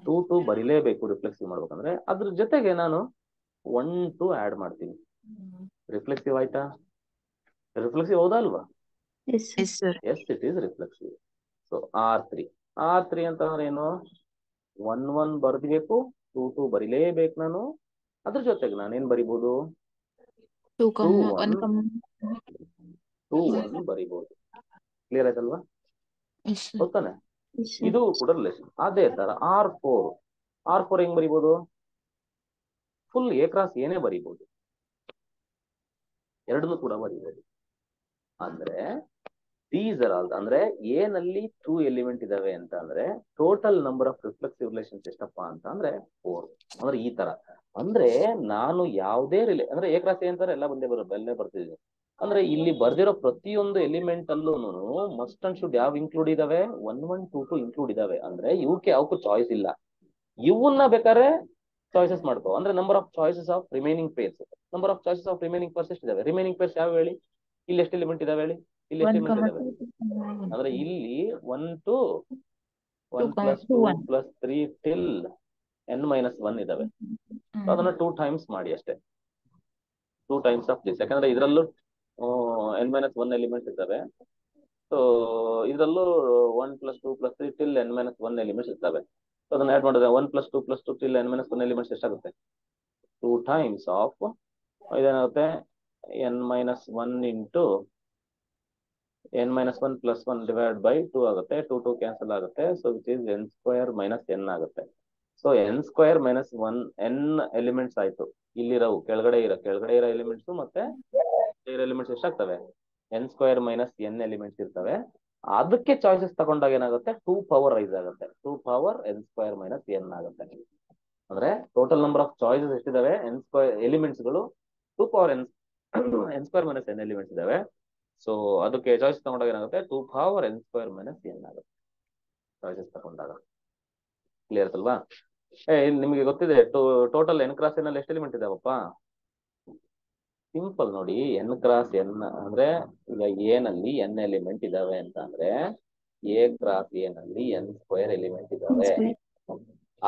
2 ಬರಿಲೇಬೇಕು ರಿಫ್ಲೆಕ್ಸಿವ್ ಮಾಡ್ಬೇಕಂದ್ರೆ. ಅದ್ರ ಜೊತೆಗೆ ನಾನು 1 ಆಡ್ ಮಾಡ್ತೀನಿ. ರಿಫ್ಲೆಕ್ಸಿವ್ ಆಯ್ತಾ? ರಿಫ್ಲೆಕ್ಸಿವ್ ಹೌದಾ ಅಲ್ವಾ? Yes, sir. Yes sir. Yes, it is reflexive. So R3 ಅಂತಂದ್ರೆ ಏನು? 1 ಬರ್ದಿಬೇಕು, 2 ಬರಿಲೇಬೇಕು ನಾನು. ಅದ್ರ ಜೊತೆಗೆ ನಾನೇನ್ ಬರಿಬಹುದು? 2 1 ಬರಿಬಹುದು. ಕ್ಲಿಯರ್ ಆಯ್ತಲ್ವಾ? Yes sir. ಹೌದಾನೆ? Yes, sir. ಇದು ಕೂಡ ರಿಲೇಷನ್. ಅದೇ ತರ R4 ಹೆಂಗ್ ಬರಿಬಹುದು? ಫುಲ್ A ಕ್ರಾಸ್ ಏನೇ ಬರಿಬಹುದು, ಎರಡನ್ನೂ ಕೂಡ ಬರಿಬಹುದು. ಅಂದ್ರೆ ದೀಸ್ ಆರ್ ಆಲ್, ಅಂದ್ರೆ ಎ ನಲ್ಲಿ 2 ಎಲಿಮೆಂಟ್ ಇದಾವೆ ಅಂತ ಅಂದ್ರೆ total number of reflexive relations ಎಷ್ಟಪ್ಪ ಅಂತ ಅಂದ್ರೆ 4. ಅಂದ್ರೆ ಈ ತರ. ಅಂದ್ರೆ ನಾನು ಯಾವುದೇ ಅಂದ್ರೆ A ಕ್ರಾಸ್ ಎ ಅಂತಾರೆ ಎಲ್ಲ ಎಲ್ಲೇ ಬರ್ತಿದ್ದೀನಿ. ಅಂದ್ರೆ ಇಲ್ಲಿ ಬರ್ದಿರೋ ಪ್ರತಿಯೊಂದು ಎಲಿಮೆಂಟ್ ಅಲ್ಲೂ ಮಸ್ಟ್ ಅಂಡ್ ಶುಡ್ ಯಾವ ಇನ್ಕ್ಲೂಡ್ ಇದಾವೆ? 1 1 2 2 ಇನ್ಕ್ಲೂಡ್ ಇದಾವೆ. ಅಂದ್ರೆ ಇವಕ್ಕೆ ಯಾವಕ್ಕೂ ಚಾಯ್ಸ್ ಇಲ್ಲ. ಇವನ್ನ ಬೇಕಾದ್ರೆ ಚಾಯ್ಸಸ್ ಮಾಡ್ಕೋ. ಅಂದ್ರೆ number of choices of remaining pairs. Number of choices of remaining pairs ಎಷ್ಟಿದಾವೆ? ರಿಮೈನಿಂಗ್ ಪೇರ್ಸ್ ಯಾವ ಹೇಳಿ? ಇಲ್ಲಿ ಎಷ್ಟು ಎಲಿಮೆಂಟ್ ಇದಾವೆ ಹೇಳಿ? ಇಲ್ಲಿ ಎಷ್ಟು 1, ಎಲಿಮೆಂಟ್ ಇದಾವೆ? 2, ಅಂದ್ರೆ ಇಲ್ಲಿ 1 to 1 2, plus 2 plus 3 till n-1 ಇದಾವೆ. ಅದನ್ನ 2 ಟೈಮ್ಸ್ ಮಾಡಿ ಅಷ್ಟೇ. 2 ಟೈಮ್ಸ್ ಆಫ್ ದಿಸ್. ಯಾಕಂದ್ರೆ ಇದರಲ್ಲೂ n-1 ಎಲಿಮೆಂಟ್ ಇದ್ದಾವೆ. ಸೊ ಇದರಲ್ಲೂ 1 plus 2 plus 3 till n-1 elements ಇರ್ತವೆ. ಸೊ ಅದನ್ನ ಆಡ್ ಮಾಡಿದ್ರೆ 1 plus 2 plus 2 till n-1 elements ಎಷ್ಟಾಗುತ್ತೆ? 2 ಟೈಮ್ಸ್ ಆಫ್ ಇದೇನಾಗುತ್ತೆ? n-1 into n-1 plus 1 divided by 2 ಆಗುತ್ತೆ. 2 ಕ್ಯಾನ್ಸಲ್ ಆಗುತ್ತೆ. So which is n square minus n ಆಗುತ್ತೆ. So n square minus 1 n elements ಆಯ್ತು. ಇಲ್ಲಿರೋವು ಕೆಳಗಡೆ ಇರೋ ಎಲಿಮೆಂಟ್ಸ್ ಮತ್ತೆ ಇರೋ ಎಲಿಮೆಂಟ್ಸ್ ಎಷ್ಟಾಗ್ತವೆ? n square minus n elements ಇರ್ತವೆ. ಅದಕ್ಕೆ ಚಾಯ್ಸಸ್ ತಗೊಂಡಾಗ ಏನಾಗುತ್ತೆ? 2 ಪವರ್ ರೈಸ್ ಆಗುತ್ತೆ. 2 power n square minus n ಆಗುತ್ತೆ. ಅಂದ್ರೆ ಟೋಟಲ್ ನಂಬರ್ ಆಫ್ ಚಾಯ್ಸಸ್ ಎಷ್ಟಿದಾವೆ? n ಸ್ಕ್ವೇರ್ ಎಲಿಮೆಂಟ್ಸ್ ಗಳು 2 power n square minus n elements ಇದಾವೆ. ಸೊ ಅದಕ್ಕೆ ಚಾಯ್ಸ್ ತಗೊಂಡಾಗ ಏನಾಗುತ್ತೆ? 2 power n square minus n ಆಗುತ್ತೆ ಚಾಯ್ಸಸ್ ತಗೊಂಡಾಗ. ಕ್ಲಿಯರ್ ಅಲ್ವಾ? ನಿಮಗೆ ಗೊತ್ತಿದೆ ಟೋಟಲ್ n ಕ್ರಾಸ್ n ಅಲ್ಲಿ ಎಷ್ಟು ಎಲಿಮೆಂಟ್ ಇದಾವಪ್ಪ? ಸಿಂಪಲ್ ನೋಡಿ. n ಕ್ರಾಸ್ n ಅಂದ್ರೆ ಈಗ ಎ ನಲ್ಲಿ n ಎಲಿಮೆಂಟ್ ಇದಾವೆ ಅಂತ ಅಂದ್ರೆ ಎ ಕ್ರಾಸ್ ಎ ನಲ್ಲಿ n ಸ್ಕ್ವೇರ್ ಎಲಿಮೆಂಟ್ ಇದಾವೆ.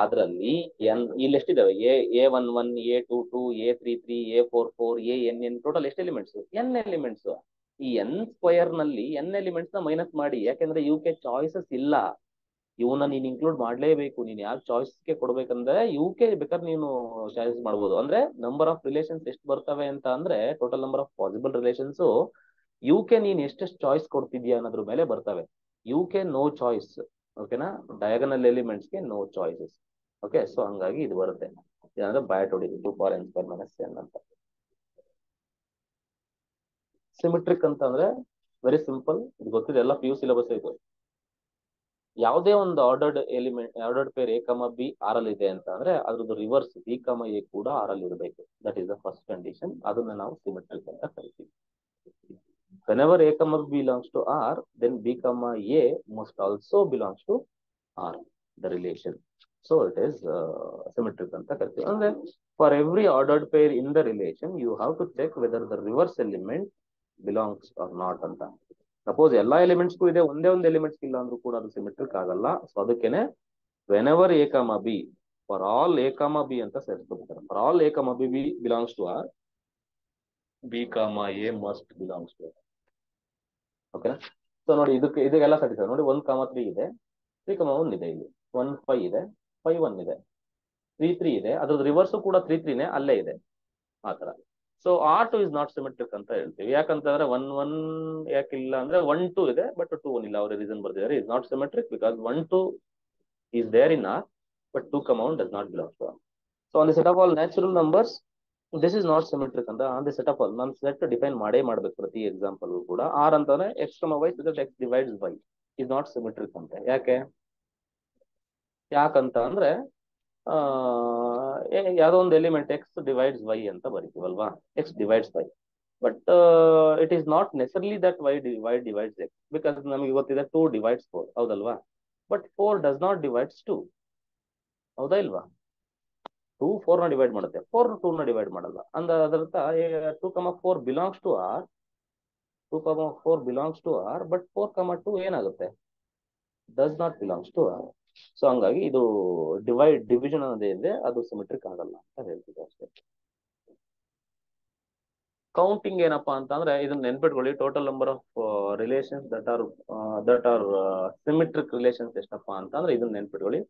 ಅದ್ರಲ್ಲಿ ಇಲ್ಲಿ ಎಷ್ಟಿದಾವೆ? A11 A22 A33 A44 ANN total ಎಷ್ಟು ಎಲಿಮೆಂಟ್ಸ್? n elements. ಈ n ಸ್ಕ್ವೇರ್ ನಲ್ಲಿ n ಎಲಿಮೆಂಟ್ಸ್ ನ ಮೈನಸ್ ಮಾಡಿ. ಯಾಕೆಂದ್ರೆ ಇವಕ್ಕೆ ಚಾಯ್ಸಸ್ ಇಲ್ಲ. ಇವನ್ನ ನೀನ್ ಇನ್ಕ್ಲೂಡ್ ಮಾಡ್ಲೇಬೇಕು. ನೀನ್ ಯಾವ ಚಾಯ್ಸ್ಗೆ ಕೊಡ್ಬೇಕಂದ್ರೆ ಇವಕ್ಕೆ ಬೇಕಾದ್ರೆ ನೀನು ಚಾಯ್ಸ್ ಮಾಡ್ಬೋದು. ಅಂದ್ರೆ ನಂಬರ್ ಆಫ್ ರಿಲೇಷನ್ಸ್ ಎಷ್ಟು ಬರ್ತವೆ ಅಂತ ಅಂದ್ರೆ total number of possible relations ಇವಕ್ಕೆ ನೀನ್ ಎಷ್ಟೆಷ್ಟು ಚಾಯ್ಸ್ ಕೊಡ್ತಿದ್ಯಾ ಅನ್ನೋದ್ರ ಮೇಲೆ ಬರ್ತವೆ. ಇವಕ್ಕೆ ನೋ ಚಾಯ್ಸ್. ಓಕೆನಾ? ಡಯಾಗನಲ್ ಎಲಿಮೆಂಟ್ಸ್ಗೆ ನೋ ಚಾಯ್ಸಸ್. ಓಕೆ, ಸೊ ಹಂಗಾಗಿ ಇದು ಬರುತ್ತೆ. ಇದಂದ್ರೆ ಬಯಾಟ್ ಹೊಡಿದು 2 power n square minus n ಅಂತ. ಸಿಮಿಟ್ರಿಕ್ ಅಂತ ಅಂದ್ರೆ ವೆರಿ ಸಿಂಪಲ್. ಇದು ಗೊತ್ತಿದೆ, ಎಲ್ಲ PU ಸಿಲೆಬಸ್ ಇದು. ಯಾವುದೇ ಒಂದು ordered pair A, B R ಅಲ್ಲಿ ಇದೆ ಅಂತ ಅಂದ್ರೆ ಅದ್ರದ್ದು ರಿವರ್ಸ್ B, A ಕೂಡ R ಅಲ್ಲಿ ಇರಬೇಕು. That is the first condition. ಅದನ್ನ ನಾವು ಸಿಮಿಟ್ರಿಕ್ ಅಂತ ಕರಿತೀವಿ. Whenever A, B belongs to R, then B, A must also belongs to R, the relation. So it is symmetric ಅಂತ ಕರಿತೀವಿ. ಅಂದ್ರೆ for every ordered pair in the relation, you have to check whether the reverse element belongs or not ಅಂತ. Suppose ಎಲ್ಲಾ ಎಲಿಮೆಂಟ್ಸ್ಗೂ ಇದೆ, ಒಂದೇ ಒಂದು elements ಇಲ್ಲ ಅಂದ್ರೂ ಕೂಡ ಅದು ಸಿಮೆಟ್ರಿಕ್ ಆಗಲ್ಲ. ಸೊ ಅದಕ್ಕೇನೆ whenever A, B for all A, B ಅಂತ ಸೇರಿಸ್ಕೊಳ್ತಾರೆ. For all A, B belongs to R, B, A must belongs to R. ಓಕೆನಾ? ಸೊ ನೋಡಿ ಇದಕ್ಕೆಲ್ಲ ಸರಿಸ ನೋಡಿ. 1, 3 ಇದೆ, 3, 1 ಇದೆ, ಇಲ್ಲಿ 1, 5 ಇದೆ, 5, 1 ಇದೆ, 3, 3 ಇದೆ. ಅದ್ರದ್ದು ರಿವರ್ಸು ಕೂಡ 3, 3ನೇ ಅಲ್ಲೇ ಇದೆ. ಆ ತರ. So R2 is not symmetric ಅಂತ ಹೇಳ್ತೀವಿ. ಯಾಕಂತಂದ್ರೆ 1, 1 ಯಾಕಿಲ್ಲ ಅಂದ್ರೆ 1, 2 ಇದೆ, ಬಟ್ 2, 1 ಇಲ್ಲ. ಅವ್ರ ರೀಸನ್ ಬರ್ದಿದ್ದಾರೆ. Is not symmetric because 1, 2 is there in R, but 2, 1 does not belong to R. So on the set of all natural numbers, this is not symmetric ಅಂತ on the set of all. ನಾನು set define ಮಾಡ್ಬೇಕು ಪ್ರತಿ example ಕೂಡ. R ಅಂತಂದ್ರೆ x, y so x divides y is not symmetric ಅಂತ. ಯಾಕಂತ ಅಂದ್ರೆ ಯಾವುದೋ ಒಂದು ಎಲಿಮೆಂಟ್ x divides y ಅಂತ ಬರೀತೀವಲ್ವಾ? x divides y, but it is not necessarily that y divides x, because ನಮಗೆ ಗೊತ್ತಿದೆ 2 divides 4, ಹೌದಲ್ವಾ? ಬಟ್ 4 ಡಸ್ ನಾಟ್ ಡಿವೈಡ್ಸ್ 2, ಹೌದಾ ಇಲ್ವಾ? 2 4 ನ ಡಿವೈಡ್ ಮಾಡುತ್ತೆ, 4 2 ನ ಡಿವೈಡ್ ಮಾಡಲ್ಲ. ಅದರರ್ಥ 2, 4 belongs to R, 2, 4 belongs to R, but 4, 2 ಏನಾಗುತ್ತೆ, does not belongs to R. So ಹಂಗಾಗಿ ಇದು ಡಿವಿಷನ್ ಅನ್ನೋದೇ ಇದೆ, ಅದು ಸಿಮೆಟ್ರಿಕ್ ಆಗಲ್ಲ ಅಂತ ಹೇಳ್ತಿದ್ದೆ ಅಷ್ಟೇ. ಕೌಂಟಿಂಗ್ ಏನಪ್ಪಾ ಅಂತಂದ್ರೆ ಇದನ್ನ ನೆನ್ಪಿಟ್ಕೊಳ್ಳಿ, total number of relations that are symmetric relations ಎಷ್ಟಪ್ಪಾ ಅಂತಂದ್ರೆ ಇದನ್ನ ನೆನ್ಪಿಟ್ಕೊಳ್ಳಿ,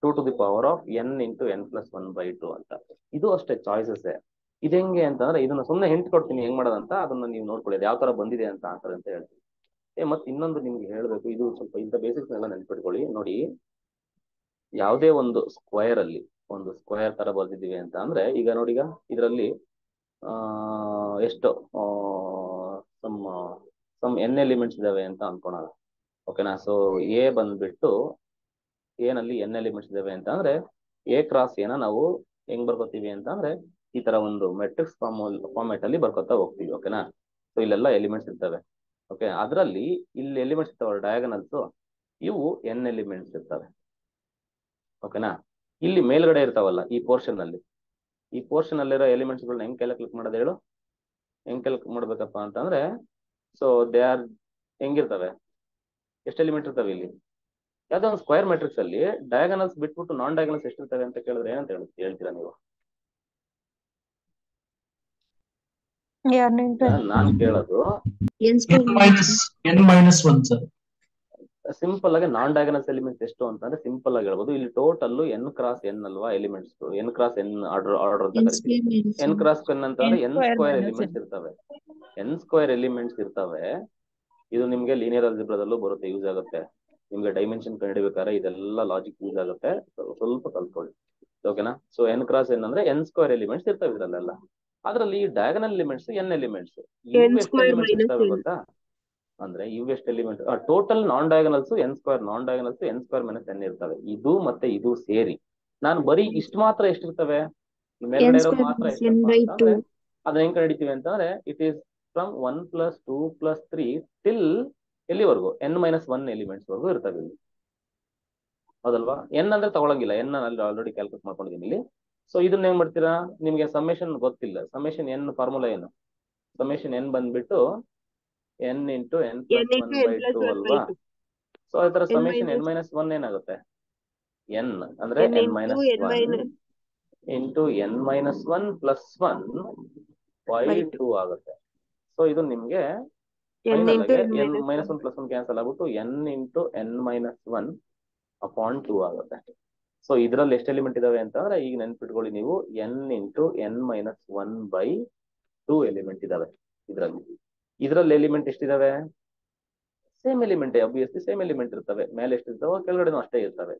2 to the power of n into n+1/2 ಅಂತ. ಇದು ಅಷ್ಟೇ ಚಾಯ್ಸಸ್. ಇದು ಹೆಂಗೆ ಅಂತಂದ್ರೆ ಇದನ್ನ ಸುಮ್ಮನೆ ಹಿಂಟ್ ಕೊಡ್ತೀನಿ ಹೆಂಗ್ ಮಾಡೋದಂತ, ಅದನ್ನ ನೀವು ನೋಡ್ಕೊಳ್ಳಿ ಯಾವ ತರ ಬಂದಿದೆ ಅಂತ ಆನ್ಸರ್ ಅಂತ ಹೇಳ್ತೀನಿ. ಮತ್ತೆ ಇನ್ನೊಂದು ನಿಮ್ಗೆ ಹೇಳ್ಬೇಕು, ಇದು ಸ್ವಲ್ಪ ಇಂಥ ಬೇಸಿಕ್ಸ್ ಎಲ್ಲ ನೆನ್ಪಿಟ್ಕೊಳ್ಳಿ. ನೋಡಿ, ಯಾವುದೇ ಒಂದು ಸ್ಕ್ವೇರ್ ಅಲ್ಲಿ ಒಂದು ಸ್ಕ್ವೇರ್ ತರ ಬರ್ದಿದ್ದೀವಿ ಅಂತ ಅಂದ್ರೆ, ಈಗ ನೋಡಿ, ಈಗ ಇದರಲ್ಲಿ ಎಷ್ಟು ಸಮ್ n ಎಲಿಮೆಂಟ್ಸ್ ಇದಾವೆ ಅಂತ ಅನ್ಕೋಣ, ಓಕೆನಾ. ಸೊ ಎ ಬಂದ್ಬಿಟ್ಟು ಏನಲ್ಲಿ n ಎಲಿಮೆಂಟ್ಸ್ ಇದಾವೆ ಅಂತ ಅಂದ್ರೆ ಎ ಕ್ರಾಸ್ ಎನ ನಾವು ಹೆಂಗ್ ಬರ್ಕೋತೀವಿ ಅಂತ ಅಂದ್ರೆ ಈ ತರ ಒಂದು ಮೆಟ್ರಿಕ್ಸ್ ಫಾರ್ಮೆಟ್ ಅಲ್ಲಿ ಬರ್ಕೋತಾ ಹೋಗ್ತೀವಿ, ಓಕೆನಾ. ಸೊ ಇಲ್ಲೆಲ್ಲ ಎಲಿಮೆಂಟ್ಸ್ ಇರ್ತವೆ, ಓಕೆ. ಅದರಲ್ಲಿ ಇಲ್ಲಿ ಎಲಿಮೆಂಟ್ಸ್ ಇರ್ತಾವಲ್ಲ ಡಯಾಗನಲ್ಸ್, ಇವು n ಎಲಿಮೆಂಟ್ಸ್ ಇರ್ತವೆ, ಓಕೆನಾ. ಇಲ್ಲಿ ಮೇಲ್ಗಡೆ ಇರ್ತಾವಲ್ಲ ಈ ಪೋರ್ಷನ್ ಅಲ್ಲಿರೋ ಎಲಿಮೆಂಟ್ಸ್ ಗಳನ್ನ ಹೆಂಗ್ ಕ್ಯಾಲ್ಕುಲೇಟ್ ಮಾಡೋದು ಹೇಳು, ಹೆಂಗ್ ಕ್ಯಾಲ್ಕುಲೇಟ್ ಮಾಡ್ಬೇಕಪ್ಪ ಅಂತಂದ್ರೆ, ಸೊ ದೇ ಆರ್ ಹೆಂಗಿರ್ತವೆ, ಎಷ್ಟು ಎಲಿಮೆಂಟ್ ಇರ್ತವೆ ಇಲ್ಲಿ, ಯಾವ್ದೋ ಒಂದು ಸ್ಕ್ವೇರ್ ಮೆಟ್ರಿಕ್ಸ್ ಅಲ್ಲಿ ಡಯಾಗನಲ್ಸ್ ಬಿಟ್ಬಿಟ್ಟು ನಾನ್ ಡಯಾಗನಲ್ಸ್ ಎಷ್ಟಿರ್ತವೆ ಅಂತ ಕೇಳಿದ್ರೆ ಏನಂತ ಹೇಳ್ತೀರಾ ನೀವು? ನಾನ್ ಕೇಳೋದು n-1 ಸರ್. ಸಿಂಪಲ್ ಆಗಿ ನಾನ್ ಡಯಾಗನಲ್ಸ್ ಎಲಿಮೆಂಟ್ಸ್ ಎಷ್ಟು ಅಂತಂದ್ರೆ ಸಿಂಪಲ್ ಆಗಿ ಹೇಳ್ಬೋದು, ಇಲ್ಲಿ ಟೋಟಲ್ n ಕ್ರಾಸ್ n ಅಲ್ವಾ elements, n cross n order ಅಂತ ಕರಿತೀವಿ. n ಕ್ರಾಸ್ n ಅಂತಂದ್ರೆ n ಸ್ಕ್ವೇರ್ ಎಲಿಮೆಂಟ್ಸ್ ಇರ್ತವೆ, n ಸ್ಕ್ವೇರ್ ಎಲಿಮೆಂಟ್ಸ್ ಇರ್ತವೆ. ಇದು ನಿಮ್ಗೆ ಲೀನಿಯರ್ ಅಲ್ಜಿಬ್ರಾದಲ್ಲೂ ಬರುತ್ತೆ, ಯೂಸ್ ಆಗುತ್ತೆ ನಿಮ್ಗೆ. ಡೈಮೆನ್ಷನ್ ಕಂಡುಹಿಡಿಬೇಕಾದ್ರೆ ಇದೆಲ್ಲ ಲಾಜಿಕ್ ಯೂಸ್ ಆಗುತ್ತೆ, ಸ್ವಲ್ಪ ಕಲ್ತ್ಕೊಳ್ಳಿ, ಓಕೆನಾ. ಸೊ n ಕ್ರಾಸ್ n ಅಂದ್ರೆ n ಸ್ಕ್ವೇರ್ ಎಲಿಮೆಂಟ್ಸ್ ಇರ್ತವೆ ಇದ್ರಲ್ಲೆಲ್ಲ. ಅದರಲ್ಲಿ ಡಯಾಗನಲ್ ಎಲಿಮೆಂಟ್ಸ್ n ಎಲಿಮೆಂಟ್ಸ್, ಇವು ಎಷ್ಟು ಎಲಿಮೆಂಟ್ಸ್ ಇರ್ತವೆ ಗೊತ್ತಾ ಅಂದ್ರೆ, ಇವು ಎಷ್ಟು ಎಲಿಮೆಂಟ್ ಟೋಟಲ್ ನಾನ್ ಡಯಾಗನಲ್ಸ್ n ಸ್ಕ್ವೇರ್, ನಾನ್ ಡಯಾಗನಲ್ಸ್ n ಸ್ಕ್ವೇರ್ - n ಇರ್ತವೆ. ಇದು ಮತ್ತೆ ಇದು ಸೇರಿ ನಾನು ಬರೀ ಇಷ್ಟು ಮಾತ್ರ ಎಷ್ಟಿರ್ತವೆ, ಮೇಲ್ಗಡೆ ಇರೋ ಮಾತ್ರ ಎಷ್ಟಪ್ಪ ಅಂತಂದ್ರೆ ಅದನ್ನ ಹೆಂಗ್ ಕಂಡಿಡ್ತೀವಿ ಅಂತಂದ್ರೆ, ಇಟ್ ಈಸ್ ಫ್ರಮ್ 1 + 2 + 3 ಟಿಲ್ ಎಲ್ಲಿವರೆಗೂ n-1 ಎಲಿಮೆಂಟ್ಸ್ ವರೆಗೂ ಇರ್ತವೆ ಇಲ್ಲಿ, ಹೌದಲ್ವಾ. n ಅಂದ್ರೆ ತಗೊಳಂಗಿಲ್ಲ, n ಅಲ್ಲಿ ಆಲ್ರೆಡಿ ಕ್ಯಾಲ್ಕುಲೇಟ್ ಮಾಡ್ಕೊಂಡಿದ್ದೀನಿ ಇಲ್ಲಿ. ಸೊ ಇದನ್ನ ಹೆಂಗ್ ಮಾಡ್ತೀರಾ, ನಿಮ್ಗೆ ಸಮೇಶನ್ ಗೊತ್ತಿಲ್ಲ, ಸಮೇಶನ್ n ಫಾರ್ಮುಲಾ ಏನು, ಸಮೇಶನ್ n ಬಂದ್ಬಿಟ್ಟು n into n+1/2 ಅಲ್ವಾ. ಸೊ ಈ ತರ ಸಮೇಶನ್ n-1 ಏನಾಗುತ್ತೆ, n ಅಂದ್ರೆ n-1 into n-1 + 1/2 ಆಗುತ್ತೆ. ಸೊ ಇದು ನಿಮ್ಗೆ ಫೈನಲ್ ಆಗಿ n-1 + 1 ಕ್ಯಾನ್ಸಲ್ ಆಗ್ಬಿಟ್ಟು n into n-1/2 ಆಗುತ್ತೆ. ಸೊ ಇದ್ರಲ್ಲಿ ಎಷ್ಟು ಎಲಿಮೆಂಟ್ ಇದಾವೆ ಅಂತಂದ್ರೆ ಈಗ ನೆನ್ಪಿಟ್ಕೊಳ್ಳಿ ನೀವು, n into n-1/2 ಎಲಿಮೆಂಟ್ ಇದಾವೆ ಇದ್ರಲ್ಲಿ ಎಲಿಮೆಂಟ್ ಎಷ್ಟಿದಾವೆ, same element, obviously same element ಇರ್ತವೆ, ಮೇಲೆ ಎಷ್ಟಿರ್ತಾವೋ ಕೆಳಗಡೆನೂ ಅಷ್ಟೇ ಇರ್ತವೆ,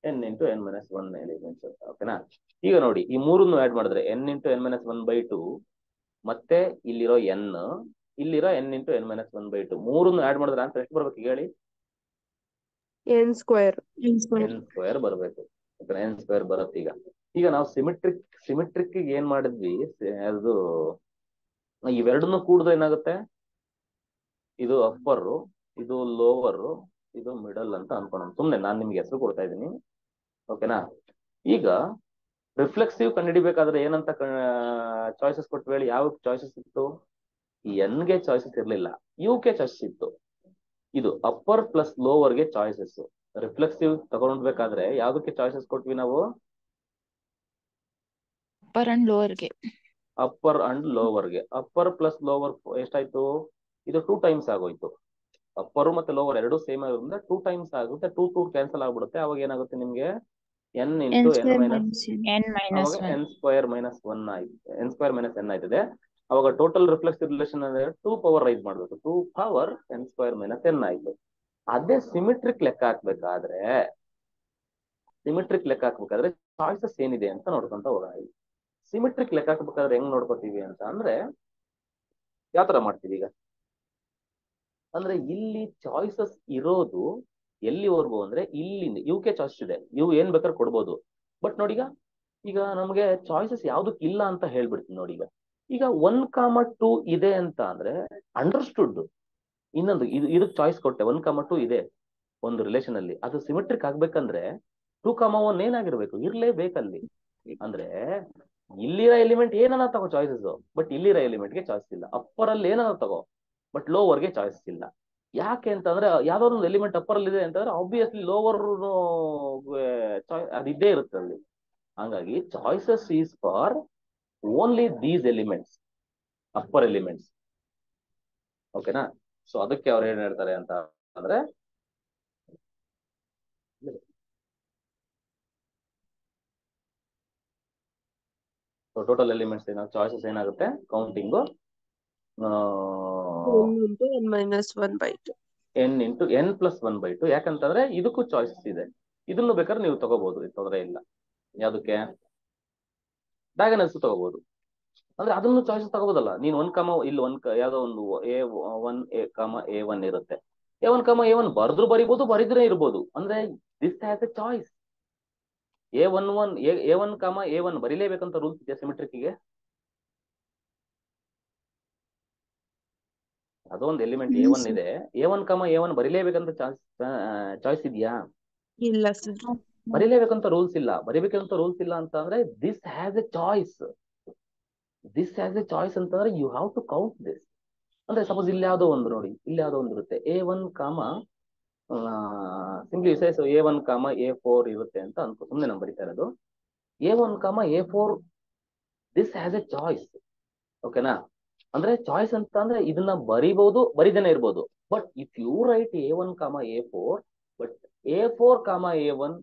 n into n-1 ಎಲಿಮೆಂಟ್ಸ್, ಓಕೆನಾ. ಈಗ ನೋಡಿ, ಈ ಮೂರನ್ನು ಆಡ್ ಮಾಡಿದ್ರೆ n into n-1/2 ಮತ್ತೆ ಇಲ್ಲಿರೋ n ಇಲ್ಲಿರೋ n into n-1/2 ಮೂರನ್ನು ಆಡ್ ಮಾಡಿದ್ರೆ ಆನ್ಸರ್ ಎಷ್ಟು ಬರ್ಬೇಕು ಹೇಳಿ, n ಸ್ಕ್ವೇರ್ ಬರ್ಬೇಕು, n ಸ್ಕ್ವೇರ್ ಬರುತ್ತೆ. ಈಗ ನಾವು ಸಿಮಿಟ್ರಿಕ್ ಏನ್ ಮಾಡಿದ್ವಿ, ಅದು ಇವೆರಡನ್ನು ಕೂಡಿದ್ರೆ ಏನಾಗುತ್ತೆ, ಇದು ಅಪ್ಪರ್, ಇದು ಲೋವರ್, ಇದು ಮಿಡಲ್ ಅಂತ ಅನ್ಕೊಳ್ಳೋಣ. ಸುಮ್ನೆ ನಾನು ನಿಮ್ಗೆ ಹೆಸರು ಕೊಡ್ತಾ ಇದ್ದೀನಿ, ಓಕೆನಾ. ಈಗ ರಿಫ್ಲೆಕ್ಸಿವ್ ಕಂಡುಹಿಡಿಬೇಕಾದ್ರೆ ಏನಂತ ಚಾಯ್ಸಸ್ ಕೊಟ್ಟು ಹೇಳಿ, ಯಾವ ಚಾಯ್ಸಸ್ ಇತ್ತು, ಎನ್ಗೆ ಚಾಯ್ಸಸ್ ಇರ್ಲಿಲ್ಲ, ಯುಕೆ ಚಾಯ್ಸಸ್ ಇತ್ತು. ಇದು ಅಪ್ಪರ್ ಪ್ಲಸ್ ಲೋವರ್ಗೆ ಚಾಯ್ಸಸ್. ರಿಫ್ಲೆಕ್ಸಿವ್ ತಗೊಂಡ್ಬೇಕಾದ್ರೆ ಯಾವ್ದಕ್ಕೆ ಚಾಯ್ಸಸ್ ಕೊಟ್ವಿ ನಾವು, ಅಪ್ಪರ್ ಅಂಡ್ ಲೋವರ್ಗೆ. ಅಪ್ಪರ್ ಅಂಡ್ ಲೋವರ್ಗೆ. ಅಪ್ಪರ್ ಪ್ಲಸ್ ಲೋವರ್ ಎಷ್ಟಾಯ್ತು, ಇದು 2 ಟೈಮ್ಸ್ ಆಗೋಯ್ತು. ಅಪ್ಪರ್ ಮತ್ತೆ ಲೋವರ್ ಎರಡು ಸೇಮ್ ಆಗೋದ್ರಿಂದ 2 ಟೈಮ್ಸ್ ಆಗುತ್ತೆ, 2 ಕ್ಯಾನ್ಸಲ್ ಆಗ್ಬಿಡುತ್ತೆ. ಅವಾಗ ಏನಾಗುತ್ತೆ ನಿಮ್ಗೆ n into ಅವಾಗ n ಸ್ಕ್ವೇರ್ -1 ಆಯ್ತು, n ಸ್ಕ್ವೇರ್ -n ಆಯ್ತದೆ. ಅವಾಗ ಟೋಟಲ್ ರಿಫ್ಲೆಕ್ಸಿವ್ ರಿಲೇಷನ್ ಅಂದ್ರೆ 2 ಪವರ್ ರೈಸ್ ಮಾಡ್ಬೇಕು, 2 ಪವರ್ n ಸ್ಕ್ವೇರ್ -n ಆಯ್ತು. ಅದೇ ಸಿಮಿಟ್ರಿಕ್ ಲೆಕ್ಕ ಹಾಕ್ಬೇಕಾದ್ರೆ ಚಾಯ್ಸಸ್ ಏನಿದೆ ಅಂತ ನೋಡ್ಕೊಂತ ಹೋಗೋಣ. ಸಿಮಿಟ್ರಿಕ್ ಲೆಕ್ಕ ಹಾಕ್ಬೇಕಾದ್ರೆ ಹೆಂಗ್ ನೋಡ್ಕೋತೀವಿ ಅಂತ ಅಂದ್ರೆ ಯಾವ ತರ ಮಾಡ್ತೀವಿ ಈಗ ಅಂದ್ರೆ, ಇಲ್ಲಿ ಚಾಯ್ಸಸ್ ಇರೋದು ಎಲ್ಲಿವರೆಗೂ ಅಂದ್ರೆ ಇಲ್ಲಿಂದ ಯುಕೆ ಚಾಯ್ಸ್ ಇದೆ, ಇವು ಏನ್ ಬೇಕಾದ್ರೆ ಕೊಡ್ಬೋದು. ಬಟ್ ನೋಡಿ, ಈಗ ನಮ್ಗೆ ಚಾಯ್ಸಸ್ ಯಾವ್ದಕ್ ಇಲ್ಲ ಅಂತ ಹೇಳ್ಬಿಡ್ತೀನಿ ನೋಡಿ. ಈಗ 1, 2 ಇದೆ ಅಂತ ಅಂದ್ರೆ ಅಂಡರ್ಸ್ಟುಡ್. ಇನ್ನೊಂದು ಇದಕ್ ಚಾಯ್ಸ್ ಕೊಟ್ಟೆ, 1, 2 ಇದೆ ಒಂದು ರಿಲೇಷನ್ ಅಲ್ಲಿ, ಅದು ಸಿಮೆಟ್ರಿಕ್ ಆಗ್ಬೇಕಂದ್ರೆ 2, 1 ಏನಾಗಿರ್ಬೇಕು, ಇರ್ಲೇಬೇಕಲ್ಲಿ. ಅಂದ್ರೆ ಇಲ್ಲಿರೋ ಎಲಿಮೆಂಟ್ ಏನನ್ನ ತಗೋ ಚಾಯ್ಸಸ್, ಬಟ್ ಇಲ್ಲಿರೋ ಎಲಿಮೆಂಟ್ಗೆ ಚಾಯ್ಸ್ ಇಲ್ಲ. ಅಪ್ಪರ್ ಅಲ್ಲಿ ಏನನ್ನ ತಗೋ, ಬಟ್ ಲೋವರ್ಗೆ ಚಾಯ್ಸ್ ಇಲ್ಲ. ಯಾಕೆ ಅಂತಂದ್ರೆ ಯಾವ್ದೋ ಒಂದು ಎಲಿಮೆಂಟ್ ಅಪ್ಪರ್ ಅಲ್ಲಿ ಇದೆ ಅಂತಂದ್ರೆ ಆಬ್ವಿಯಸ್ಲಿ ಲೋವರ್ ಅದಿದ್ದೇ ಇರುತ್ತೆ ಅಲ್ಲಿ. ಹಂಗಾಗಿ choices is for only these elements, upper elements. ಓಕೆನಾ? ಸೊ ಅದಕ್ಕೆ ಅವ್ರು ಏನ್ ಹೇಳ್ತಾರೆ ಅಂತ ಅಂದ್ರೆ ಟೋಟಲ್ ಎಲಿಮೆಂಟ್ಸ್ ಚಾಯ್ಸಸ್ ಏನಾಗುತ್ತೆ counting n into n minus 1/2. n into n plus 1/2. ಯಾಕಂತಂದ್ರೆ ಇದಕ್ಕೂ ಚಾಯ್ಸಸ್ ಇದೆ, ಇದನ್ನು ಬೇಕಾದ್ರೆ ನೀವು ತಗೋಬಹುದು, ತೊಂದರೆ ಇಲ್ಲ. ಯಾವ್ದಕ್ಕೆ ಡಯಾಗನಲ್ಸ್ ತಗೋಬಹುದು, ಅಂದ್ರೆ ಅದನ್ನು ಚಾಯ್ಸ್ ತಗೋಬೋದಲ್ಲ. ನೀನ್ 1, ಇಲ್ಲಿ ಯಾವ್ದೋ ಒಂದು A1 ಇರುತ್ತೆ. A1 ಬರೆದ್ರು ಬರಿಬಹುದು, ಬರಿದ್ರೆ ಇರ್ಬೋದು. ಅಂದ್ರೆ this has a choice. A1 ಬರಿಲೇಬೇಕಂತ ರೂಲ್ಸ್ ಇದೆ ಸಿಮೆಟ್ರಿಕ್ಗೆ. ಅದೊಂದು ಎಲಿಮೆಂಟ್ A1 ಇದೆ, A1 ಬರಿಲೇಬೇಕಂತ ಚಾಯ್ಸ್ ಇದೆಯಾ? ಇಲ್ಲ ಸರ್. ಬರಿಲೇಬೇಕಂತ ರೂಲ್ಸ್ ಇಲ್ಲ. ಬರಿಬೇಕಂತ ರೂಲ್ಸ್ ಇಲ್ಲ ಅಂತ ಅಂದ್ರೆ ದಿಸ್ ಹ್ಯಾಸ್ ಎ ಚಾಯ್ಸ್. ಅಂತಂದ್ರೆ you have to count this. ಅಂದ್ರೆ ಸಪೋಸ್ ಇಲ್ಲಿ ಯಾವ್ದೋ ಒಂದು ನೋಡಿ, ಇಲ್ಲಿ ಯಾವ್ದೋ ಒಂದು ಇರುತ್ತೆ A1, ಸಿಂಪ್ಲಿ A1, A4 ಇರುತ್ತೆ ಅಂತ ಅನ್ಕೋ. ಸುಮ್ಮನೆ ನಾವು ಬರಿತಾ ಇರೋದು A1, A4. This has a choice. ಓಕೆನಾ? ಅಂದ್ರೆ ಚಾಯ್ಸ್ ಅಂತ ಅಂದ್ರೆ ಇದನ್ನ ಬರಿಬಹುದು, ಬರಿದೇನೆ ಇರ್ಬೋದು. But if you write A1, A4, but A4, A1,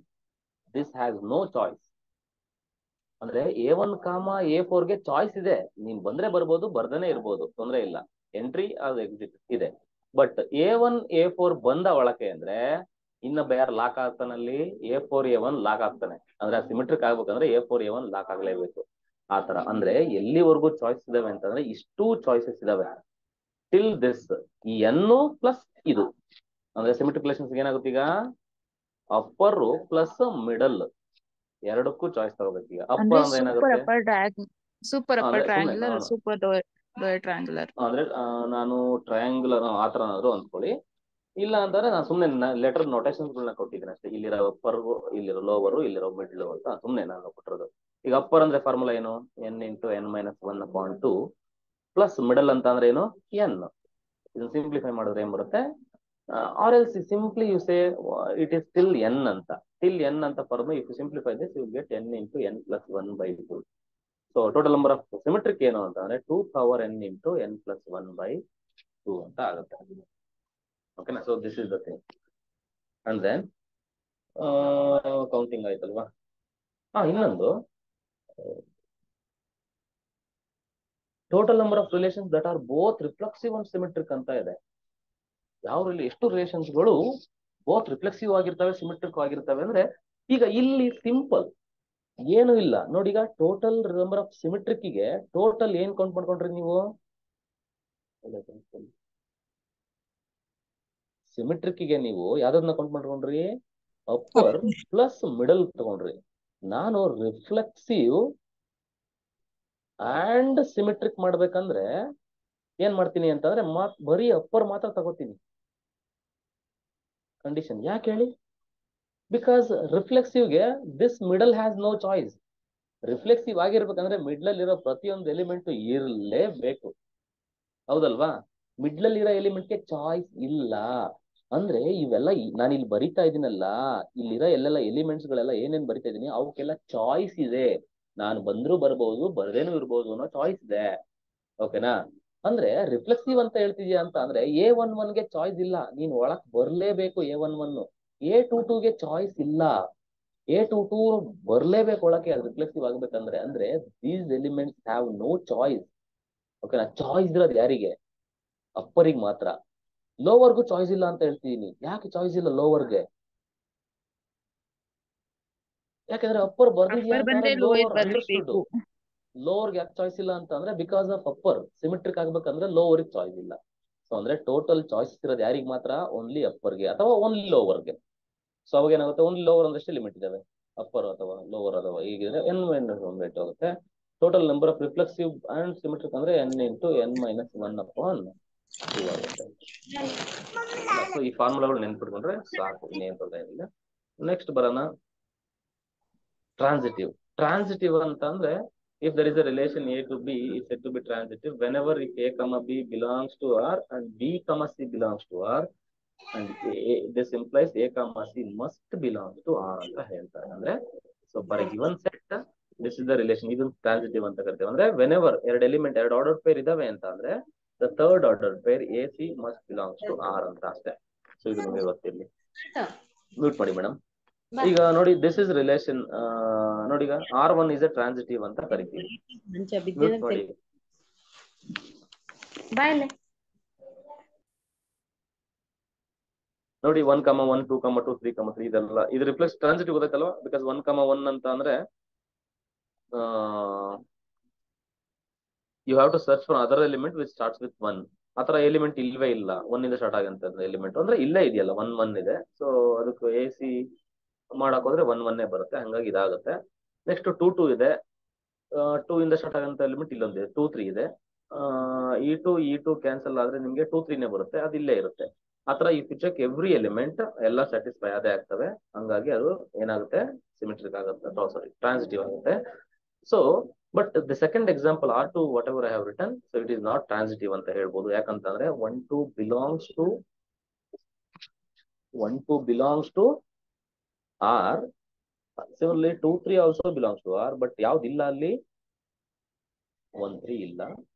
this has no choice. ಅಂದ್ರೆ A1, A4ಗೆ ಚಾಯ್ಸ್ ಇದೆ. ನೀನ್ ಬಂದ್ರೆ ಬರ್ಬೋದು, ಬರ್ದೇನೆ ಇರ್ಬೋದು, ತೊಂದರೆ ಇಲ್ಲ. ಎಂಟ್ರಿ ಅದು ಎಕ್ಸಿಟ್ ಇದೆ. ಬಟ್ A1, A4 ಬಂದ ಒಳಕ್ಕೆ ಅಂದ್ರೆ ಇನ್ನ ಬೇರೆ ಲಾಕ್ ಆಗ್ತಾನಲ್ಲಿ A4, A1 ಲಾಕ್ ಆಗ್ತಾನೆ. ಅಂದ್ರೆ ಸಿಮೆಟ್ರಿಕ್ ಆಗ್ಬೇಕಂದ್ರೆ A4, A1 ಲಾಕ್ ಆಗ್ಲೇಬೇಕು. ಆತರ ಅಂದ್ರೆ ಎಲ್ಲಿವರೆಗೂ ಚಾಯ್ಸ್ ಇದಾವೆ ಅಂತಂದ್ರೆ ಇಷ್ಟು ಚಾಯ್ಸಸ್ ಇದಾವೆ ಟಿಲ್ ದಿಸ್. ಈ n ಪ್ಲಸ್ ಇದು ಅಂದ್ರೆ ಸಿಮೆಟ್ರಿಕ್ ರಿಲೇಷನ್ಸ್ ಏನಾಗುತ್ತೆ ಈಗ, ಅಪ್ಪರ್ ಪ್ಲಸ್ ಮಿಡಲ್ ಎರಡಕ್ಕೂ ಚಾಯ್ಸ್ ತಗೋಬೇಕು. ಈಗ ಅಪ್ಪರ್ ಅಂದ್ರೆ ಏನಾಗುತ್ತೆ, ಸೂಪರ್ ಅಪ್ಪರ್ ಅಂದ್ರೆ ಸುಮ್ಮನೆ ಟ್ರಯಾಂಗುಲರ್, ಸೂಪರ್ ಲೋಯರ್ ಟ್ರಯಾಂಗುಲರ್. ಅಂದ್ರೆ ನಾನು ಟ್ರಯಾಂಗುಲರ್ ಆತರ ಏನಾದ್ರು ಅಂದ್ಕೊಳ್ಳಿ. ಇಲ್ಲ ಅಂತಂದ್ರೆ ನಾನು ಸುಮ್ಮನೆ ಲೆಟರ್ ನೊಟೇಷನ್ಸ್ಗಳನ್ನ ಕೊಟ್ಟಿದ್ದೀನಿ ಅಷ್ಟೇ. ಇಲ್ಲಿರೋ ಅಪ್ಪರ್, ಇಲ್ಲಿರೋ ಲೋವರು, ಇಲ್ಲಿರೋ ಮಿಡ್ಲು ಅಂತ ಸುಮ್ಮನೆ ನಾನು ಕೊಟ್ಟಿರೋದು. ಈಗ ಅಪ್ಪರ್ ಅಂದ್ರೆ ಫಾರ್ಮುಲಾ ಏನು, n into n minus 1/2 plus middle ಅಂತ ಅಂದ್ರೆ ಏನು n. ಇದನ್ನ ಸಿಂಪ್ಲಿಫೈ ಮಾಡಿದ್ರೆ ಏನ್ ಬರುತ್ತೆ, or else simply you say it is till n ಅಂತ. ಟಿಲ್ n ಅಂತ formula. If you simplify this you get n into n plus 1/2. So total number of symmetric ಏನು ಅಂತ ಅಂದ್ರೆ 2 power n into n plus 1/2 ಅಂತ ಆಗುತ್ತೆ. ಓಕೆನಾ? So this is the thing. And then counting ಆಯ್ತಲ್ವಾ? ಇನ್ನೊಂದು total number of relations that R both reflexive and symmetric ಅಂತ ಇದೆ. ಎಷ್ಟು ರಿಲೇಷನ್ಸ್ಗಳು ಬೋತ್ ರಿಫ್ಲೆಕ್ಸಿವ್ ಆಗಿರ್ತವೆ, ಸಿಮೆಟ್ರಿಕ್ ಆಗಿರ್ತವೆ ಅಂದ್ರೆ ಈಗ ಇಲ್ಲಿ ಸಿಂಪಲ್ ಏನು ಇಲ್ಲ ನೋಡಿ. ಈಗ ಟೋಟಲ್ ನಂಬರ್ ಆಫ್ ಸಿಮೆಟ್ರಿಕ್ಗೆ ಟೋಟಲ್ ಏನ್ ಕೌಂಟ್ ಮಾಡ್ಕೊಂಡ್ರಿ ನೀವು? ಸಿಮೆಟ್ರಿಕ್ಗೆ ನೀವು ಯಾವ್ದನ್ನ ಕೌಂಟ್ ಮಾಡ್ಕೊಂಡ್ರಿ? ಅಪ್ಪರ್ ಪ್ಲಸ್ ಮಿಡಲ್ ತಗೊಂಡ್ರಿ. ನಾನು ರಿಫ್ಲೆಕ್ಸಿವ್ ಅಂಡ್ ಸಿಮೆಟ್ರಿಕ್ ಮಾಡ್ಬೇಕಂದ್ರೆ ಏನ್ ಮಾಡ್ತೀನಿ ಅಂತಂದ್ರೆ ಬರೀ ಅಪ್ಪರ್ ಮಾತ್ರ ತಗೋತೀನಿ. ಕಂಡೀಷನ್ ಯಾಕೆ ಹೇಳಿ? ಬಿಕಾಸ್ ರಿಫ್ಲೆಕ್ಸಿವ್ಗೆ this middle has no choice. Reflexive ಆಗಿರ್ಬೇಕಂದ್ರೆ ಮಿಡ್ಲಲ್ಲಿ ಇರೋ ಪ್ರತಿಯೊಂದು ಎಲಿಮೆಂಟ್ ಇರಲೇಬೇಕು, ಹೌದಲ್ವಾ? ಮಿಡ್ಲಲ್ಲಿ ಇರೋ ಎಲಿಮೆಂಟ್ಗೆ ಚಾಯ್ಸ್ ಇಲ್ಲ. ಅಂದ್ರೆ ಇವೆಲ್ಲ ನಾನು ಇಲ್ಲಿ ಬರಿತಾ ಇದೀನಲ್ಲ, ಇಲ್ಲಿರೋ ಎಲ್ಲೆಲ್ಲ ಎಲಿಮೆಂಟ್ಸ್ ಗಳೆಲ್ಲ ಏನೇನ್ ಬರಿತಾ ಇದೀನಿ ಅವಕ್ಕೆಲ್ಲ ಚಾಯ್ಸ್ ಇದೆ. ನಾನು ಬಂದ್ರು ಬರ್ಬೋದು, ಬರ್ದೇನು ಇರ್ಬೋದು ಅನ್ನೋ ಚಾಯ್ಸ್ ಇದೆ. ಓಕೆನಾ? ಅಂದ್ರೆ ರಿಫ್ಲೆಕ್ಸಿವ್ ಅಂತ ಹೇಳ್ತಿದ್ಯಾ ಅಂತ ಅಂದ್ರೆ A11ಗೆ ಚಾಯ್ಸ್ ಇಲ್ಲ, ನೀನ್ ಒಳಕ್ ಬರ್ಲೇಬೇಕು. A11 A22ಗೆ ಚಾಯ್ಸ್ ಇಲ್ಲ, A22 ಬರ್ಲೇಬೇಕು ಒಳಕ್ಕೆ. ಅದು ರಿಫ್ಲೆಕ್ಸಿವ್ ಆಗ್ಬೇಕಂದ್ರೆ ಅಂದ್ರೆ these elements have no choice. ಓಕೆನಾ? ಚಾಯ್ಸ್ ಇರೋದು ಯಾರಿಗೆ? ಅಪ್ಪರಿಗೆ ಮಾತ್ರ. ಲೋವರ್ಗೂ ಚಾಯ್ಸ್ ಇಲ್ಲ ಅಂತ ಹೇಳ್ತಿದೀನಿ. ಯಾಕೆ ಚಾಯ್ಸ್ ಇಲ್ಲ ಲೋವರ್ಗೆ? ಯಾಕಂದ್ರೆ ಅಪ್ಪರ್ ಬರ್ದಿದ್ಯಾ ಅಂತಂದ್ರೆ ಲೋವರ್ ಅಂಡರ್ಸ್ಟುಡ್. ಲೋವರ್ಗೆ ಯಾಕೆ ಚಾಯ್ಸ್ ಇಲ್ಲ ಅಂತ ಅಂದ್ರೆ ಬಿಕಾಸ್ ಆಫ್ ಅಪ್ಪರ್. ಸಿಮೆಟ್ರಿಕ್ ಆಗ್ಬೇಕಂದ್ರೆ ಲೋವರ್ಗೆ ಚಾಯ್ಸ್ ಇಲ್ಲ. ಸೊ ಅಂದ್ರೆ ಟೋಟಲ್ ಚಾಯ್ಸ್ ಇರೋದು ಯಾರಿಗೆ ಮಾತ್ರ? ಓನ್ಲಿ ಅಪ್ಪರ್ಗೆ ಅಥವಾ ಓನ್ಲಿ ಲೋವರ್ಗೆ. ಸೊ ಅವಾಗ ಏನಾಗುತ್ತೆ, ಓನ್ಲಿ ಲೋವರ್ ಅಂದಷ್ಟೇ ಲಿಮಿಟ್ ಇದಾವೆ. ಅಪ್ಪರ್ ಅಥವಾ ಲೋವರ್ ಅಥವಾ ಹೀಗಿದ್ರೆ n ಮೈನಸ್ 1/2 ಆಗುತ್ತೆ. Total number of reflexive and symmetric ಅಂದ್ರೆ n ಇಂಟು n ಮೈನಸ್ 1/2 ಆಗುತ್ತೆ. ಸೊ ಈ ಫಾರ್ಮುಲಾಗಳು ನೆನ್ಪಿಟ್ಕೊಂಡ್ರೆ ಸಾಕು, ಇನ್ನೇನ್ ತೊಂದರೆ ಏನಿಲ್ಲ. ನೆಕ್ಸ್ಟ್ ಬರೋಣ ಟ್ರಾನ್ಸಿಟಿವ್. ಟ್ರಾನ್ಸಿಟಿವ್ ಅಂತ ಅಂದ್ರೆ if there is a relation A to B is said to be transitive whenever if A comma B belongs to R and B comma C belongs to R and this implies A comma C must belong to R ಅಂತ ಹೇಳ್ತಾರೆ. ಅಂದ್ರೆ so for a given set this is the relation, ಇದು transitive ಅಂತ ಕರಿತೇವೆ. ಅಂದ್ರೆ whenever ಎರಡು element ಎರಡು order peer ಇದಾವೆ ಅಂತ ಅಂದ್ರೆ the third order pair AC must belongs to R ಅಂತ ಅಷ್ಟೇ. ಸೊ ಇದು ನಿಮಗೆ ಗೊತ್ತಿರಲಿ. ಮ್ಯೂಟ್ ಮಾಡಿ ಮೇಡಮ್. ಈಗ ನೋಡಿ ದಿಸ್ ಇಸ್ ರಿಲೇಷನ್. ನೋಡಿ ಈಗ R1 is a transitive ಅಂತ ಕರಿತೀವಿ. ಮ್ಯೂಟ್ ಮಾಡಿ. ನೋಡಿ 1, 1, 2, 2, 3, 3 ಇದೆಲ್ಲ ಇದು ರಿಪ್ಲೇಸ್ ಟ್ರಾನ್ಸಿಟಿವ್ ಗೊತ್ತಾಯ್ತಲ್ವಾ? ಬಿಕಾಸ್ 1, 1 ಅಂತ ಅಂದ್ರೆ you have to search for other element which starts with 1. ಆತರ ಎಲಿಮೆಂಟ್ ಇಲ್ವೇ ಇಲ್ಲ, 1 ಇಂದ ಸ್ಟಾರ್ಟ್ ಆಗಂತ ಎಲಿಮೆಂಟ್ ಅಂದ್ರೆ ಇಲ್ಲೇ ಇದೆಯಲ್ಲ 1, 1 ಇದೆ. ಸೊ ಅದಕ್ಕೆ AC ಮಾಡಕ್ ಹೋದ್ರೆ 1, 1 ಬರುತ್ತೆ, ಹಂಗಾಗಿ ಇದಾಗುತ್ತೆ. ನೆಕ್ಸ್ಟ್ 2, 2 ಇದೆ. 2 ಇಂದ ಸ್ಟಾರ್ಟ್ ಆಗಂತ ಎಲಿಮೆಂಟ್ ಇಲ್ಲೊಂದಿದೆ, 2, 3 ಇದೆ. E2 ಕ್ಯಾನ್ಸಲ್ ಆದ್ರೆ ನಿಮ್ಗೆ 2, 3 ಬರುತ್ತೆ, ಅದು ಇಲ್ಲೇ ಇರುತ್ತೆ. ಆತರ ಈ ಪಿಕ್ಚರ್ ಎವ್ರಿ ಎಲಿಮೆಂಟ್ ಎಲ್ಲ ಸ್ಯಾಟಿಸ್ಫೈ ಅದೇ ಆಗ್ತವೆ, ಹಂಗಾಗಿ ಅದು ಏನಾಗುತ್ತೆ ಸಿಮೆಟ್ರಿಕ್ ಆಗುತ್ತೆ, ಸಾರಿ ಟ್ರಾನ್ಸಿಟಿವ್ ಆಗುತ್ತೆ. So but the second example R2 whatever I have written, so it is not transitive ಅಂತ ಹೇಳ್ಬೋದು. ಯಾಕಂತಂದ್ರೆ 1, 2 belongs to R. Similarly 2, 3 also belongs to R, but ಯಾವ್ದಿಲ್ಲ ಅಲ್ಲಿ 1, 3 ಇಲ್ಲ.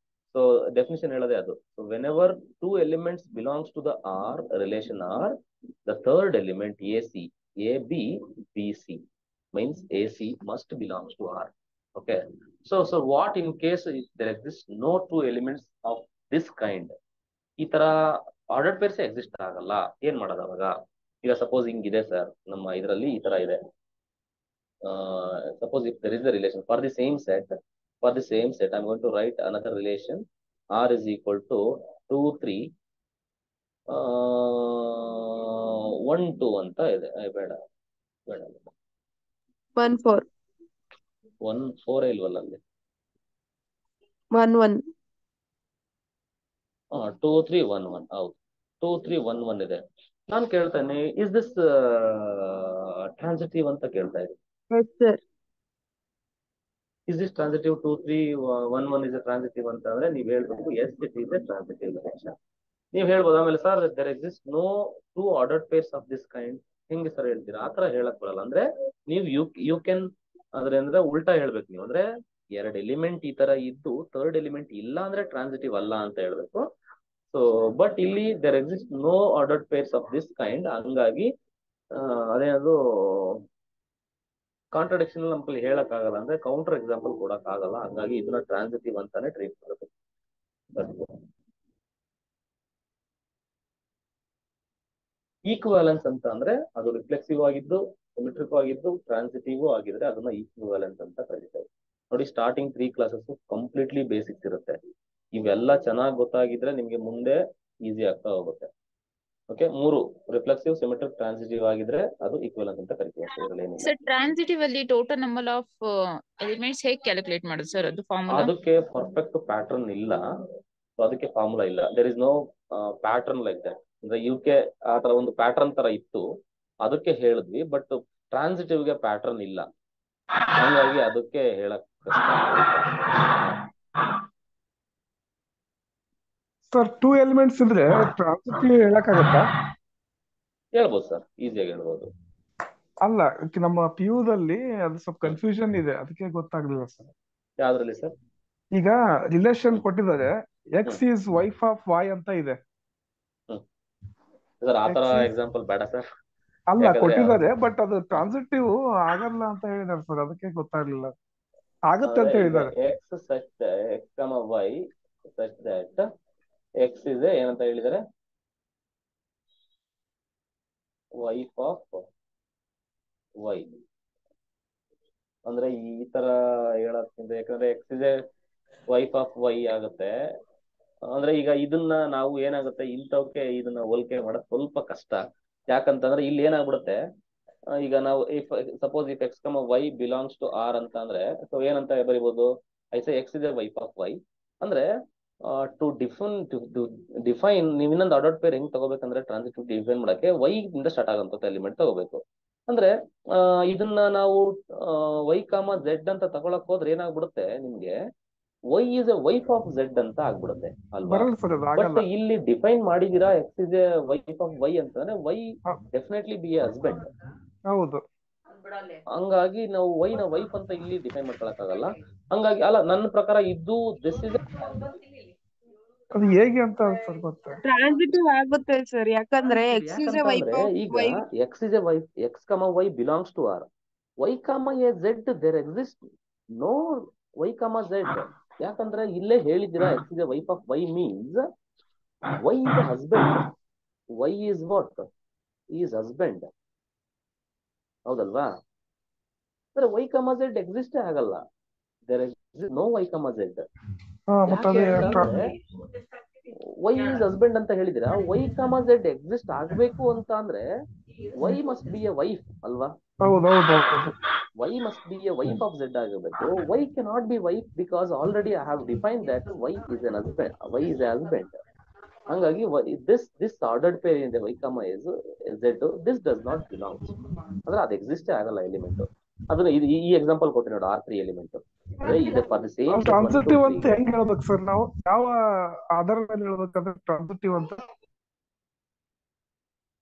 ಸೊ ಡೆಫಿನಿಷನ್ ಹೇಳೋದೇ ಅದು. So whenever two elements belongs to the R relation R, the third element AB, BC means AC must belongs to R. Okay. So what in case if there exists no two elements of this kind? ಈ ತರ order pairs exist ಆಗಲ್ಲ, ಏನ್ ಮಾಡೋದು ಅವಾಗ? ಈಗ suppose ಹಿಂಗಿದೆ sir, ನಮ್ಮ ಇದರಲ್ಲಿ ಈ ತರ ಇದೆ. Suppose if there is a relation for the same set, I'm going to write another relation. R is equal to 2, 3, 1, 2 ಅಂತ ಇದೆ. ಬೇಡ 1, 4 1, 4 ಇಲ್ವಲ್ಲ ಅಲ್ಲಿ. 1, 1 2, 3, 1, 1 ಹೌದು, 2, 3, 1, 1 ಇದೆ. ನಾನು ಕೇಳ್ತಾನೆ ಇಸ್ ದಿಸ್ ಟ್ರಾನ್ಸಿಟಿವ್ ಅಂತ ಕೇಳ್ತಾ ಇದ್ದೀನಿ. yes sir. Is this transitive? 2, 3, 1, 1 is a transitive ಅಂತ ಅಂದ್ರೆ ನೀವು ಹೇಳ್ಬೇಕು yes it is a transitive relation. ನೀವು ಹೇಳ್ಬೋದು ಆಮೇಲೆ sir there exists no two ordered pairs of this kind. ಹಿಂಗೆ ಸರ್ ಹೇಳ್ತೀರಾ? ಆತರ ಹೇಳಕ್ ಬರಲ್ಲ. ಅಂದ್ರೆ ನೀವು ಯು ಕ್ಯಾನ್ ಅಂದ್ರೆ ಉಲ್ಟಾ ಹೇಳ್ಬೇಕು ನೀವು. ಅಂದ್ರೆ ಎರಡು ಎಲಿಮೆಂಟ್ ಈ ತರ ಇದ್ದು ಥರ್ಡ್ ಎಲಿಮೆಂಟ್ ಇಲ್ಲ ಅಂದ್ರೆ ಟ್ರಾನ್ಸಿಟಿವ್ ಅಲ್ಲ ಅಂತ ಹೇಳ್ಬೇಕು. ಸೊ ಬಟ್ ಇಲ್ಲಿ there exists no ordered pairs of this kind, ಹಂಗಾಗಿ ಅದೇನದು ಕಾಂಟ್ರಡಿಕ್ಷನ್ ನಮ್ಮ ಕೈಲಿ ಹೇಳಕ್ ಆಗಲ್ಲ, ಅಂದ್ರೆ ಕೌಂಟರ್ ಎಕ್ಸಾಂಪಲ್ ಕೊಡಕ್ ಆಗಲ್ಲ, ಹಂಗಾಗಿ ಇದನ್ನ ಟ್ರಾನ್ಸಿಟಿವ್ ಅಂತಾನೆ ಟ್ರೀಟ್ ಮಾಡಬೇಕು. ಈಕ್ವಿವಾಲೆನ್ಸ್ ಅಂತ ಅಂದ್ರೆ ಅದು ರಿಫ್ಲೆಕ್ಸಿವ್ ಆಗಿದ್ದು, ಸಿಮೆಟ್ರಿಕ್ ಆಗಿದ್ದು, ಟ್ರಾನ್ಸಿಟಿವ್ ಆಗಿದ್ರೆ ಅದನ್ನ ಈಕ್ವಿವಾಲೆನ್ಸ್ ಅಂತ ಕರೀತಾರೆ. ನೋಡಿ ಸ್ಟಾರ್ಟಿಂಗ್ 3 ಕ್ಲಾಸಸ್ ಕಂಪ್ಲೀಟ್ಲಿ ಬೇಸಿಕ್ಸ್ ಇರುತ್ತೆ. ಇವೆಲ್ಲ ಚೆನ್ನಾಗಿ ಗೊತ್ತಾಗಿದ್ರೆ ನಿಮ್ಗೆ ಮುಂದೆ ಈಸಿ ಆಗ್ತಾ ಹೋಗುತ್ತೆ. ಓಕೆ, 3 ರಿಫ್ಲೆಕ್ಸಿವ್, ಸಿಮೆಟ್ರಿಕ್, ಟ್ರಾನ್ಸಿಟಿವ್ ಆಗಿದ್ರೆ ಅದು ಈಕ್ವಿವಾಲೆನ್ಸ್ ಅಂತ ಕರಿತೀವಿ. ಸರ್ ಟ್ರಾನ್ಸಿಟಿವ್ ಅಲ್ಲಿ ಟೋಟಲ್ ನಂಬರ್ ಆಫ್ ಎಲಿಮೆಂಟ್ಸ್ ಹೇಗೆ ಕ್ಯಾಲ್ಕುಲೇಟ್ ಮಾಡೋದು ಸರ್? ಅದು ಫಾರ್ಮುಲಾ? ಅದಕ್ಕೆ ಪರ್ಫೆಕ್ಟ್ ಪ್ಯಾಟರ್ನ್ ಇಲ್ಲ, ಅದಕ್ಕೆ ಫಾರ್ಮುಲಾ ಇಲ್ಲ. There is no pattern like that. ಅಂದ್ರೆ ಯುಕೆ ಆ ತರ ಒಂದು ಪ್ಯಾಟರ್ನ್ ತರ ಇತ್ತು, ಅದಕ್ಕೆ ಹೇಳಿದ್ವಿ. ಬಟ್ ಟ್ರಾನ್ಸಿಟಿವ್ ಗೆ ಪ್ಯಾಟರ್ನ್ ಇಲ್ಲ, ಹಂಗಾಗಿ ಅದಕ್ಕೆ ಹೇಳಕ್ ಕಷ್ಟ. ಸರ್ 2 ಎಲಿಮೆಂಟ್ಸ್ ಇದ್ರೆ ಟ್ರಾನ್ಸಿಟಿವ್ ಹೇಳಕ್ಕಾಗತ್ತಾ? ಹೇಳ್ಬೋದು ಸರ್, ಈಸಿಯಾಗಿ ಹೇಳ್ಬೋದು. ಅಲ್ಲ, ನಮ್ಮ ಪಿಯುದಲ್ಲಿ ಅದು ಸ್ವಲ್ಪ ಕನ್ಫ್ಯೂಷನ್ ಇದೆ, ಅದಕ್ಕೆ ಗೊತ್ತಾಗ್ಲಿಲ್ಲ ಸರ್. ಯಾವ್ದ್ರಲ್ಲಿ ಸರ್? ಈಗ ರಿಲೇಷನ್ ಕೊಟ್ಟಿದ್ದಾರೆ, x is wife of y ಅಂತ ಇದೆ. ಸರ್ ಆತರ ಎಕ್ಸಾಂಪಲ್ ಬೇಡ ಸರ್. ಅಲ್ಲ ಕೊಟ್ಟಿದ್ದಾರೆ, ಬಟ್ ಅದು ಟ್ರಾನ್ಸಿಟಿವ್ ಆಗಲ್ಲ ಅಂತ ಹೇಳಿದಾರೆ ಸರ್, ಅದಕ್ಕೆ ಗೊತ್ತಾಗ್ಲಿಲ್ಲ. ಆಗುತ್ತೆ ಅಂತ ಹೇಳಿದ್ದಾರೆ. X such x comma y such that x is ಏನಂತ ಹೇಳಿದ್ದಾರೆ, ವೈಫ್ ಆಫ್ ವೈ ಅಂದ್ರೆ ಈ ತರ ಹೇಳಕ್ಕಿಂತ, ಯಾಕಂದ್ರೆ x is wife of y ಆಗುತ್ತೆ. ಅಂದ್ರೆ ಈಗ ಇದನ್ನ ನಾವು ಏನಾಗುತ್ತೆ ಇಂಥವಕ್ಕೆ ಇದನ್ನ ಹೋಲಿಕೆ ಮಾಡೋದು ಸ್ವಲ್ಪ ಕಷ್ಟ. ಯಾಕಂತಂದ್ರೆ ಇಲ್ಲಿ ಏನಾಗ್ಬಿಡುತ್ತೆ, ಈಗ ನಾವು suppose if x comma y belongs to R ಅಂತ ಅಂದ್ರೆ ಸೊ ಏನಂತ ಬರಿಬಹುದು, I say x is wife of y ಅಂದ್ರೆ ಟು ಡಿಫೈನ್ ನೀವು ಇನ್ನೊಂದು ಆರ್ಡರ್ ಪೇರ್ ಹೆಂಗ್ ತಗೋಬೇಕಂದ್ರೆ ಟ್ರಾನ್ಸಿಟಿವ್ ಡಿಫೈನ್ ಮಾಡಕ್ಕೆ ವೈ ಇಂದ ಸ್ಟಾರ್ಟ್ ಆಗಂತ ಎಲಿಮೆಂಟ್ ತಗೋಬೇಕು. ಅಂದ್ರೆ ಇದನ್ನ ನಾವು y, z ಅಂತ ತಗೊಳಕ್ ಹೋದ್ರೆ ಏನಾಗ್ಬಿಡುತ್ತೆ ನಿಮ್ಗೆ, y is a wife of z ಅಂತ ಆಗ್ಬಿಡುತ್ತೆ ಅಲ್ವಾ. ಬರಲ್ಲ ಸರ್, ಅದು ಬಟ್ ಆಗಲ್ಲ. ಇಲ್ಲಿ ಡಿಫೈನ್ ಮಾಡಿದೀರಾ x is a wife of y ಅಂತಂದ್ರೆ y definitely B A husband. ಹೌದು. ಹಂಗಾಗಿ ನಾವು y ನ ವೈಫ್ ಅಂತ ಇಲ್ಲಿ ಡಿಫೈನ್ ಮಾಡ್ಕೊಳಕ್ ಆಗಲ್ಲ. ಹಂಗಾಗಿ ಅಲ್ಲ, ನನ್ನ ಪ್ರಕಾರ ಇದ್ದು ದಿಸ್ ಇಸ್ ಅದು ಹೇಗೆ ಅಂತ ಸರ್ ಗೊತ್ತೆ. ಟ್ರಾನ್ಸಿಟಿವ್ ಆಗುತ್ತೆ ಸರ್, ಯಾಕಂದ್ರೆ ಎಕ್ಸ್ ಇಸ್ ಎ ವೈಫ್ ಯಾಕಂತಂದ್ರೆ ಆಫ್ ಈಗ y. x is a wife, x, y belongs to r. y, a z there exist no y, z. ಯಾಕಂದ್ರೆ ಇಲ್ಲೇ ಹೇಳಿದಿರಾ x is a wife of y means y is a husband. y is what, is husband. ಹೌದಲ್ವಾ? ಅಂದ್ರೆ y, z ಎಕ್ಸಿಸ್ಟೇ ಆಗಲ್ಲ. There exist no y, z. ಮತ್ತೆ ಯಾಕೆ ಅದೇ ಅಂತಂದ್ರೆ y ಈಸ್ ಹಸ್ಬೆಂಡ್ ಅಂತ ಹೇಳಿದಿರಾ, y, z ಎಕ್ಸಿಸ್ಟ್ ಆಗ್ಬೇಕು ಅಂತ ಅಂದ್ರೆ y must be A wife ಅಲ್ವಾ. ಹೌದೌದು. y must be a wife of z ಆಗಬೇಕು. y cannot be wife because already I have defined that y is an husband. y is a husband. ಹಂಗಾಗಿ this ordered pair in the y, is z, this does not belongs. ಅಂದ್ರೆ ಅದು ಎಕ್ಸಿಸ್ಟೇ ಆಗಲ್ಲ element. ಅದನ್ನ ಈ example ಕೊಟ್ಟಿ ನೋಡಿ, R3 element ಅಂದ್ರೆ ಇದು ಫಾರ್ ದಿ ಸೇಮ್ ಟ್ರಾನ್ಸಿಟಿವ್ ಅಂತ ಹೆಂಗ್ ಹೇಳ್ಬೇಕು ಸರ್ ನಾವು? ಯಾವ ಆಧಾರದ ಮೇಲೆ ಹೇಳ್ಬೇಕಾದ್ರೆ ಟ್ರಾನ್ಸಿಟಿವ್ ಅಂತ?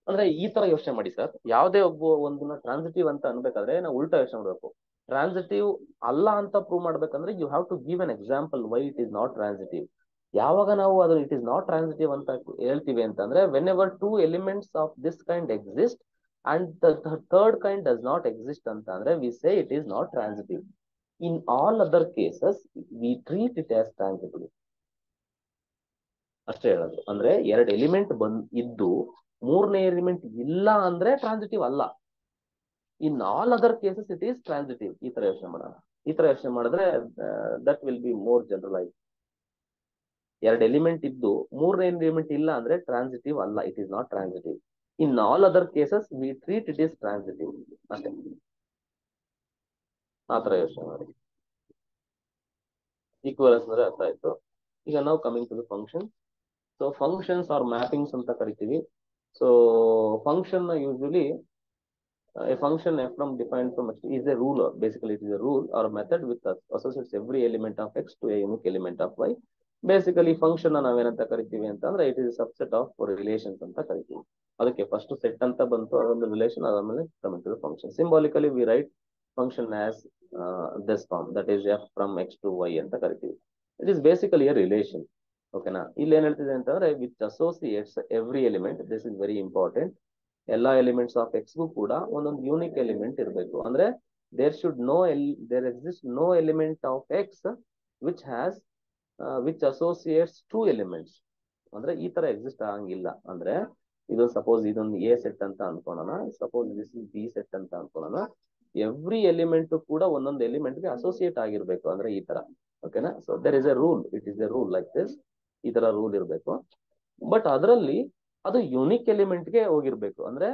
ಅಂದ್ರೆ ಈ ತರ ಯೋಚನೆ ಮಾಡಿ ಸರ್, ಯಾವುದೇ ಒಂದನ್ನ ಟ್ರಾನ್ಸಿಟಿವ್ ಅಂತ ಅನ್ಬೇಕಾದ್ರೆ ನಾವು ಉಲ್ಟಾ ಯೋಚನೆ ಮಾಡ್ಬೇಕು. ಟ್ರಾನ್ಸಿಟಿವ್ ಅಲ್ಲ ಅಂತ ಪ್ರೂವ್ ಮಾಡ್ಬೇಕಂದ್ರೆ you have to give an example why it is not transitive. ಯಾವಾಗ ನಾವು ಅದು ಇಟ್ ಇಸ್ ನಾಟ್ ಟ್ರಾನ್ಸಿಟಿವ್ ಅಂತ ಹೇಳ್ತೀವಿ ಅಂತಂದ್ರೆ when ever two elements of this kind exist and the third kind does not exist ಅಂತ ಅಂದ್ರೆ V say it is not transitive. In all other cases we treat it as transitive. ಅಷ್ಟೇ ಹೇಳೋದು. ಅಂದ್ರೆ ಎರಡು element ಇದ್ದು ಮೂರನೇ element ಇಲ್ಲ ಅಂದ್ರೆ ಟ್ರಾನ್ಸಿಟಿವ್ ಅಲ್ಲ. In all other cases it is transitive. ಈ ತರ ಯೋಚನೆ ಮಾಡೋಣ. ಈ ತರ ಯೋಚನೆ ಮಾಡಿದ್ರೆ that will be more generalise. ಎರಡು ಎಲಿಮೆಂಟ್ ಇದ್ದು ಮೂರನೇ ಎಲಿಮೆಂಟ್ ಇಲ್ಲ ಅಂದ್ರೆ ಟ್ರಾನ್ಸಿಟಿವ್ ಅಲ್ಲ, it is not transitive. In all other cases we treat it is transitive. ಅಷ್ಟೇ, ಆ ತರ ಯೋಚನೆ ಮಾಡಿ. ಈಕ್ವಲೆನ್ಸ್ ಅಂದ್ರೆ ಅರ್ಥ ಆಯ್ತು. ಈಗ ನಾವು coming to the function. So functions are mappings ಅಂತ ಕರಿತೀವಿ. So function usually a function f from defined from x is a rule. Basically it is a rule or a method which associates every element of x to a unique element of y. Basically function ನಾವೇನಂತ ಕರಿತೀವಿ ಅಂತಂದ್ರೆ it is a subset of relations ಅಂತ ಕರಿತೀವಿ. ಅದಕ್ಕೆ first set ಅಂತ ಬಂತು, ಅದೊಂದು relation, ಆದ್ಮೇಲೆ coming to the function. Symbolically we write function as this form, that is f from x to y ಅಂತ ಕರಿತೀವಿ. It is basically a relation. ಓಕೆನಾ? ಇಲ್ಲಿ ಏನ್ ಹೇಳ್ತಿದೆ ಅಂತಂದ್ರೆ which associates every element. This is very important. ಎಲ್ಲಾ elements of x ಗೂ ಕೂಡ ಒಂದೊಂದು ಯೂನಿಕ್ ಎಲಿಮೆಂಟ್ ಇರಬೇಕು. ಅಂದ್ರೆ there exist no element of x which associates two elements. ಅಂದ್ರೆ ಈ ತರ ಎಕ್ಸಿಸ್ಟ್ ಆಗಂಗಿಲ್ಲ. ಅಂದ್ರೆ ಇದು ಸಪೋಸ್ ಇದೊಂದು ಎ ಸೆಟ್ ಅಂತ ಅನ್ಕೊಳ್ಳೋಣ, suppose this is B set ಅಂತ ಅನ್ಕೊಳ್ಳೋಣ. ಎವ್ರಿ ಎಲಿಮೆಂಟ್ ಕೂಡ ಒಂದೊಂದು ಎಲಿಮೆಂಟ್ ಗೆ ಅಸೋಸಿಯೇಟ್ ಆಗಿರ್ಬೇಕು. ಅಂದ್ರೆ ಈ ತರ. ಓಕೆನಾ? So there is a rule, it is a rule like this. ಈ ತರ ರೂಲ್ ಇರಬೇಕು. ಬಟ್ ಅದರಲ್ಲಿ ಅದು ಯುನಿಕ್ ಎಲಿಮೆಂಟ್ ಗೆ ಹೋಗಿರ್ಬೇಕು. ಅಂದ್ರೆ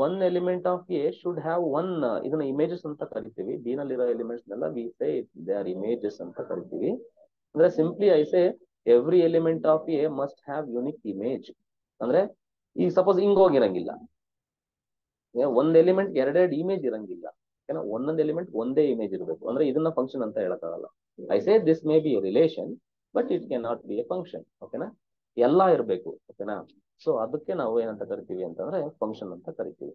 one element of A should have one, ಇದನ್ನ ಇಮೇಜಸ್ ಅಂತ ಕರಿತೀವಿ. ಬಿ ನಲ್ಲಿರೋ ಎಲಿಮೆಂಟ್ಸ್ ನೆಲ್ಲ we say they are images ಅಂತ ಕರಿತೀವಿ. ಅಂದ್ರೆ simply I say every element of A must have unique image. ಅಂದ್ರೆ ಈಗ ಸಪೋಸ್ ಹಿಂಗ್ ಹೋಗಿರಂಗಿಲ್ಲ, ಒಂದ್ ಎಲಿಮೆಂಟ್ ಎರಡೆರಡು ಇಮೇಜ್ ಇರಂಗಿಲ್ಲ. ಓಕೆನಾ? ಒಂದೊಂದು ಎಲಿಮೆಂಟ್ ಒಂದೇ ಇಮೇಜ್ ಇರಬೇಕು. ಅಂದ್ರೆ ಇದನ್ನ ಫಂಕ್ಷನ್ ಅಂತ ಹೇಳಕ್ಕಾಗಲ್ಲ. I say this may be A relation but it can not be A function. ಓಕೆನಾ? ಎಲ್ಲ ಇರಬೇಕು. ಓಕೆನಾ? ಸೊ ಅದಕ್ಕೆ ನಾವು ಏನಂತ ಕರಿತೀವಿ ಅಂತಂದ್ರೆ ಫಂಕ್ಷನ್ ಅಂತ ಕರಿತೀವಿ.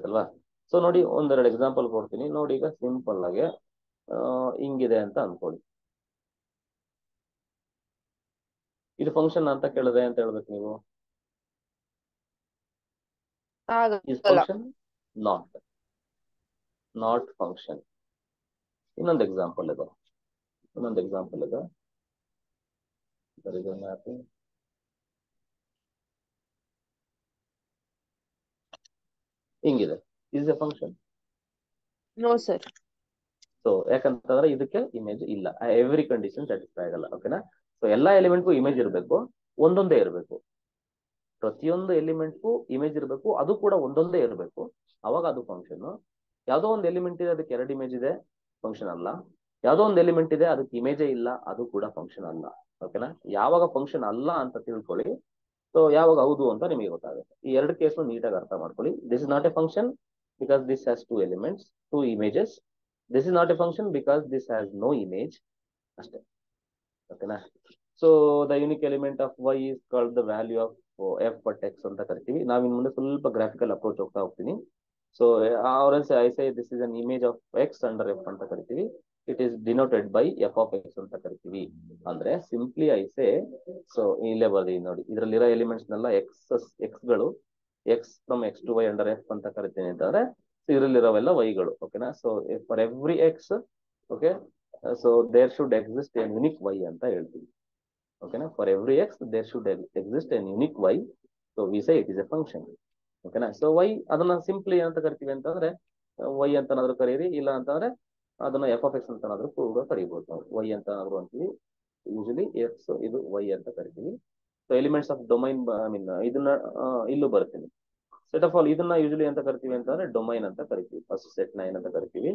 ಅಲ್ವಾ? ಸೊ ನೋಡಿ, ಒಂದೆರಡು ಎಕ್ಸಾಂಪಲ್ ಕೊಡ್ತೀನಿ ನೋಡಿ. ಈಗ ಸಿಂಪಲ್ ಆಗಿ ಹಿಂಗಿದೆ ಅಂತ ಅನ್ಕೊಳ್ಳಿ. ಇದು ಫಂಕ್ಷನ್ ಅಂತ ಕೇಳಿದೆ ಅಂತ ಹೇಳ್ಬೇಕು ನೀವು. Is function not function. ಇನ್ನೊಂದು ಎಕ್ಸಾಂಪಲ್ ಇದೆ. ಮ್ಯಾಪಿಂಗ್ ಹಿಂಗಿದೆ. Is a function? No sir. So ಯಾಕಂತಂದ್ರೆ ಇದಕ್ಕೆ ಇಮೇಜ್ ಇಲ್ಲ. ಎವ್ರಿ ಕಂಡೀಷನ್ ಸ್ಯಾಟಿಸ್ಫೈ ಆಗಲ್ಲ. ಓಕೆನಾ? ಸೊ ಎಲ್ಲಾ ಎಲಿಮೆಂಟ್ಗೂ ಇಮೇಜ್ ಇರಬೇಕು, ಒಂದೊಂದೇ ಇರಬೇಕು. ಪ್ರತಿಯೊಂದು ಎಲಿಮೆಂಟ್ಗೂ ಇಮೇಜ್ ಇರಬೇಕು, ಅದು ಕೂಡ ಒಂದೊಂದೇ ಇರಬೇಕು. ಅವಾಗ ಅದು ಫಂಕ್ಷನ್. ಯಾವುದೋ ಒಂದು ಎಲಿಮೆಂಟ್ ಇದೆ, ಅದಕ್ಕೆ ಎರಡು ಇಮೇಜ್ ಇದೆ, ಫಂಕ್ಷನ್ ಅಲ್ಲ. ಯಾವುದೋ ಒಂದು ಎಲಿಮೆಂಟ್ ಇದೆ, ಅದಕ್ಕೆ ಇಮೇಜೇ ಇಲ್ಲ, ಅದು ಕೂಡ ಫಂಕ್ಷನ್ ಅಲ್ಲ. ಓಕೆನಾ? ಯಾವಾಗ ಫಂಕ್ಷನ್ ಅಲ್ಲ ಅಂತ ತಿಳ್ಕೊಳ್ಳಿ, ಸೊ ಯಾವಾಗ ಹೌದು ಅಂತ ನಿಮಗೆ ಗೊತ್ತಾಗುತ್ತೆ. ಈ ಎರಡು ಕೇಸ್ ನೀಟಾಗಿ ಅರ್ಥ ಮಾಡ್ಕೊಳ್ಳಿ. This is not a function, because this has two elements, two images. This is not a function because this has no image. ಅಷ್ಟೇ. ಓಕೆನಾ? So the unique element of y is called the value of f but x ಅಂತ ಕರಿತೀವಿ. ನಾವು ಇನ್ನು ಮುಂದೆ ಸ್ವಲ್ಪ graphical approach ಹೋಗ್ತಾ ಹೋಗ್ತೀನಿ. So I say this is an image of x under f ಅಂತ ಕರಿತೀವಿ. It is denoted by f of x ಅಂತ ಕರಿತೀವಿ. ಅಂದ್ರೆ ಸಿಂಪ್ಲಿ ಐ ಸೇ, ಸೊ ಇಲ್ಲೇ ಬರ್ದಿ ನೋಡಿ, ಇದರಲ್ಲಿರೋ ಎಲಿಮೆಂಟ್ಸ್ ನೆಲ್ಲ ಎಕ್ಸ್ಗಳು, x from x to y under f ಅಂತ ಕರಿತೀನಿ ಅಂತಂದ್ರೆ ಇದರಲ್ಲಿರೋವೆಲ್ಲ ವೈಗಳು. ಓಕೆನಾ? So for every x, okay, so there should exist an unique y ಅಂತ ಹೇಳ್ತೀವಿ. ಓಕೆನಾ? For every x there should exist an unique y. So we say it is a function. ಓಕೆನಾ? ಸೊ ವೈ ಅದನ್ನ ಸಿಂಪ್ಲಿ ಏನಂತ ಕರಿತೀವಿ ಅಂತಂದ್ರೆ Y ಅಂತನಾದ್ರೂ ಕರೀರಿ, ಇಲ್ಲ ಅಂತಂದ್ರೆ ಅದನ್ನ ಎಫ್ ಆಫ್ ಎಕ್ಸ್ ಅಂತನಾದ್ರೂ ಕೂಡ ಕರಿಬಹುದು. ನಾವು ವೈ ಅಂತನಾದ್ರೂ ಅಂತೀವಿ. ಯೂಶಲಿ ಎಕ್ಸ್ ಇದು ವೈ ಅಂತ ಕರಿತೀವಿ. So elements of domain, I mean ಇದನ್ನ ಇಲ್ಲೂ ಬರ್ತೀನಿ. ಸೆಟ್ ಆಫ್ ಆಲ್ ಇದನ್ನ ಯೂಶಲಿ ಅಂತ ಕರಿತೀವಿ ಅಂತಂದ್ರೆ ಡೊಮೈನ್ ಅಂತ ಕರಿತೀವಿ. ಫಸ್ಟ್ ಸೆಟ್ ನ ಏನಂತ ಕರಿತೀವಿ?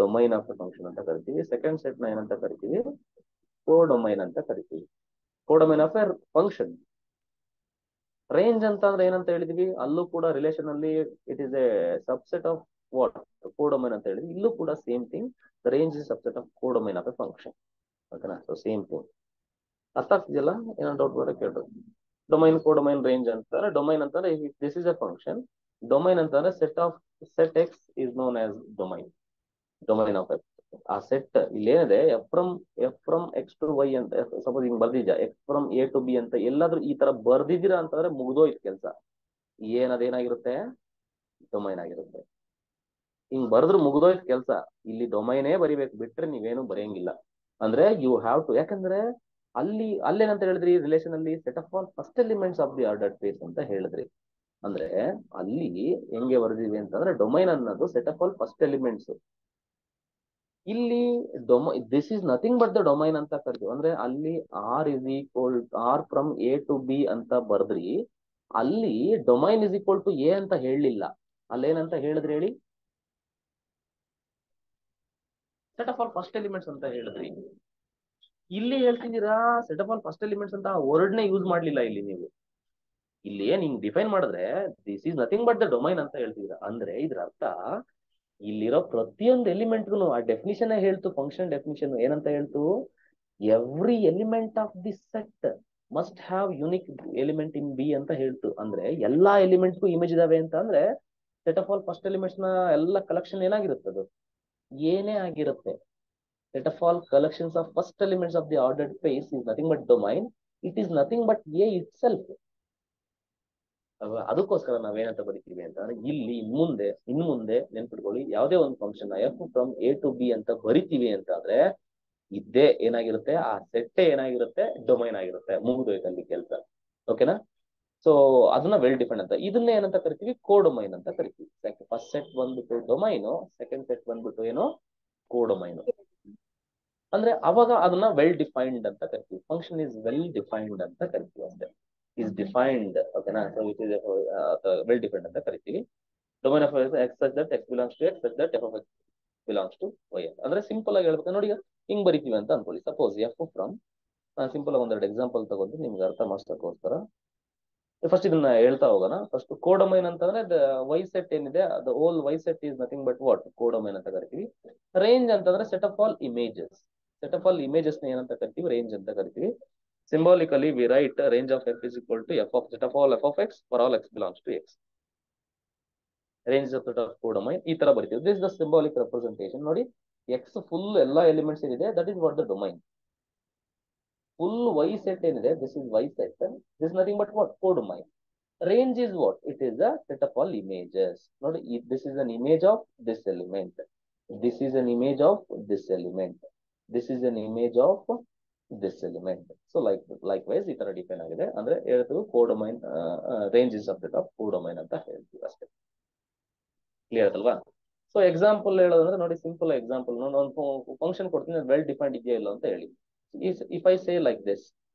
ಡೊಮೈನ್ ಆಫ್ ದ ಫಂಕ್ಷನ್ ಅಂತ ಕರಿತೀವಿ. ಸೆಕೆಂಡ್ ಸೆಟ್ ನ ಏನಂತ ಕರಿತೀವಿ? ಕೋಡೊಮೈನ್ ಅಂತ ಕರಿತೀವಿ. Codomain of a function. Range ಅಂತ ಅಂದ್ರೆ ಏನಂತ ಹೇಳಿದ್ವಿ? ಅಲ್ಲೂ ಕೂಡ ರಿಲೇಷನ್ ಅಲ್ಲಿ it is a subset of what? Codomain ಅಂತ ಹೇಳಿದ್ವಿ. ಇಲ್ಲೂ ಕೂಡ same thing, range is subset of codomain of a function. ಓಕೆನಾ? So same thing. ಅರ್ಥ ಆಗ್ತಿದೆಯಲ್ಲ? ಏನೋ ಡೌಟ್ ಬರೋ ಕೇಳ್ರಿ. ಡೊಮೈನ್, ಕೋಡೊಮೈನ್, ರೇಂಜ್ ಅಂತಾರೆ. ಡೊಮೈನ್ ಅಂತಾರೆ this is a function. Domain ಅಂತಾರೆ set x is known as domain. Domain of x. ಆ ಸೆಟ್ ಇಲ್ಲಿ ಏನಿದೆ, f from x to y ಅಂತ ಸಪೋಸ್ ಹಿಂಗ್ ಬರ್ದಿದ್ಯಾ, x from A to B ಅಂತ ಎಲ್ಲಾದ್ರೂ ಈ ತರ ಬರ್ದಿದ್ದೀರಾ ಅಂತಂದ್ರೆ ಮುಗ್ದೋಯ್ತು ಕೆಲಸ. ಏನದೇನಾಗಿರುತ್ತೆ? ಡೊಮೈನ್ ಆಗಿರುತ್ತೆ. ಹಿಂಗ್ ಬರ್ದ್ರು ಮುಗ್ದೋಯ್ತು ಕೆಲಸ. ಇಲ್ಲಿ ಡೊಮೈನೇ ಬರಿಬೇಕು, ಬಿಟ್ರೆ ನೀವೇನು ಬರೆಯಂಗಿಲ್ಲ. ಅಂದ್ರೆ ಯು ಹ್ಯಾವ್ ಟು, ಯಾಕಂದ್ರೆ ಅಲ್ಲೇನಂತ ಹೇಳಿದ್ರಿ? ರಿಲೇಷನ್ ಅಲ್ಲಿ set of all first elements of the ordered space ಅಂತ ಹೇಳಿದ್ರಿ. ಅಂದ್ರೆ ಅಲ್ಲಿ ಹೆಂಗೆ ಬರ್ದಿವಿ ಅಂತಂದ್ರೆ ಡೊಮೈನ್ ಅನ್ನೋದು set of all first elements. ಇಲ್ಲಿ this is nothing but the domain ಅಂತ ಕರಿತೀವಿ. ಅಂದ್ರೆ ಅಲ್ಲಿ R from A to B ಅಂತ ಬರ್ದ್ರಿ, ಅಲ್ಲಿ domain is equal to A ಅಂತ ಹೇಳಲಿಲ್ಲ. ಅಲ್ಲೇನಂತ ಹೇಳಿದ್ರಿ ಹೇಳಿ? Set of all first elements ಅಂತ ಹೇಳಿದ್ರಿ. ಇಲ್ಲಿ ಹೇಳ್ತಿದ್ದೀರಾ set of all first elements ಅಂತ ವರ್ಡ್ನೇ ಯೂಸ್ ಮಾಡ್ಲಿಲ್ಲ ಇಲ್ಲಿ ನೀವು. ಇಲ್ಲಿ ಹಿಂಗ್ ಡಿಫೈನ್ ಮಾಡಿದ್ರೆ this is nothing but the domain ಅಂತ ಹೇಳ್ತಿದ್ದೀರಾ. ಅಂದ್ರೆ ಇದ್ರ ಅರ್ಥ ಇಲ್ಲಿರೋ ಪ್ರತಿಯೊಂದು ಎಲಿಮೆಂಟ್ಗೂ ಆ ಡೆಫಿನಿಷನ್ ಹೇಳ್ತು. ಫಂಕ್ಷನ್ ಡೆಫಿನಿಷನ್ ಏನಂತ ಹೇಳ್ತು? Every element of this set must have unique element in B ಅಂತ ಹೇಳ್ತು. ಅಂದ್ರೆ ಎಲ್ಲಾ ಎಲಿಮೆಂಟ್ಗೂ ಇಮೇಜ್ ಇದಾವೆ ಅಂತ ಅಂದ್ರೆ set of all first elements ನ ಎಲ್ಲ ಕಲೆಕ್ಷನ್ ಏನಾಗಿರುತ್ತೆ? ಅದು ಏನೇ ಆಗಿರುತ್ತೆ. Set of all collections of first elements of the ordered space is nothing but domain. It is nothing but A itself. ಅದಕ್ಕೋಸ್ಕರ ನಾವೇನಂತ ಬರೀತೀವಿ ಅಂತಂದ್ರೆ ಇಲ್ಲಿ ಇನ್ನು ಮುಂದೆ ನೆನ್ಪಿಟ್ಕೊಳ್ಳಿ, ಯಾವುದೇ ಒಂದು function f from A to B ಅಂತ ಬರಿತೀವಿ ಅಂತ ಅಂದ್ರೆ ಇದ್ದೇ ಏನಾಗಿರುತ್ತೆ? ಆ ಸೆಟ್ ಏನಾಗಿರುತ್ತೆ? ಡೊಮೈನ್ ಆಗಿರುತ್ತೆ. ಮುಗಿದೋಯ್ತು ಅಲ್ಲಿ ಕೆಲಸ. ಓಕೆನಾ? ಸೊ ಅದನ್ನ ವೆಲ್ ಡಿಫೈನ್ ಅಂತ. ಇದನ್ನ ಏನಂತ ಕರಿತೀವಿ? ಕೋಡೊಮೈನ್ ಅಂತ ಕರಿತೀವಿ. ಫಸ್ಟ್ ಸೆಟ್ ಬಂದ್ಬಿಟ್ಟು ಡೊಮೈನು, ಸೆಕೆಂಡ್ ಸೆಟ್ ಬಂದ್ಬಿಟ್ಟು ಏನು? ಕೋಡೊಮೈನು. ಅಂದ್ರೆ ಅವಾಗ ಅದನ್ನ ವೆಲ್ ಡಿಫೈನ್ಡ್ ಅಂತ ಕರಿತೀವಿ. ಫಂಕ್ಷನ್ ಇಸ್ ವೆಲ್ ಡಿಫೈನ್ಡ್ ಅಂತ ಕರಿತೀವಿ ಅಷ್ಟೇ. Is defined. ಓಕೆನಾ? So it is well defined ಅಂತ ಕರಿತೀವಿ. Domain of x such that x belongs to x such that f of x belongs to y. ಅಂದ್ರೆ ಸಿಂಪಲ್ ಆಗಿ ಹೇಳ್ಬೇಕು ನೋಡಿ, ಈಗ ಹಿಂಗ್ ಬರಿತೀವಿ ಅಂತ ಅನ್ಕೊಳ್ಳಿ. ಸಪೋಸ್ ಎಫ್ ಫ್ರಮ್, ಸಿಂಪಲ್ ಆಗಿ ಒಂದೆರಡು ಎಕ್ಸಾಂಪಲ್ ತಗೊಂಡು ನಿಮ್ಗೆ ಅರ್ಥ ಮಾಡಿಸೋಕ್ಕೋಸ್ಕರ ಫಸ್ಟ್ ಇದನ್ನ ಹೇಳ್ತಾ ಹೋಗೋಣ. ಫಸ್ಟ್ ಕೋಡೊಮೈನ್ ಅಂತಂದ್ರೆ ವೈ ಸೆಟ್ ಏನಿದೆ, ಅದು whole y set is nothing but what? Codomain ಅಂತ ಕರಿತೀವಿ. ರೇಂಜ್ ಅಂತಂದ್ರೆ set of all images. Set of all images ನ ಏನಂತ ಕರಿತೀವಿ? ರೇಂಜ್ ಅಂತ ಕರಿತೀವಿ. Symbolically we write range of f is equal to f of set of all f of x for all x belongs to x. Range of set of codomain ಈ ತರ ಬರಿತೀವಿ. This is the symbolic representation. ನೋಡಿ, x full ಎಲ್ಲಾ elements ಏನಿದೆ, that is what the domain. Full y set ಏನಿದೆ, this is y set. This is nothing but what? Codomain. Range is what? It is a set of all images. ನೋಡಿ, this is an image of this element. This is an image of this element. This is an image of this element. So likewise ಈ ತರ define ಆಗಿದೆ. ಅಂದ್ರೆ ಹೇಳ್ತೀವಿ codomain range is subset of codomain ಅಂತ ಹೇಳ್ತೀವಿ ಅಷ್ಟೇ. Clear ಅಲ್ವಾ? So example ಹೇಳೋದಂದ್ರೆ ನೋಡಿ, ಸಿಂಪಲ್ ಎಕ್ಸಾಂಪಲ್ ಒಂದು ಫಂಕ್ಷನ್ ಕೊಡ್ತೀನಿ, ವೆಲ್ ಡಿಫೈನ್ಡ್ ಇದೆಯಾ ಇಲ್ಲ ಅಂತ ಹೇಳಿ. If I say like this,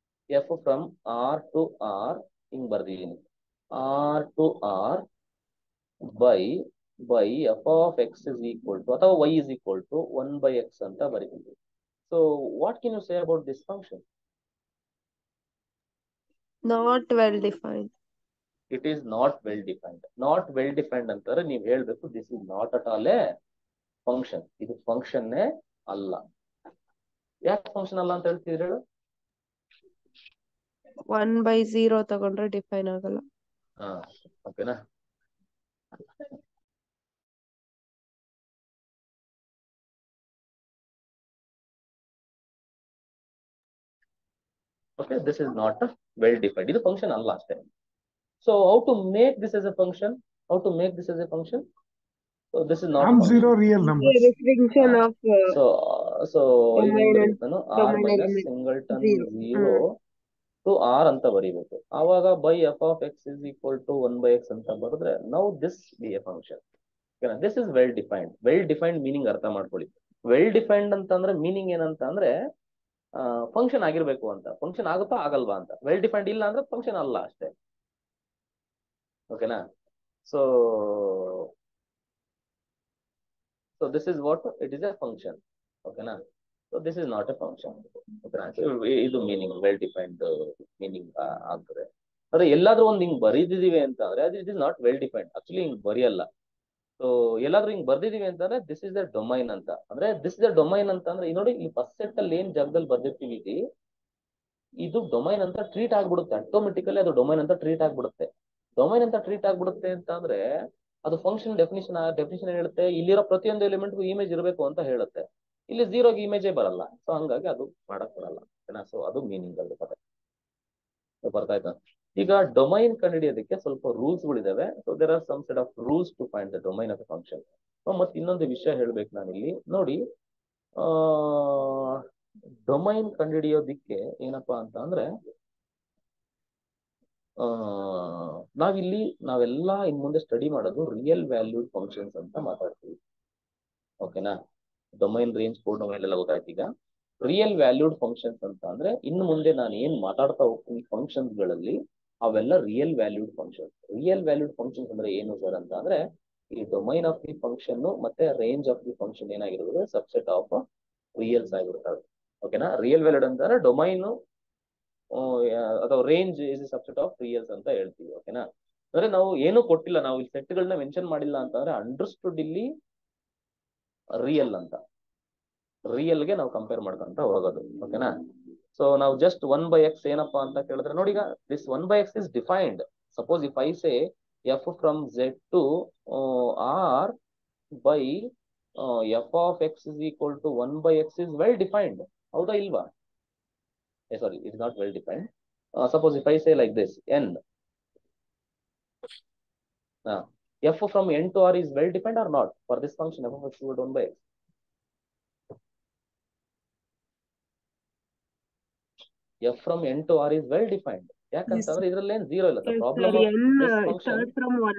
f from R to R ಹಿಂಗ್ ಬರ್ದಿದ್ದೀನಿ, R to R by f of x is equal to ಅಥವಾ y is equal to 1/x ಅಂತ ಬರೀತೀವಿ. So what can you say about this function? Not well defined. It is not well defined. Not well defined ಅಂತಾರೆ ನೀವು ಹೇಳ್ಬೇಕು this is not at all A function, ಇದು ಫಂಕ್ಷನ್ನೇ ಅಲ್ಲ. ಯಾಕೆ function ಅಲ್ಲ ಅಂತ ಹೇಳ್ತಿದ್ರೆ ಹೇಳು? 1/0 ತಗೊಂಡ್ರೆ ಡಿಫೈನ್ ಆಗಲ್ಲ. ಹಾ, ಓಕೆನಾ? Okay, this is not well defined. ಇದು ಫಂಕ್ಷನ್ ಅಲ್ಲ ಅಷ್ಟೇ. So how to make this as a function? How to make this as a function? So this is not Non-zero function. real numbers. Restriction of So ಇಲ್ಲಿ domain ಬರೀಬೇಕು ನಾನು r domain minus element singleton 0. 0 to r ಅಂತ ಬರೀಬೇಕು. ಆವಾಗ by f of x is equal to 1/x ಅಂತ ಬರೆದ್ರೆ now this be a function. This is well defined. Well defined meaning ಅರ್ಥ ಮಾಡ್ಕೊಳ್ಳಿ. Well defined ಅಂತಂದ್ರೆ ಮೀನಿಂಗ್ ಏನಂತ ಅಂದ್ರೆ ಫಂಕ್ಷನ್ ಆಗಿರ್ಬೇಕು ಅಂತ. ಫಂಕ್ಷನ್ ಆಗುತ್ತಾ ಆಗಲ್ವಾ ಅಂತ. ವೆಲ್ ಡಿಫೈನ್ಡ್ ಇಲ್ಲ ಅಂದ್ರೆ ಫಂಕ್ಷನ್ ಅಲ್ಲ ಅಷ್ಟೇ. ಓಕೆನಾ? So this is what it is a function. ಓಕೆನಾ? So this is not a function. ಓಕೆನಾ? ಇದು ಮೀನಿಂಗ್ ವೆಲ್ ಡಿಫೈನ್ಡ್ ಮೀನಿಂಗ್ ಆಗ್ತದೆ. ಆದ್ರೆ ಎಲ್ಲಾದ್ರೂ ಒಂದು ಹಿಂಗ್ ಬರೀದಿದೀವಿ ಅಂತ ಅಂದ್ರೆ ಅದು it is not well defined. Actually ಹಿಂಗ್ ಬರೆಯಲ್ಲ. ಸೊ ಎಲ್ಲಾದ್ರೂ ಹಿಂಗ್ ಬರ್ದಿದೀವಿ ಅಂತಂದ್ರೆ ದಿಸ್ ಇಸ್ ದ ಡೊಮೈನ್ ಅಂತ. ಅಂದ್ರೆ ದಿಸ್ ಇಸ್ ದ ಡೊಮೈನ್ ಅಂತ ಅಂದ್ರೆ ನೋಡಿ ಇಲ್ಲಿ ಫಸ್ಟ್ ಸೆಟ್ ಅಲ್ಲಿ ಏನ್ ಜಾಗದಲ್ಲಿ ಬರ್ದಿರ್ತೀವಿ ಇದು ಡೊಮೈನ್ ಅಂತ ಟ್ರೀಟ್ ಆಗ್ಬಿಡುತ್ತೆ. ಆಟೋಮೆಟಿಕಲಿ ಅದು ಡೊಮೈನ್ ಅಂತ ಟ್ರೀಟ್ ಆಗ್ಬಿಡುತ್ತೆ. ಡೊಮೈನ್ ಅಂತ ಟ್ರೀಟ್ ಆಗ್ಬಿಡುತ್ತೆ ಅಂತ ಅಂದ್ರೆ ಅದು ಫಂಕ್ಷನ್ ಡೆಫಿನಿಷನ್ ಏನ್ ಹೇಳುತ್ತೆ? ಇಲ್ಲಿರೋ ಪ್ರತಿಯೊಂದು ಎಲಿಮೆಂಟ್ಗೂ ಇಮೇಜ್ ಇರಬೇಕು ಅಂತ ಹೇಳುತ್ತೆ. ಇಲ್ಲಿ ಝೀರೋಗೆ ಇಮೇಜೇ ಬರಲ್ಲ. ಸೊ ಹಂಗಾಗಿ ಅದು ಮಾಡಕ್ ಬರಲ್ಲ. ಸೊ ಅದು ಮೀನಿಂಗ್ ಅಲ್ಲಿ ಬರ್ತಾ ಆಯ್ತಾ? ಈಗ ಡೊಮೈನ್ ಕಂಡುಹಿಡಿಯೋದಕ್ಕೆ ಸ್ವಲ್ಪ ರೂಲ್ಸ್ ಗಳಿದಾವೆ. So there are some set of rules to find the domain of function. ಮತ್ತೆ ಇನ್ನೊಂದು ವಿಷಯ ಹೇಳ್ಬೇಕು ನಾನಿಲ್ಲಿ ನೋಡಿ. ಡೊಮೈನ್ ಕಂಡುಹಿಡಿಯೋದಿಕ್ಕೆ ಏನಪ್ಪಾ ಅಂತ ಅಂದ್ರೆ ನಾವೆಲ್ಲ ಇನ್ ಮುಂದೆ ಸ್ಟಡಿ ಮಾಡೋದು ರಿಯಲ್ ವ್ಯಾಲ್ಯೂಡ್ ಫಂಕ್ಷನ್ಸ್ ಅಂತ ಮಾತಾಡ್ತೀವಿ. ಓಕೆನಾ? ಡೊಮೈನ್ ರೇಂಜ್ ಕೋಡ್ ಡೊಮೈನ್ ಎಲ್ಲ ಗೊತ್ತಾಯ್ತು. ಈಗ ರಿಯಲ್ ವ್ಯಾಲ್ಯೂಡ್ ಫಂಕ್ಷನ್ಸ್ ಅಂತ ಅಂದ್ರೆ ಇನ್ನು ಮುಂದೆ ನಾನು ಏನ್ ಮಾತಾಡ್ತಾ ಹೋಗ್ತೀನಿ ಫಂಕ್ಷನ್ಸ್ ಗಳಲ್ಲಿ ಅವೆಲ್ಲ real valued functions. Real valued functions ಅಂದ್ರೆ ಏನು ಸರ್ ಅಂತ ಅಂದ್ರೆ ಈ ಡೊಮೈನ್ ಆಫ್ ದಿ ಫಂಕ್ಷನ್ ಮತ್ತೆ ರೇಂಜ್ ಆಫ್ ದಿ ಫಂಕ್ಷನ್ ಏನಾಗಿರುತ್ತೆ? ಸಬ್ಸೆಟ್ ಆಫ್ ರಿಯಲ್ಸ್ ಆಗಿರುತ್ತವೆ. ಓಕೆನಾ? ರಿಯಲ್ ವ್ಯಾಲ್ಯೂಡ್ ಅಂತಾರೆ ಡೊಮೈನ್ ಅಥವಾ range is subset of reels ಅಂತ ಹೇಳ್ತೀವಿ. ಓಕೆನಾ? ಅಂದ್ರೆ ನಾವು ಏನು ಕೊಟ್ಟಿಲ್ಲ, ನಾವು ಇಲ್ಲಿ ಸೆಟ್ ಗಳನ್ನ ಮೆನ್ಷನ್ ಮಾಡಿಲ್ಲ ಅಂತಂದ್ರೆ ಅಂಡರ್ಸ್ಟುಡ್ ಇಲ್ಲಿ ರಿಯಲ್ ಅಂತ. ರಿಯಲ್ಗೆ ನಾವು ಕಂಪೇರ್ ಮಾಡ್ಕೊಂತ ಹೋಗೋದು. ಓಕೆನಾ? ಸೊ ನಾವು ಜಸ್ಟ್ 1/x ಏನಪ್ಪಾ ಅಂತ ಕೇಳಿದ್ರೆ ನೋಡಿ, ಈಗ this 1/x is defined. Suppose if I say f from z to r by f of x is equal to 1/x is well defined. ಹೌದಾ ಇಲ್ವಾ? Sorry, it's not well defined. Suppose if I say like this, n f from n to r is well defined or not for this function f of x equal to 1/x? f from n to r is well defined. ಯಾಕಂತಂದ್ರೆ ಇದರಲ್ಲಿ ಏನು zero ಇಲ್ಲ. The problem of this function, from 1.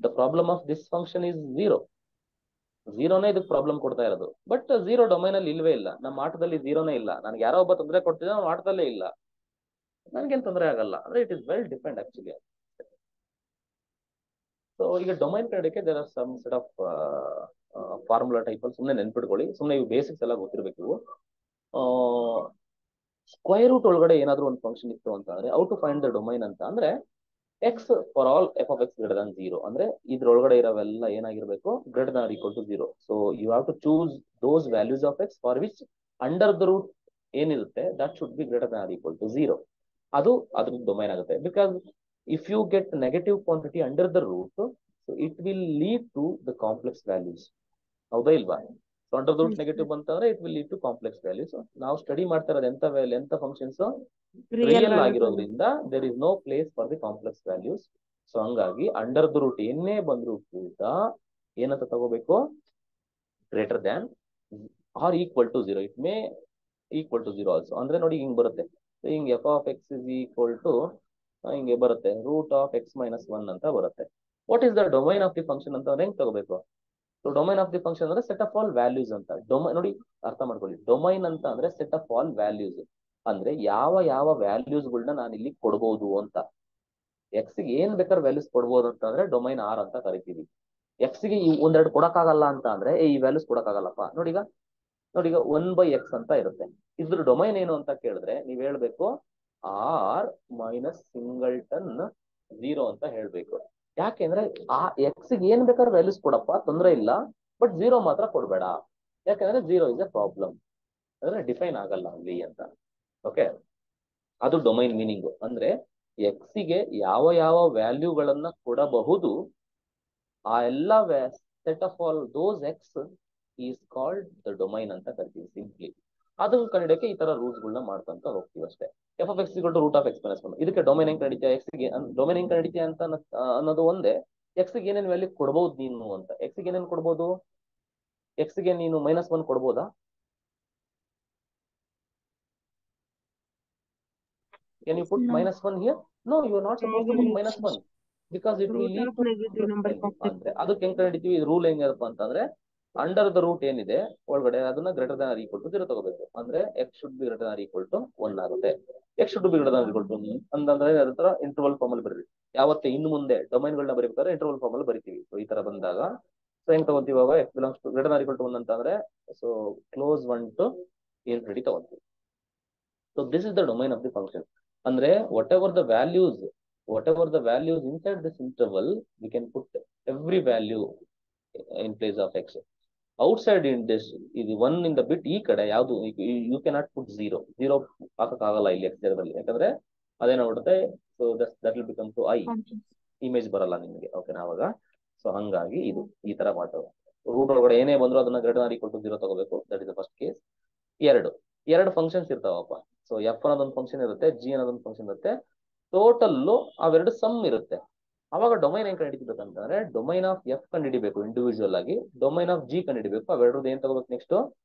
the problem of this function is 0. ಝೀರೋನೇ ಇದಕ್ಕೆ problem ಕೊಡ್ತಾ ಇರೋದು. But zero domain ಅಲ್ಲಿ ಇಲ್ವೇ ಇಲ್ಲ. ನಮ್ಮ ಆಟದಲ್ಲಿ ಝೀರೋನೇ ಇಲ್ಲ. ನನ್ಗೆ ಯಾರೋ ಒಬ್ಬ ತೊಂದರೆ ಕೊಡ್ತಿದ್ದ, ನಮ್ಮ ಆಟದಲ್ಲೇ ಇಲ್ಲ. ನನ್ಗೇನ್ ತೊಂದರೆ ಆಗಲ್ಲ. ಅಂದ್ರೆ it is well depend actually. So ಈಗ ಡೊಮೈನ್ ಕಡೆಗೆ there are some set of formula type ಅಲ್ಲಿ ಸುಮ್ಮನೆ ನೆನ್ಪಿಟ್ಕೊಳ್ಳಿ. ಸುಮ್ಮನೆ ಇವು ಬೇಸಿಕ್ಸ್ ಎಲ್ಲ ಗೊತ್ತಿರ್ಬೇಕು ಇವು. ಸ್ಕ್ವೈರ್ ರೂಟ್ ಒಳಗಡೆ ಏನಾದ್ರು ಒಂದು ಫಂಕ್ಷನ್ ಇತ್ತು ಅಂತ ಅಂದ್ರೆ out to find the domain ಅಂತ ಅಂದ್ರೆ x for all f of x greater than 0 ಅಂದ್ರೆ ಇದ್ರೊಳಗಡೆ ಇರೋವೆಲ್ಲ ಏನಾಗಿರ್ಬೇಕು? Greater than or equal to 0. So you have to choose those values of x for which under the root ಏನಿರುತ್ತೆ that should be greater than or equal to 0. ಅದು ಅದ್ರ domain ಆಗುತ್ತೆ. Because if you get negative quantity under the root, so it will lead to the complex values. ಹೌದಾ ಇಲ್ವಾ? So under the root negative ಬಂತಂದ್ರೆ it will lead to complex values. ನಾವು study ಮಾಡ್ತಾ ಇರೋದು ಎಂತ ಫಂಕ್ಷನ್ಸ್? ರಿಯಲ್ ಆಗಿರೋದ್ರಿಂದ there is no place for the complex values. So ಹಂಗಾಗಿ under the root ಏನೇ ಬಂದ್ರು ಕೂಡ ಏನಂತ ತಗೋಬೇಕು? Greater than or equal to 0. It may equal to 0 also. ಅಂದ್ರೆ ನೋಡಿ ಹಿಂಗ್ ಬರುತ್ತೆ. ಹಿಂಗ್ f of x is equal to ಹಿಂಗೆ ಬರುತ್ತೆ ರೂಟ್ ಆಫ್ ಎಕ್ಸ್ ಮೈನಸ್ 1 ಅಂತ ಬರುತ್ತೆ. What is the domain of the function ಅಂತ ಹೆಂಗ್ ತಗೋಬೇಕು? So domain of the function ಅಂದ್ರೆ ಸೆಟ್ ಆಫ್ ಆಲ್ ವ್ಯಾಲ್ಯೂಸ್ ಅಂತ. ಡೊಮೈನ್ ನೋಡಿ ಅರ್ಥ ಮಾಡ್ಕೊಳ್ಳಿ. ಡೊಮೈನ್ ಅಂತ ಅಂದ್ರೆ ಸೆಟ್ ಆಫ್ ಆಲ್ ವ್ಯಾಲ್ಯೂಸ್. ಅಂದ್ರೆ ಯಾವ ವ್ಯಾಲ್ಯೂಸ್ ಗಳನ್ನ ನಾನು ಇಲ್ಲಿ ಕೊಡ್ಬೋದು ಅಂತ. ಎಕ್ಸ್ ಗೆ ಏನ್ ಬೇಕಾದ್ರೆ ವ್ಯಾಲ್ಯೂಸ್ ಕೊಡ್ಬೋದು ಅಂತ ಅಂದ್ರೆ ಡೊಮೈನ್ ಆರ್ ಅಂತ ಕರಿತೀವಿ. ಎಕ್ಸ್ ಗೆ ಒಂದೆರಡು ಕೊಡಕ್ಕಾಗಲ್ಲ ಅಂತ ಅಂದ್ರೆ ಈ ವ್ಯಾಲ್ಯೂಸ್ ಕೊಡಕ್ಕಾಗಲ್ಲಪ್ಪ. ನೋಡೀಗ 1/x ಅಂತ ಇರುತ್ತೆ. ಇದ್ರ ಡೊಮೈನ್ ಏನು ಅಂತ ಕೇಳಿದ್ರೆ ನೀವ್ ಹೇಳ್ಬೇಕು ಆರ್ ಮೈನಸ್ ಸಿಂಗಲ್ಟನ್ 0 ಅಂತ ಹೇಳ್ಬೇಕು. ಯಾಕೆಂದ್ರೆ ಆ ಎಕ್ಸ್ ಗೆ ಏನ್ ಬೇಕಾದ್ರೆ ವ್ಯಾಲ್ಯೂಸ್ ಕೊಡಪ್ಪ, ತೊಂದರೆ ಇಲ್ಲ, ಬಟ್ 0 ಮಾತ್ರ ಕೊಡ್ಬೇಡ. ಯಾಕಂದ್ರೆ 0 ಇಸ್ ಎ ಪ್ರಾಬ್ಲಮ್, ಅಂದ್ರೆ ಡಿಫೈನ್ ಆಗಲ್ಲ ಅಲ್ಲಿ ಅಂತ. ಓಕೆ, ಅದು ಡೊಮೈನ್ ಮೀನಿಂಗ್. ಅಂದ್ರೆ ಎಕ್ಸ್ ಗೆ ಯಾವ ಯಾವ ವ್ಯಾಲ್ಯೂಗಳನ್ನ ಕೊಡಬಹುದು, ಆ ಎಲ್ಲ set of all those X is called the domain ಅಂತ ಕರಿತೀವಿ ಸಿಂಪ್ಲಿ. ಅದನ್ನ ಕಂಡಿಡಕ್ಕೆ ಈ ತರ ರೂಲ್ಸ್ ಗಳನ್ನ ಮಾಡ್ಕೊಂತ ಹೋಗ್ತೀವಿ ಅಷ್ಟೇ. F of x root of x minus 1. ಇದಕ್ಕೆ ಡೊಮೈನ್ ಹೆಂಗ್ ಕಂಡಿದ್ಯಾ, ಎಕ್ಸ್ ಗೆ ಡೊಮೈನ್ ಹೆಂಗ್ ಕಂಡಿದ್ಯಾ ಅಂತ ಅನ್ನೋದು ಒಂದೇ. ಎಕ್ಸ್ ಗೆ ಏನೇನ್ ವ್ಯಾಲ್ಯೂ ಕೊಡ್ಬಹುದು ನೀನು ಅಂತ. ಎಕ್ಸ್ ಗೆ ಏನೇನ್ ಕೊಡ್ಬೋದು, ಎಕ್ಸ್ ಗೆ ನೀನು -1 ಕೊಡ್ಬೋದಾ? Can you put No. -1 here? No, you are not supposed to put -1 because it will root lead of to negative number ಅಂದ್ರೆ ಅದಕ್ಕೆ ಹೆಂಗ್ ಕಂಡಿಡ್ತೀವಿ, ರೂಲ್ ಹೆಂಗಪ್ಪ ಅಂತಂದ್ರೆ ಅಂಡರ್ ದ ರೂಟ್ ಏನಿದೆ ಒಳಗಡೆ ಅದನ್ನ greater than or equal to 0 ತಗೋಬೇಕು. ಅಂದ್ರೆ x should be greater than or equal to 1 ಆಗುತ್ತೆ. X should be greater than equal to ಅಂತಂದ್ರೆ ಅದರ ಇಂಟರ್ವಲ್ ಫಾರ್ಮ್ ಅಲ್ಲಿ ಬರೀರಿ. ಯಾವತ್ತೆ ಇನ್ನು ಮುಂದೆ ಡೊಮೈನ್ ಗಳನ್ನ ಬರೀಬೇಕಾದ್ರೆ ಇಂಟರ್ವಲ್ ಫಾರ್ಮ್ ಅಲ್ಲಿ ಬರಿತೀವಿ. ಸೊ ಈ ತರ ಬಂದಾಗ ಸೊ ಹೆಂಗ್ ತಗೊಂತೀವಿ, ಇವಾಗ x belongs to greater than or equal to 1 ಅಂತಂದ್ರೆ ಸೊ ಕ್ಲೋಸ್ 1 ಟು ಇನ್ಫಿನಿಟಿ ತಗೊಂತೀವಿ. So this is the domain of the function. ಅಂದ್ರೆ whatever the values inside this interval, we can put every value in place of x. Outside in this is 1 in the bit ಈ ಕಡೆ ಯಾವುದು you cannot put 0 ಹಾಕಕ್ಕಾಗಲ್ಲ ಇಲ್ಲಿ x ಜಾಗದಲ್ಲಿ. ಯಾಕಂದ್ರೆ ಅದೇನಾಗ್ಬಿಡುತ್ತೆ, so that will become to I, image ಬರಲ್ಲ ನಿಮಗೆ. ಓಕೆನಾ ಅವಾಗ. ಸೊ ಹಂಗಾಗಿ ಇದು ಈ ತರ ಮಾಡ್ತೇವೆ. ರೂಟ್ ಒಳಗಡೆ ಏನೇ ಬಂದ್ರು ಅದನ್ನ ಗ್ರೇಟರ್ ದನ್ ಈಕ್ವಲ್ ಟು 0 ತಗೋಬೇಕು. That is the first case. ಎರಡು ಫಂಕ್ಷನ್ಸ್ ಇರ್ತಾವಪ್ಪ. ಸೊ ಎಫ್ ಅನ್ನೋದೊಂದು ಫಂಕ್ಷನ್ ಇರುತ್ತೆ, ಜಿ ಅನ್ನೋದೊಂದು ಫಂಕ್ಷನ್ ಇರುತ್ತೆ. ಟೋಟಲ್ ಅವೆರಡು ಸಮ್ ಇರುತ್ತೆ. ಅವಾಗ ಡೊಮೈನ್ ಹೆಂಗ್ ಕಂಡುಹಿಡಿಬೇಕಂತಂದ್ರೆ ಡೊಮೈನ್ ಆಫ್ ಎಫ್ ಕಂಡುಹಿಡಿಬೇಕು ಇಂಡಿವಿಜುವಲ್ ಆಗಿ, ಡೊಮೈನ್ ಆಫ್ ಜಿ ಕಂಡುಹಿಡಿಬೇಕು. ಅವೆರಡರದ್ದು ಏನ್ ತಗೋಬೇಕು, ನೆಕ್ಸ್ಟ್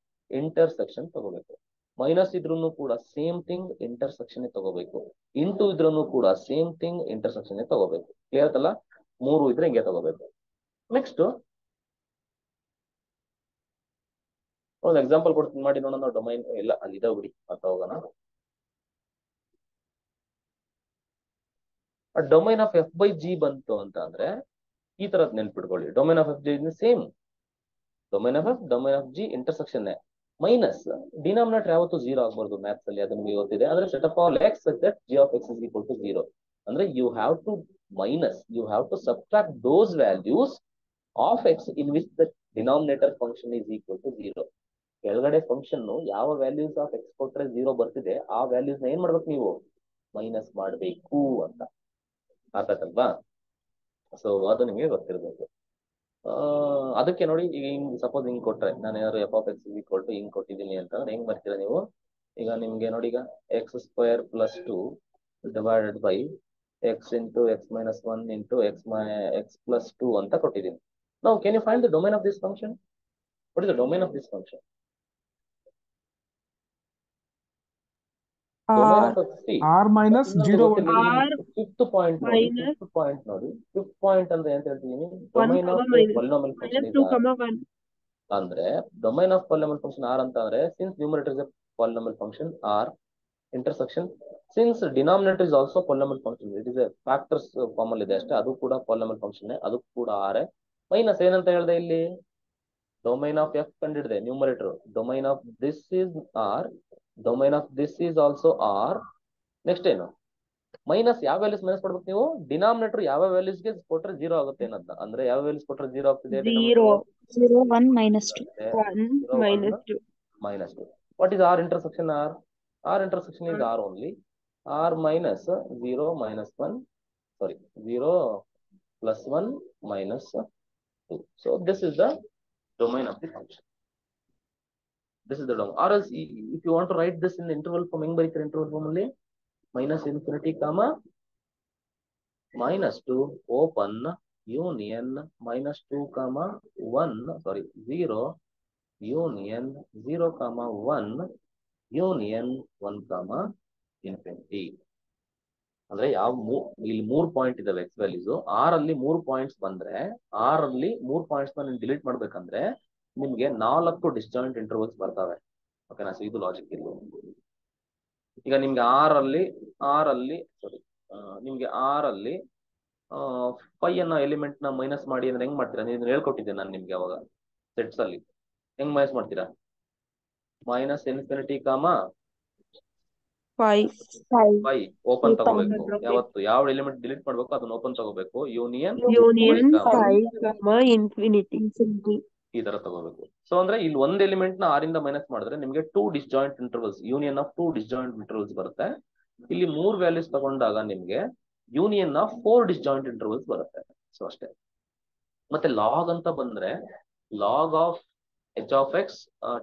ಇಂಟರ್ಸೆಕ್ಷನ್ ತಗೋಬೇಕು. ಮೈನಸ್ ಇದ್ರೂ ಕೂಡ ಸೇಮ್ ಥಿಂಗ್ ಇಂಟರ್ಸೆಕ್ಷನ್ ತಗೋಬೇಕು. ಇಂಟು ಇದ್ರೂ ಕೂಡ ಸೇಮ್ ಥಿಂಗ್ ಇಂಟರ್ಸೆಕ್ಷನ್ ತಗೋಬೇಕು. ಕ್ಲಿಯರ್ ಅಲ್ಲ? 3 ಇದ್ರೆ ಹಿಂಗೆ ತಗೋಬೇಕು. ನೆಕ್ಸ್ಟ್ ಒಂದು ಎಕ್ಸಾಂಪಲ್ ಕೊಡ್ತೀನಿ, ಮಾಡಿ ನೋಡೋಣ. ಡೊಮೈನ್ ಇಲ್ಲ ಅಲ್ಲಿ ಇದಾವ ಬಿಡಿ, ಅಂತ ಹೋಗೋಣ. Domain of f by g ಬಂತು ಅಂತ ಅಂದ್ರೆ ಈ ತರದ್ ನೆನ್ಪಿಟ್ಕೊಳ್ಳಿ. Domain of f g same domain of g intersection minus denominator ಯಾವತ್ತು 0 ಆಗ್ಬಾರ್ದು ಮ್ಯಾಥ್ಸ್ ಅಲ್ಲಿ, ಅದು ನಿಮಗೆ ಗೊತ್ತಿದೆ. ಅಂದ್ರೆ set of all x that g of x is equal to 0. ಅಂದ್ರೆ you have to subtract those values of x in which the denominator function is equal to 0. ಕೆಳಗಡೆ function ಯಾವ ವ್ಯಾಲ್ಯೂಸ್ ಆಫ್ ಎಕ್ಸ್ ಕೊಟ್ರೆ 0 ಬರ್ತಿದೆ ಆ values ನ ಏನ್ ಮಾಡ್ಬೇಕು, ನೀವು ಮೈನಸ್ ಮಾಡಬೇಕು ಅಂತ. ಆತಲ್ವಾ? ಸೊ ಅದು ನಿಮಗೆ ಗೊತ್ತಿರಬೇಕು. ಅದಕ್ಕೆ ನೋಡಿ, ಈಗ ಹಿಂಗ್ ಸಪೋಸ್ ಹಿಂಗ್ ಕೊಟ್ರೆ, ನಾನು ಏನಾದ್ರು f of x equal to ಹಿಂಗ್ ಕೊಟ್ಟಿದ್ದೀನಿ ಅಂತಂದ್ರೆ ಹೆಂಗ್ ಬರ್ತೀರಾ ನೀವು? ಈಗ ನಿಮ್ಗೆ ನೋಡಿ, ಈಗ x² + 2 divided by x into x - 1 into x + 2 ಅಂತ ಕೊಟ್ಟಿದ್ದೀನಿ. ನಾವು can you find the domain of this function? What is the domain of this function? Domain of r minus 0 fifth point ನೋಡಿ. ಫಿಫ್ತ್ ಪಾಯಿಂಟ್ ಅಂದ್ರೆ ಅಂತ ಹೇಳ್ತೀನಿ, domain of polynomial function ಅಂದ್ರೆ domain of polynomial function R ಅಂತ ಅಂದ್ರೆ since numerator is a polynomial function R intersection since denominator is also polynomial function, it is a factors form ಅಲ್ಲಿ ಇದೆ ಅಷ್ಟೇ, ಅದು ಕೂಡ ಪಾಲಿನಾಮಿಯಲ್ ಫಂಕ್ಷನ್, ಅದು ಕೂಡ ಆರ್. ಮೈನಸ್ ಏನಂತ ಹೇಳಿದೆ ಇಲ್ಲಿ, ಡೊಮೈನ್ ಆಫ್ ಎಫ್ ಕಂಡಿಡಿದೆ numerator, domain of this is R, domain of this is also R. Next ಏನು, ಮೈನಸ್ ಯಾವ ವ್ಯಾಲ್ಯೂಸ್ ಮೈನಸ್ ಮಾಡ್ಬೇಕು ನೀವು, ಡಿನಾಮಿನೇಟರ್ ಯಾವ ವ್ಯಾಲ್ಯೂಸ್ ಗೆ ಕೊಟ್ರೆ 0 ಆಗುತ್ತೆ ಏನಂತ. ಅಂದ್ರೆ ಯಾವ ವ್ಯಾಲ್ಯೂಸ್ ಕೊಟ್ರೆ 0 ಆಗ್ತಿದೆ, 0, 1, -2. What is R intersection? R intersection is R only. R minus 0 - 1, sorry 0 + 1 - 2. So this is the domain of the function. This is the domain. Or else if you want to write this in the interval form, ಹೆಂಗ್ ಬರೀತೀರಾ interval form ಅಲ್ಲಿ? -∞, -2 open union -2, 1, sorry 0 union 0, 1 union 1, infinity. ಅಂದ್ರೆ ಇಲ್ಲಿ 3 point ಇದಾವೆ X values. R ಅಲ್ಲಿ 3 points ಬಂದ್ರೆ, R ಅಲ್ಲಿ 3 points ನೀವು delete ಮಾಡ್ಬೇಕಂದ್ರೆ ನಿಮ್ಗೆ 4 ಡಿಸ್ಜಾಯಿಂಟ್ ಇಂಟರ್ವಲ್ಸ್ ಬರ್ತವೆ. ಓಕೆನಾ? ಸೊ ಇದು ಲಾಜಿಕ್ ಇಲ್ಲ. ಈಗ ನಿಮ್ಗೆ ಆರ್ ಅಲ್ಲಿ ಸಾರಿ ನಿಮ್ಗೆ ಆರ್ ಅಲ್ಲಿ 5 ಅನ್ನೋ ಎಲಿಮೆಂಟ್ ನ ಮೈನಸ್ ಮಾಡಿ ಅಂದ್ರೆ ಹೆಂಗ್ ಮಾಡ್ತೀರಾ? ನೀವು ಹೇಳ್ಕೊಟ್ಟಿದ್ದೆ ನಾನು ನಿಮ್ಗೆ ಅವಾಗ ಸೆಟ್ಸ್ ಅಲ್ಲಿ. ಹೆಂಗ್ ಮೈನಸ್ ಮಾಡ್ತೀರಾ? -∞, 5. 5 ಓಪನ್ ತಗೋಬೇಕು. ಯಾವತ್ತು ಯಾವ ಎಲಿಮೆಂಟ್ ಡಿಲೀಟ್ ಮಾಡ್ಬೇಕು ಅದನ್ನ ಓಪನ್ ತಗೋಬೇಕು. Union union 5 infinity. ಈ ತರ ತಗೋಬೇಕು. ಸೊ ಅಂದ್ರೆ ಇಲ್ಲಿ ಒಂದ್ ಎಲಿಮೆಂಟ್ ನ ಆರಿಂದ ಮೈನಸ್ ಮಾಡಿದ್ರೆ ನಿಮಗೆ 2 disjoint intervals, union of 2 disjoint intervals ಬರುತ್ತೆ. ಇಲ್ಲಿ 3 ವ್ಯಾಲ್ಯೂಸ್ ತಗೊಂಡಾಗ ನಿಮ್ಗೆ ಯೂನಿಯನ್ ಆಫ್ 4 ಡಿಸ್ಜಾಯಿಂಟ್ ಇಂಟರ್ವಲ್ಸ್ ಬರುತ್ತೆ. ಸೊ ಅಷ್ಟೇ. ಮತ್ತೆ ಲಾಗ್ ಅಂತ ಬಂದ್ರೆ log of h of x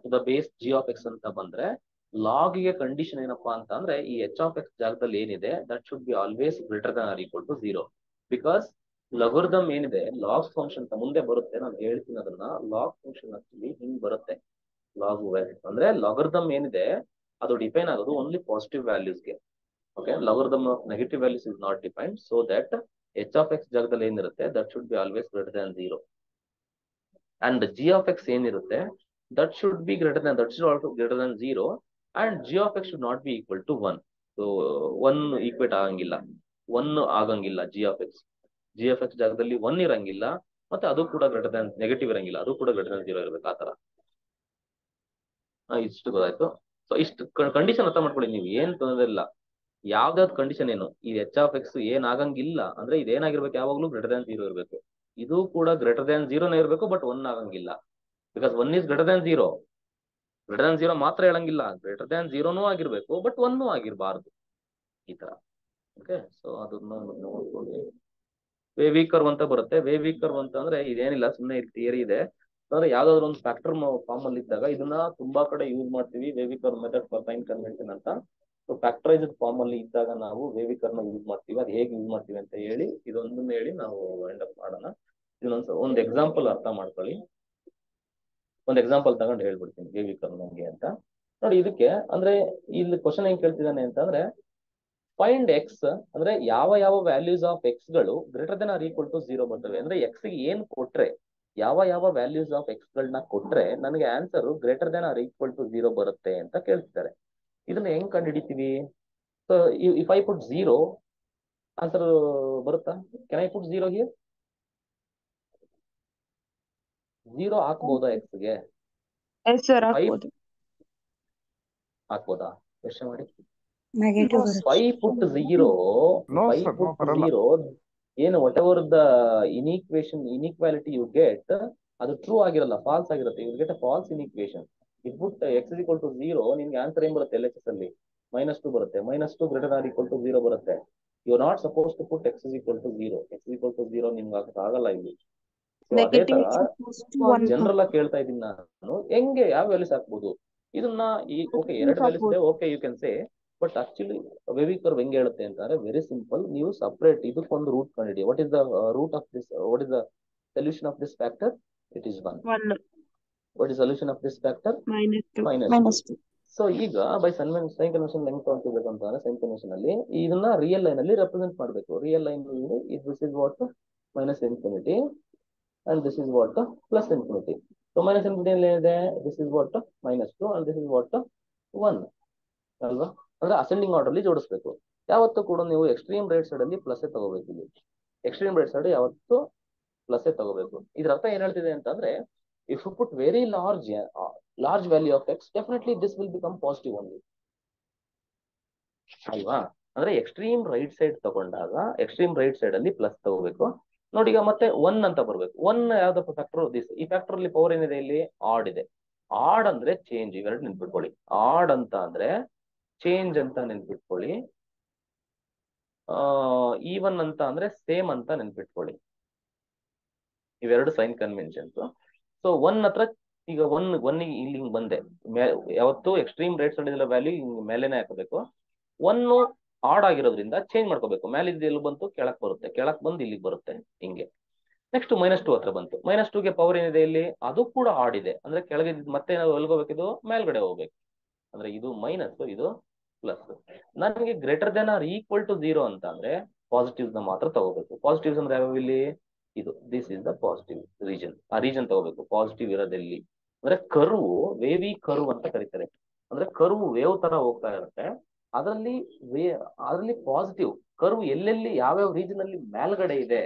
to the base g of x ಅಂತ ಬಂದ್ರೆ ಲಾಗ್ ಗೆ ಕಂಡೀಷನ್ ಏನಪ್ಪಾ ಅಂತ ಅಂದ್ರೆ ಈ h of x ಜಾಗದಲ್ಲಿ ಏನಿದೆ that should be always greater than or equal to 0. Because logarithm ಏನಿದೆ ಲಾಗ್ ಫಂಕ್ಷನ್ ಅಂತ ಮುಂದೆ ಬರುತ್ತೆ, ನಾನು ಹೇಳ್ತೀನಿ ಅದನ್ನ. ಲಾಗ್ ಫಂಕ್ಷನ್ ಆಕ್ಚುಲಿ ಹಿಂಗ್ ಬರುತ್ತೆ. ಲಾಗ್ ಅಂದ್ರೆ ಲಗರಿದಮ್ ಏನಿದೆ ಅದು ಡಿಪೈನ್ ಆಗೋದು ಓನ್ಲಿ ಪಾಸಿಟಿವ್ ವ್ಯಾಲ್ಯೂಸ್ಗೆ. Okay, logarithm of negative values is not defined. So that h of x ಜಾಗದಲ್ಲಿ ಏನಿರುತ್ತೆ that should be always greater than 0. And g of x ಏನಿರುತ್ತೆ that should be greater than, that should also greater than 0, and g of x should not be equal to 1. So 1 equate ಆಗಂಗಿಲ್ಲ, 1 ಆಗಂಗಿಲ್ಲ g of x. g of x ಜಾಗದಲ್ಲಿ 1 ಇರಂಗಿಲ್ಲ, ಮತ್ತೆ ಅದು ಕೂಡ greater than negative ಇರಂಗಿಲ್ಲ, ಅದು ಕೂಡ ಗ್ರೇಟರ್ ದನ್ 0 ಇರಬೇಕು. ಆ ತರ ಇಷ್ಟು ಗೊತ್ತಾಯ್ತು. ಸೊ ಇಷ್ಟು ಕಂಡೀಷನ್ ಅರ್ಥ ಮಾಡ್ಕೊಳ್ಳಿ ನೀವು, ಏನ್ ತೊಂದರೆ ಇಲ್ಲ. ಯಾವ್ದಾವ್ದು ಕಂಡೀಷನ್ ಏನು, ಈ h of x ಏನ್ ಆಗಂಗಿಲ್ಲ ಅಂದ್ರೆ ಇದೇನಾಗಿರ್ಬೇಕು, ಯಾವಾಗ್ಲೂ ಗ್ರೇಟರ್ ದನ್ 0 ಇರಬೇಕು. ಇದು ಕೂಡ ಗ್ರೇಟರ್ ದನ್ 0ನೇ ಇರಬೇಕು, ಬಟ್ 1 ಆಗಂಗಿಲ್ಲ. Because 1 is greater than 0. Greater than 0 ಮಾತ್ರ ಹೇಳಂಗಿಲ್ಲ, ಗ್ರೇಟರ್ ದನ್ 0ನೂ ಆಗಿರ್ಬೇಕು, ಬಟ್ 1 ಆಗಿರ್ಬಾರ್ದು. ಈ ತರ. ಓಕೆ, ಸೊ ಅದನ್ನ ನೋಡ್ಕೊಳ್ಳಿ. ವೇವಿ ಕರ್ವ್ ಅಂತ ಬರುತ್ತೆ. ವೇವಿ ಕರ್ವ್ ಅಂತ ಅಂದ್ರೆ ಇದೇನಿಲ್ಲ, ಸುಮ್ಮನೆ ಥಿಯರಿ ಇದೆ. ಅಂದ್ರೆ ಯಾವ್ದಾದ್ರು ಒಂದು ಫ್ಯಾಕ್ಟರ್ ಫಾರ್ಮ್ ಅಲ್ಲಿ ಇದ್ದಾಗ ಇದನ್ನ ತುಂಬಾ ಕಡೆ ಯೂಸ್ ಮಾಡ್ತೀವಿ, wavy curve method for sign convention ಅಂತ. ಸೊ ಫ್ಯಾಕ್ಟರೈಸ್ಡ್ ಫಾರ್ಮ್ ಅಲ್ಲಿ ಇದ್ದಾಗ ನಾವು ವೇವಿ ಕರ್ವ್ ನ ಯೂಸ್ ಮಾಡ್ತೀವಿ. ಅದು ಹೇಗೆ ಯೂಸ್ ಮಾಡ್ತೀವಿ ಅಂತ ಹೇಳಿ ಇದೊಂದನ್ನ ಹೇಳಿ ನಾವು ಎಂಡ್ ಅಪ್ ಮಾಡೋಣ. ಒಂದು ಎಕ್ಸಾಂಪಲ್ ಅರ್ಥ ಮಾಡ್ಕೊಳ್ಳಿ. ಒಂದು ಎಕ್ಸಾಂಪಲ್ ತಗೊಂಡು ಹೇಳ್ಬಿಡ್ತೀನಿ ವೇವಿ ಕರ್ವ್ ನಂಗೆ ಅಂತ ನೋಡಿ. ಇದಕ್ಕೆ ಅಂದ್ರೆ ಇಲ್ಲಿ ಕ್ವಶನ್ ಹೆಂಗ್ ಕೇಳ್ತಿದ್ದಾನೆ ಅಂತಂದ್ರೆ ಫೈಂಡ್ ಎಕ್ಸ್ ಅಂದ್ರೆ ಯಾವ ಯಾವ ವ್ಯಾಲ್ಯೂಸ್ ಆಫ್ ಎಕ್ಸ್ ಗಳು greater than or equal to 0 ಬರ್ತವೆ. ಅಂದ್ರೆ ಎಕ್ಸ್ ಗೆ ಏನ್ ಕೊಟ್ರೆ, ಯಾವ ಯಾವ ವ್ಯಾಲ್ಯೂಸ್ ಆಫ್ ಎಕ್ಸ್ ಗಳನ್ನ ಕೊಟ್ರೆ ನನಗೆ answer greater than or equal to 0 ಬರುತ್ತೆ ಅಂತ ಕೇಳ್ತಿದ್ದಾರೆ. ಇದನ್ನ ಹೆಂಗ್ ಕಂಡು ಹಿಡಿತೀವಿ? So if I put 0 answer ಬರುತ್ತಾ? Can I put 0 here? 0 ಹಾಕ್ಬೋದಾ ಎಕ್ಸ್ ಗೆ? ಹಾಕ್ಬೋದಾ? ಕ್ವೆಶ್ಚನ್ ಮಾಡಿ. If I put 0, No, if I sir, no, put ಬರಲ್ಲ. 0, ಏನು whatever the inequality you get, ಅದು ಟ್ರೂ ಆಗಿರಲ್ಲ, ಫಾಲ್ಸ್ ಆಗಿರುತ್ತೆ. You get a false inequation. If put x is equal to 0, ನಿಮ್ಗೆ ಆನ್ಸರ್ ಏನ್ ಬರುತ್ತೆ? LHS ಅಲ್ಲಿ -2 ಬರುತ್ತೆ. -2 greater than or equal to 0 ಬರುತ್ತೆ. You are not supposed to put x is equal to 0. x is equal to 0 ನಿಮ್ಗೆ ಆಗಲ್ಲ ಇಲ್ಲಿ. So ಅದೇ ತರ ಜನರಲ್ ಆಗಿ ಕೇಳ್ತಾ ಇದ್ದೀನಿ ನಾನು, ಹೆಂಗೆ ಯಾವ ವ್ಯಾಲ್ಯೂಸ್ ಹಾಕ್ಬೋದು ಇದನ್ನ. ಈ ಓಕೆ, 2 ವ್ಯಾಲ್ಯೂಸ್ ಇದೆ, okay you can say. But actually wavy curve ಹೆಂಗೆ ಹೇಳುತ್ತೆ ಅಂತಂದ್ರೆ ವೆರಿ ಸಿಂಪಲ್. ನೀವು ಸಪರೇಟ್ ಇದಕ್ಕೊಂದು ರೂಟ್ ಕಂಡಿಡಿ. What is the root of this, what is the solution of this factor? It is 1. What is solution of this factor? -2. So ಈಗ by sign convention ಹೆಂಗ್ ತಗೊಂತಿರ್ಬೇಕು ಅಂತಂದ್ರೆ, ಸೈನ್ ಕನ್ವೆನ್ಷನ್ ಅಲ್ಲಿ ಇದನ್ನ real line ಅಲ್ಲಿ represent ಮಾಡಬೇಕು. Real line this is what -infinity and this is what plus infinity. So -infinity ಅಲ್ಲಿ ಏನಿದೆ? This is what -2 and this is what 1 ಅಲ್ವಾ? ಅಂದ್ರೆ ಅಸೆಂಡಿಂಗ್ ಆರ್ಡರ್ ಅಲ್ಲಿ ಜೋಡಿಸ್ಬೇಕು. ಯಾವತ್ತೂ ಕೂಡ ನೀವು ಎಕ್ಸ್ಟ್ರೀಮ್ ರೈಟ್ ಸೈಡ್ ಅಲ್ಲಿ ಪ್ಲಸ್ ತಗೋಬೇಕು. ಇಲ್ಲಿ ಎಕ್ಸ್ಟ್ರೀಮ್ ರೈಟ್ ಸೈಡ್ ಯಾವತ್ತು ಪ್ಲಸ್ ತಗೋಬೇಕು. ಇದ್ರ ಅರ್ಥ ಏನ್ ಹೇಳ್ತಿದೆ ಅಂತಂದ್ರೆ, if you put very large value of x, definitely this will become positive only ಅಲ್ವಾ? ಅಂದ್ರೆ ಎಕ್ಸ್ಟ್ರೀಮ್ ರೈಟ್ ಸೈಡ್ ತಗೊಂಡಾಗ ಎಕ್ಸ್ಟ್ರೀಮ್ ರೈಟ್ ಸೈಡ್ ಅಲ್ಲಿ ಪ್ಲಸ್ ತಗೋಬೇಕು. ನೋಡಿ, ಈಗ ಮತ್ತೆ 1 ಅಂತ ಬರ್ಬೇಕು. 1 ಯಾವ್ದಪ್ಪ ಫ್ಯಾಕ್ಟರ್? ದಿಸ್. ಈ ಫ್ಯಾಕ್ಟರ್ ಅಲ್ಲಿ ಪವರ್ ಏನಿದೆ? ಇಲ್ಲಿ ಆಡ್ ಇದೆ. ಆಡ್ ಅಂದ್ರೆ ಚೇಂಜ್, ಇವೆರಡು ನೆನ್ಪಿಟ್ಕೊಳ್ಳಿ. ಆಡ್ ಅಂತ ಅಂದ್ರೆ ಚೇಂಜ್ ಅಂತ ನೆನ್ಪಿಟ್ಕೊಳ್ಳಿ. ಈವನ್ ಅಂತ ಅಂದ್ರೆ ಸೇಮ್ ಅಂತ ನೆನ್ಪಿಟ್ಕೊಳ್ಳಿ. ಇವೆರಡು ಸೈನ್ ಕನ್ವೆನ್ಷನ್ಸ್. ಸೊ 1 ಹತ್ರ ಈಗ 1 ಇಲ್ಲಿ ಹಿಂಗ್ ಬಂದೆ, ಯಾವತ್ತು ಎಕ್ಸ್ಟ್ರೀಮ್ ರೈಟ್ ಸೈಡ್ ಇದೆಲ್ಲ ವ್ಯಾಲ್ಯೂ ಮೇಲೆನೆ ಹಾಕಬೇಕು. 1 ಆಡ್ ಆಗಿರೋದ್ರಿಂದ ಚೇಂಜ್ ಮಾಡ್ಕೋಬೇಕು. ಮೇಲಿದ್ದು ಎಲ್ಲಿ ಬಂತು? ಕೆಳಕ್ ಬರುತ್ತೆ. ಕೆಳಕ್ ಬಂದು ಇಲ್ಲಿಗೆ ಬರುತ್ತೆ, ಹಿಂಗೆ. ನೆಕ್ಸ್ಟ್ -2 ಹತ್ರ ಬಂತು. -2ಗೆ ಪವರ್ ಏನಿದೆ ಇಲ್ಲಿ? ಅದು ಕೂಡ ಆಡ್ ಇದೆ. ಅಂದ್ರೆ ಕೆಳಗೆ ಮತ್ತೆ ನಾವು ಎಲ್ಗೋಬೇಕಿದು ಮೇಲ್ಗಡೆ ಹೋಗ್ಬೇಕು. ಅಂದ್ರೆ ಇದು ಮೈನಸ್, ಇದು ಪ್ಲಸ್. ನನಗೆ greater than or equal to 0 ಅಂತ ಅಂದ್ರೆ ಪಾಸಿಟಿವ್ಸ್ ನ ಮಾತ್ರ ತಗೋಬೇಕು. ಪಾಸಿಟಿವ್ಸ್ ಅಂದ್ರೆ ಯಾವ? ಇಲ್ಲಿ ಇದು, this is the positive region. ಆ ರೀಜನ್ ತಗೋಬೇಕು. ಪಾಸಿಟಿವ್ ಇರೋದಲ್ಲಿ ಅಂದ್ರೆ ಕರ್ವ್, ವೇವಿ ಕರ್ವ್ ಅಂತ ಕರೀತಾರೆ. ಅಂದ್ರೆ ಕರ್ವ್ ವೇವ್ ತರ ಹೋಗ್ತಾ ಇರುತ್ತೆ. ಅದರಲ್ಲಿ ಪಾಸಿಟಿವ್ ಕರ್ವ್ ಎಲ್ಲೆಲ್ಲಿ ಯಾವ್ಯಾವ ರೀಜನ್ ಅಲ್ಲಿ ಮೇಲ್ಗಡೆ ಇದೆ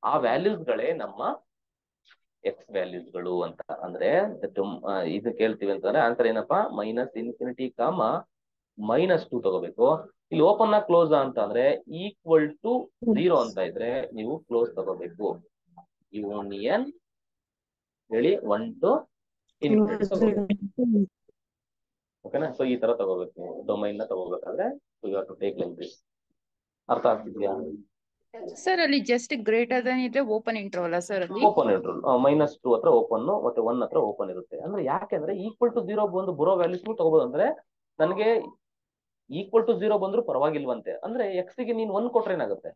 ಆ ವ್ಯಾಲ್ಯೂಸ್ ಗಳೇ ನಮ್ಮ ಎಕ್ಸ್ ವ್ಯಾಲ್ಯೂಸ್ ಗಳು ಅಂತ. ಅಂದ್ರೆ ಇದು ಕೇಳ್ತೀವಿ ಅಂತಂದ್ರೆ ಆನ್ಸರ್ ಏನಪ್ಪಾ? -infinity, -2 ತಗೋಬೇಕು. ಇಲ್ಲಿ ಓಪನ್ ಆಗಿ ಕ್ಲೋಸ್ ಅಂತ ಅಂದ್ರೆ ಈಕ್ವಲ್ ಟು 0 ಅಂತ ಇದ್ರೆ ನೀವು ಕ್ಲೋಸ್ ತಗೋಬೇಕು. ಯೂನಿಯನ್ ಹೇಳಿ 1 to ಇನ್ಫಿನಿಟಿ ತಗೋಬೇಕು. ಓಕೆನಾ? ಸೊ ಈ ತರ ತಗೋಬೇಕು ನೀವು ಡೊಮೈನ್ ನ ತಗೋಬೇಕಾದ್ರೆ you have to take like this. ಅರ್ಥ ಆಗ್ತಿದ್ಯಾ? ಸರ್ ಅಲ್ಲಿ ಜಸ್ಟ್ ಗ್ರೇಟರ್ ದನ್ ಇದ್ರೆ ಓಪನ್ ಇಂಟರ್ವಲ್ ಸರ್ ಅಲ್ಲಿ ಓಪನ್ ಇಂಟರ್ವಲ್ -2 ಹತ್ರ ಓಪನ್ ಮತ್ತೆ 1 ಹತ್ರ ಓಪನ್ ಇರುತ್ತೆ. ಅಂದ್ರೆ ಯಾಕೆಂದ್ರೆ ಈಕ್ವಲ್ ಟು 0 ಬಂದು ಬರೋ ವ್ಯಾಲ್ಯೂಸ್ ತಗೋಬಹುದು. ಅಂದ್ರೆ ನನಗೆ ಈಕ್ವಲ್ ಟು 0 ಬಂದ್ರು ಪರವಾಗಿಲ್ವಂತೆ. ಅಂದ್ರೆ ಎಕ್ಸ್ ಗೆ ನೀನ್ 1 ಕೊಟ್ರೆ ಏನಾಗುತ್ತೆ?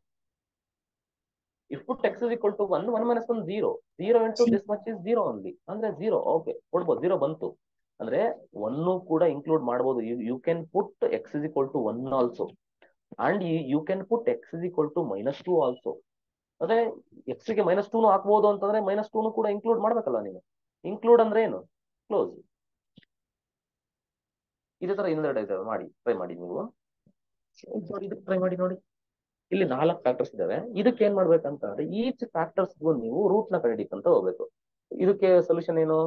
If put x is equal to 1, 1 minus 1 0. 0 into this much is 0 only. ಅಂದ್ರೆ 0. ಓಕೆ, ಕೊಡ್ಬೋದು. 0 ಬಂತು ಅಂದ್ರೆ 1 ಕೂಡ ಇನ್ಕ್ಲೂಡ್ ಮಾಡಬಹುದು. You can put x is equal to 1 also and you can put x is equal to -2 also. ಅಂದ್ರೆ x ಗೆ -2 ಹಾಕ್ಬೋದು ಅಂತಂದ್ರೆ -2 ಕೂಡ ಇನ್ಕ್ಲೂಡ್ ಮಾಡ್ಬೇಕಲ್ಲ ನೀವು. ಇನ್ಕ್ಲೂಡ್ ಅಂದ್ರೆ ಏನು? ಕ್ಲೋಸ್. ಇದೇ ತರ ಇನ್ನೊಂದು ಇದೆ, ಮಾಡಿ ಟ್ರೈ ಮಾಡಿ ನೀವು. ಇದಕ್ಕೆ ಟ್ರೈ ಮಾಡಿ ನೋಡಿ. ಇಲ್ಲಿ 4 ಫ್ಯಾಕ್ಟರ್ಸ್ ಇದಾವೆ. ಇದಕ್ಕೆ ಏನ್ ಮಾಡ್ಬೇಕಂತ ಅಂದ್ರೆ ಈಚ್ ಫ್ಯಾಕ್ಟರ್ಸ್ ನೀವು ರೂಟ್ ನ ಕಂಡುಹಿಡಿಕೊಂತ ಹೋಗ್ಬೇಕು. ಇದಕ್ಕೆ ಸೊಲ್ಯೂಷನ್ ಏನು?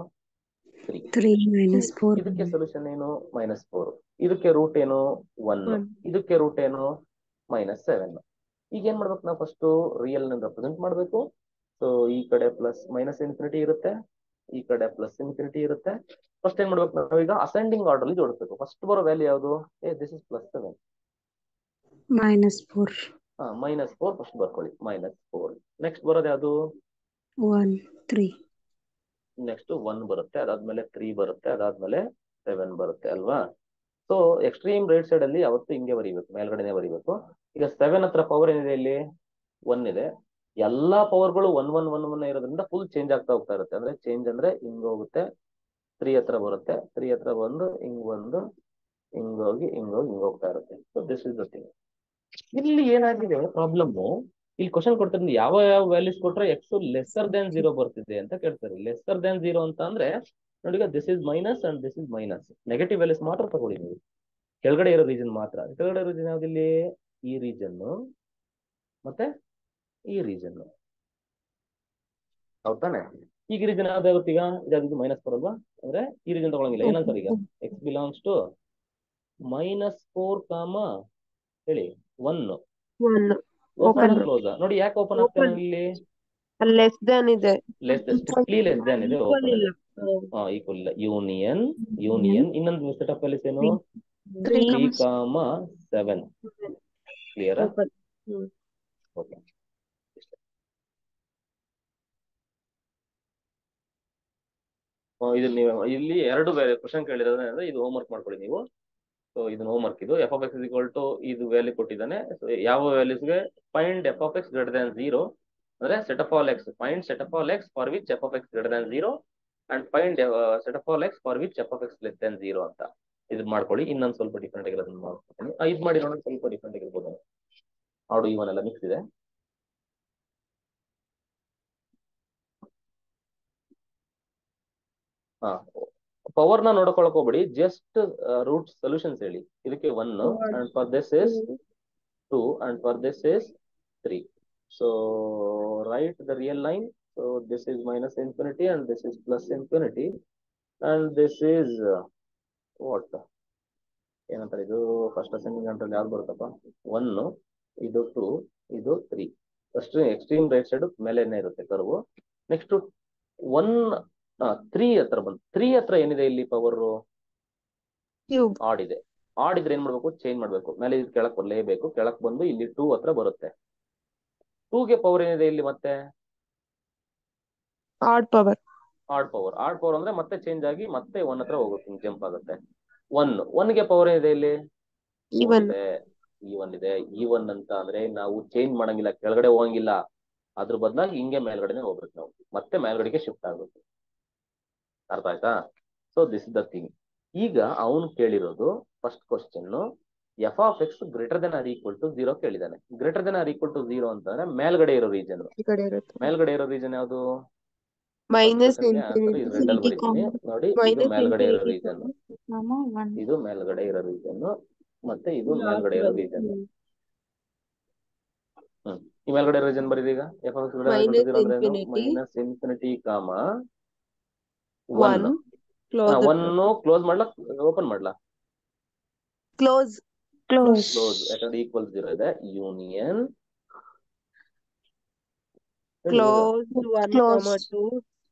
3 -4. ಇದಕ್ಕೆ ಸೊಲ್ಯೂಷನ್ ಏನು? -4. ಇದಕ್ಕೆ ರೂಟ್ ಏನು? 1. ಇದಕ್ಕೆ ರೂಟ್ ಏನು? -7. ಈಗ ಏನ್ ಮಾಡ್ಬೇಕು? ನಾವು ಫಸ್ಟ್ ರಿಯಲ್ ನ ರೆಪ್ರೆಸೆಂಟ್ ಮಾಡ್ಬೇಕು. ಸೊ ಈ ಕಡೆ ಪ್ಲಸ್ -ಇನ್ಫಿನಿಟಿ ಇರುತ್ತೆ, ಈ ಕಡೆ +∞ ಇರುತ್ತೆ. ಫಸ್ಟ್ ಏನ್ ಮಾಡ್ಬೇಕು? ನಾವೀಗ ಅಸೆಂಡಿಂಗ್ ಆರ್ಡರ್ ಅಲ್ಲಿ ಜೋಡಿಸ್ಬೇಕು. ಫಸ್ಟ್ ಬರೋ ವ್ಯಾಲ್ಯೂ ಯಾವುದು? This is +7. -4. -4 ಫಸ್ಟ್ ಬರ್ಕೊಳ್ಳಿ. -4. ನೆಕ್ಸ್ಟ್ ಬರೋದು ಯಾವುದು? 1 3. ನೆಕ್ಸ್ಟ್ 1 ಬರುತ್ತೆ, ಅದಾದ್ಮೇಲೆ 3 ಬರುತ್ತೆ, ಅದಾದ್ಮೇಲೆ 7 ಬರುತ್ತೆ ಅಲ್ವಾ? ಸೊ ಎಕ್ಸ್ಟ್ರೀಮ್ ರೈಟ್ ಸೈಡ್ ಅಲ್ಲಿ ಯಾವತ್ತು ಹಿಂಗೆ ಬರೀಬೇಕು, ಮೇಲ್ಗಡೆನೆ ಬರೀಬೇಕು. ಈಗ 7 ಹತ್ರ ಪವರ್ ಏನಿದೆ? ಇಲ್ಲಿ 1 ಇದೆ. ಎಲ್ಲಾ ಪವರ್ಗಳು 1 1 1 1 ಇರೋದ್ರಿಂದ ಫುಲ್ ಚೇಂಜ್ ಆಗ್ತಾ ಹೋಗ್ತಾ ಇರುತ್ತೆ. ಅಂದ್ರೆ ಚೇಂಜ್ ಅಂದ್ರೆ ಹಿಂಗ್ ಹೋಗುತ್ತೆ, 3 ಹತ್ರ ಬರುತ್ತೆ, 3 ಹತ್ರ ಬಂದು ಹಿಂಗ್ ಹಿಂಗೋಗಿ ಹಿಂಗ್ ಹೋಗ್ತಾ ಇರುತ್ತೆ. So this is the thing. ಇಲ್ಲಿ ಏನಾಗಿದೆ ಪ್ರಾಬ್ಲಮ್? ಇಲ್ಲಿ ಕ್ವಶನ್ ಕೊಡ್ತಾರೆ, ಯಾವ ವ್ಯಾಲ್ಯೂಸ್ ಕೊಟ್ರೆ ಎಕ್ಸ್ ಲೆಸ್ಸರ್ ದನ್ 0 ಬರ್ತಿದೆ ಅಂತ ಕೇಳ್ತಾರೆ. ಲೆಸ್ಸರ್ ದನ್ 0 ಅಂತ ಅಂದ್ರೆ ನೋಡಿ, this is minus and this is minus. Negative values ಮಾತ್ರ ತಗೊಳ್ಳಿ ನೀವು. ಕೆಳಗಡೆ ಇರೋ ರೀಜನ್ ಮಾತ್ರ. ಕೆಳಗಡೆ ಇರೋ ರೀಜನ್ ಯಾವ್ದಿಲ್ಲಿ? ಈ ರೀಜನ್ ಮತ್ತೆ ಈ ರೀಜನ್. ಹೌದಾನೆ? ಈಗ ರೀಜನ್ ಯಾವ್ದಾಗುತ್ತೆ? ಈಗ ಇದಾದ್ರು -4 ಅಲ್ವಾ? ಅಂದ್ರೆ ಈ ರೀಜನ್ ತಗೊಳಂಗಿಲ್ಲ. ಏನಂತಾರೆ ಈಗ? x ಬಿಲಾಂಗ್ಸ್ ಟು -4, ಹೇಳಿ 1. 1 ಓಪನ್ ಕ್ಲೋಸ್ ನೋಡಿ. ಯಾಕೆ ಓಪನ್ ಆಗ್ತಾನೆ ಇಲ್ಲಿ? ಲೆಸ್ ದನ್ ಇದೆ, ಸ್ಟ್ರಿಕ್ಟ್ಲಿ ಲೆಸ್ ದನ್ ಇದೆ, ಓಪನ್ ಇದೆ. ಈಕ್ವಲ್ ಇಲ್ಲ. ಯೂನಿಯನ್ ಇನ್ನೊಂದು ಸೆಟ್ ಆಫ್ ವ್ಯಾಲ್ಯೂಸ್ ಏನು? 3, 7. ಕ್ಲಿಯರ್? ಓಕೆ. ಇದು ನೀವು ಇಲ್ಲಿ 2 ಬೇರೆ ಕ್ವಶನ್ ಕೇಳಿರೋದ್ರೆ ಇದು ಹೋಮ್ ವರ್ಕ್ ಮಾಡ್ಕೊಳ್ಳಿ ನೀವು. ಸೊ ಇದನ್ನ ಹೋಮ್ ವರ್ಕ್. ಇದು f(x) ಇದು ವ್ಯಾಲ್ಯೂ ಕೊಟ್ಟಿದ್ದಾನೆ. ಸೊ ಯಾವ ವ್ಯಾಲ್ಯೂಸ್ಗೆ ಫೈಂಡ್ f(x) greater than 0 ಅಂದ್ರೆ set of all x, find set of all x for which f(x) greater than 0 and find set of all x for which f(x) less than 0 ಅಂತ ಇದು ಮಾಡ್ಕೊಳ್ಳಿ. ಇನ್ನೊಂದು ಸ್ವಲ್ಪ different ಆಗಿರೋದನ್ನ ಮಾಡ್ಕೊಡ್ತೀನಿ. ಇದು ಮಾಡಿ ನೋಡಿ, ಸ್ವಲ್ಪ ಡಿಫ್ರೆಂಟ್ ಆಗಿರ್ಬೋದು. ಆಡು ಇವನ್ನೆಲ್ಲ ಮಿಕ್ಸ್ ಇದೆ. ಪವರ್ ನ ನೋಡ್ಕೊಳಕ್ ಹೋಗ್ಬೇಡಿ, ಜಸ್ಟ್ ರೂಟ್ ಸೊಲ್ಯೂಷನ್ಸ್ ಹೇಳಿ. ಇದಕ್ಕೆ 1 and for this is 2 and for this is 3. So write the real line. So this is -∞ and this is +∞ and this is what ಏನಂತಾರೆ? ಇದು ಫಸ್ಟ್ ಅಸೆಂಡಿಂಗ್ ಆರ್ಡರ್ ಯಾವ್ದು ಬರುತ್ತಪ್ಪ? 1, ಇದು 2, ಇದು 3. ಫಸ್ಟ್ ಎಕ್ಸ್ಟ್ರೀಮ್ ರೈಟ್ ಸೈಡ್ ಮೇಲೆನೆ ಇರುತ್ತೆ ಕರ್ವು. ನೆಕ್ಸ್ಟ್ 1 3 ಹತ್ರ ಬಂದು 3 ಹತ್ರ ಏನಿದೆ ಇಲ್ಲಿ ಪವರ್? ಆಡ್ ಇದೆ. ಆಡ್ ಇದ್ರೆ ಏನ್ ಮಾಡ್ಬೇಕು? ಚೇಂಜ್ ಮಾಡ್ಬೇಕು. ಮೇಲೆ ಕೆಳಕ್ ಬರಲೇಬೇಕು. ಕೆಳಕ್ ಬಂದು ಇಲ್ಲಿ 2 ಹತ್ರ ಬರುತ್ತೆ. 2 ಗೆ ಪವರ್ ಏನಿದೆ ಇಲ್ಲಿ? ಮತ್ತೆ ಆಡ್ ಪವರ್. ಆಡ್ ಪವರ್ ಅಂದ್ರೆ ಮತ್ತೆ ಚೇಂಜ್ ಆಗಿ ಮತ್ತೆ 1 ಹತ್ರ ಹೋಗುತ್ತೆ, ಜಂಪ್ ಆಗುತ್ತೆ. 1 ಗೆ ಪವರ್ ಏನಿದೆ ಇಲ್ಲಿ? ಈವನ್ ಇದೆ. ಈವನ್ ಅಂತ ಅಂದ್ರೆ ನಾವು ಚೇಂಜ್ ಮಾಡಂಗಿಲ್ಲ, ಕೆಳಗಡೆ ಹೋಗಂಗಿಲ್ಲ. ಅದ್ರ ಬದಲಾಗಿ ಹಿಂಗೆ ಮೇಲ್ಗಡೆನೆ ಹೋಗ್ಬೇಕು. ನಾವು ಮತ್ತೆ ಮೇಲ್ಗಡೆಗೆ ಶಿಫ್ಟ್ ಆಗ್ಬೇಕು. ಅರ್ಥ ಆಯ್ತಾ? So this is the thing. ಈಗ ಅವನು ಕೇಳಿರೋದು first question, f(x) greater than or equal to 0 ಕೇಳಿದಾನೆ. greater than or equal to 0 ಅಂತಂದ್ರೆ ಮೇಲ್ಗಡೆ ಇರೋ ರೀಜನ್. ಮೇಲ್ಗಡೆ ಇರೋ ರೀಜನ್ ಯಾವುದು? -∞ ನೋಡಿ, ಇದು ಮೇಲ್ಗಡೆ ಇರೋ ರೀಜನ್, ಇದು ಮೇಲ್ಗಡೆ ಇರೋ ರೀಜನ್, ಮತ್ತೆ ಇದು ಮೇಲ್ಗಡೆ ಇರೋ ರೀಜನ್. ಈ ಮೇಲ್ಗಡೆ ಇರೋ ರೀಜನ್ ಬರೀರಿ. ಈಗ f(x) greater than or equal to 0 ಅಂದ್ರೆ ಏನು? -∞, 1. 1 ಕ್ಲೋಸ್ ಮಾಡ್ಲಾ, ಓಪನ್ ಮಾಡ್ಲಾ? ಕ್ಲೋಸ್ ಕ್ಲೋಸ್ ಕ್ಲೋಸ್ ಯಾಕಂದ್ರೆ ಈಕ್ವಲ್ 0 ಇದೆ. Union close 1, close 2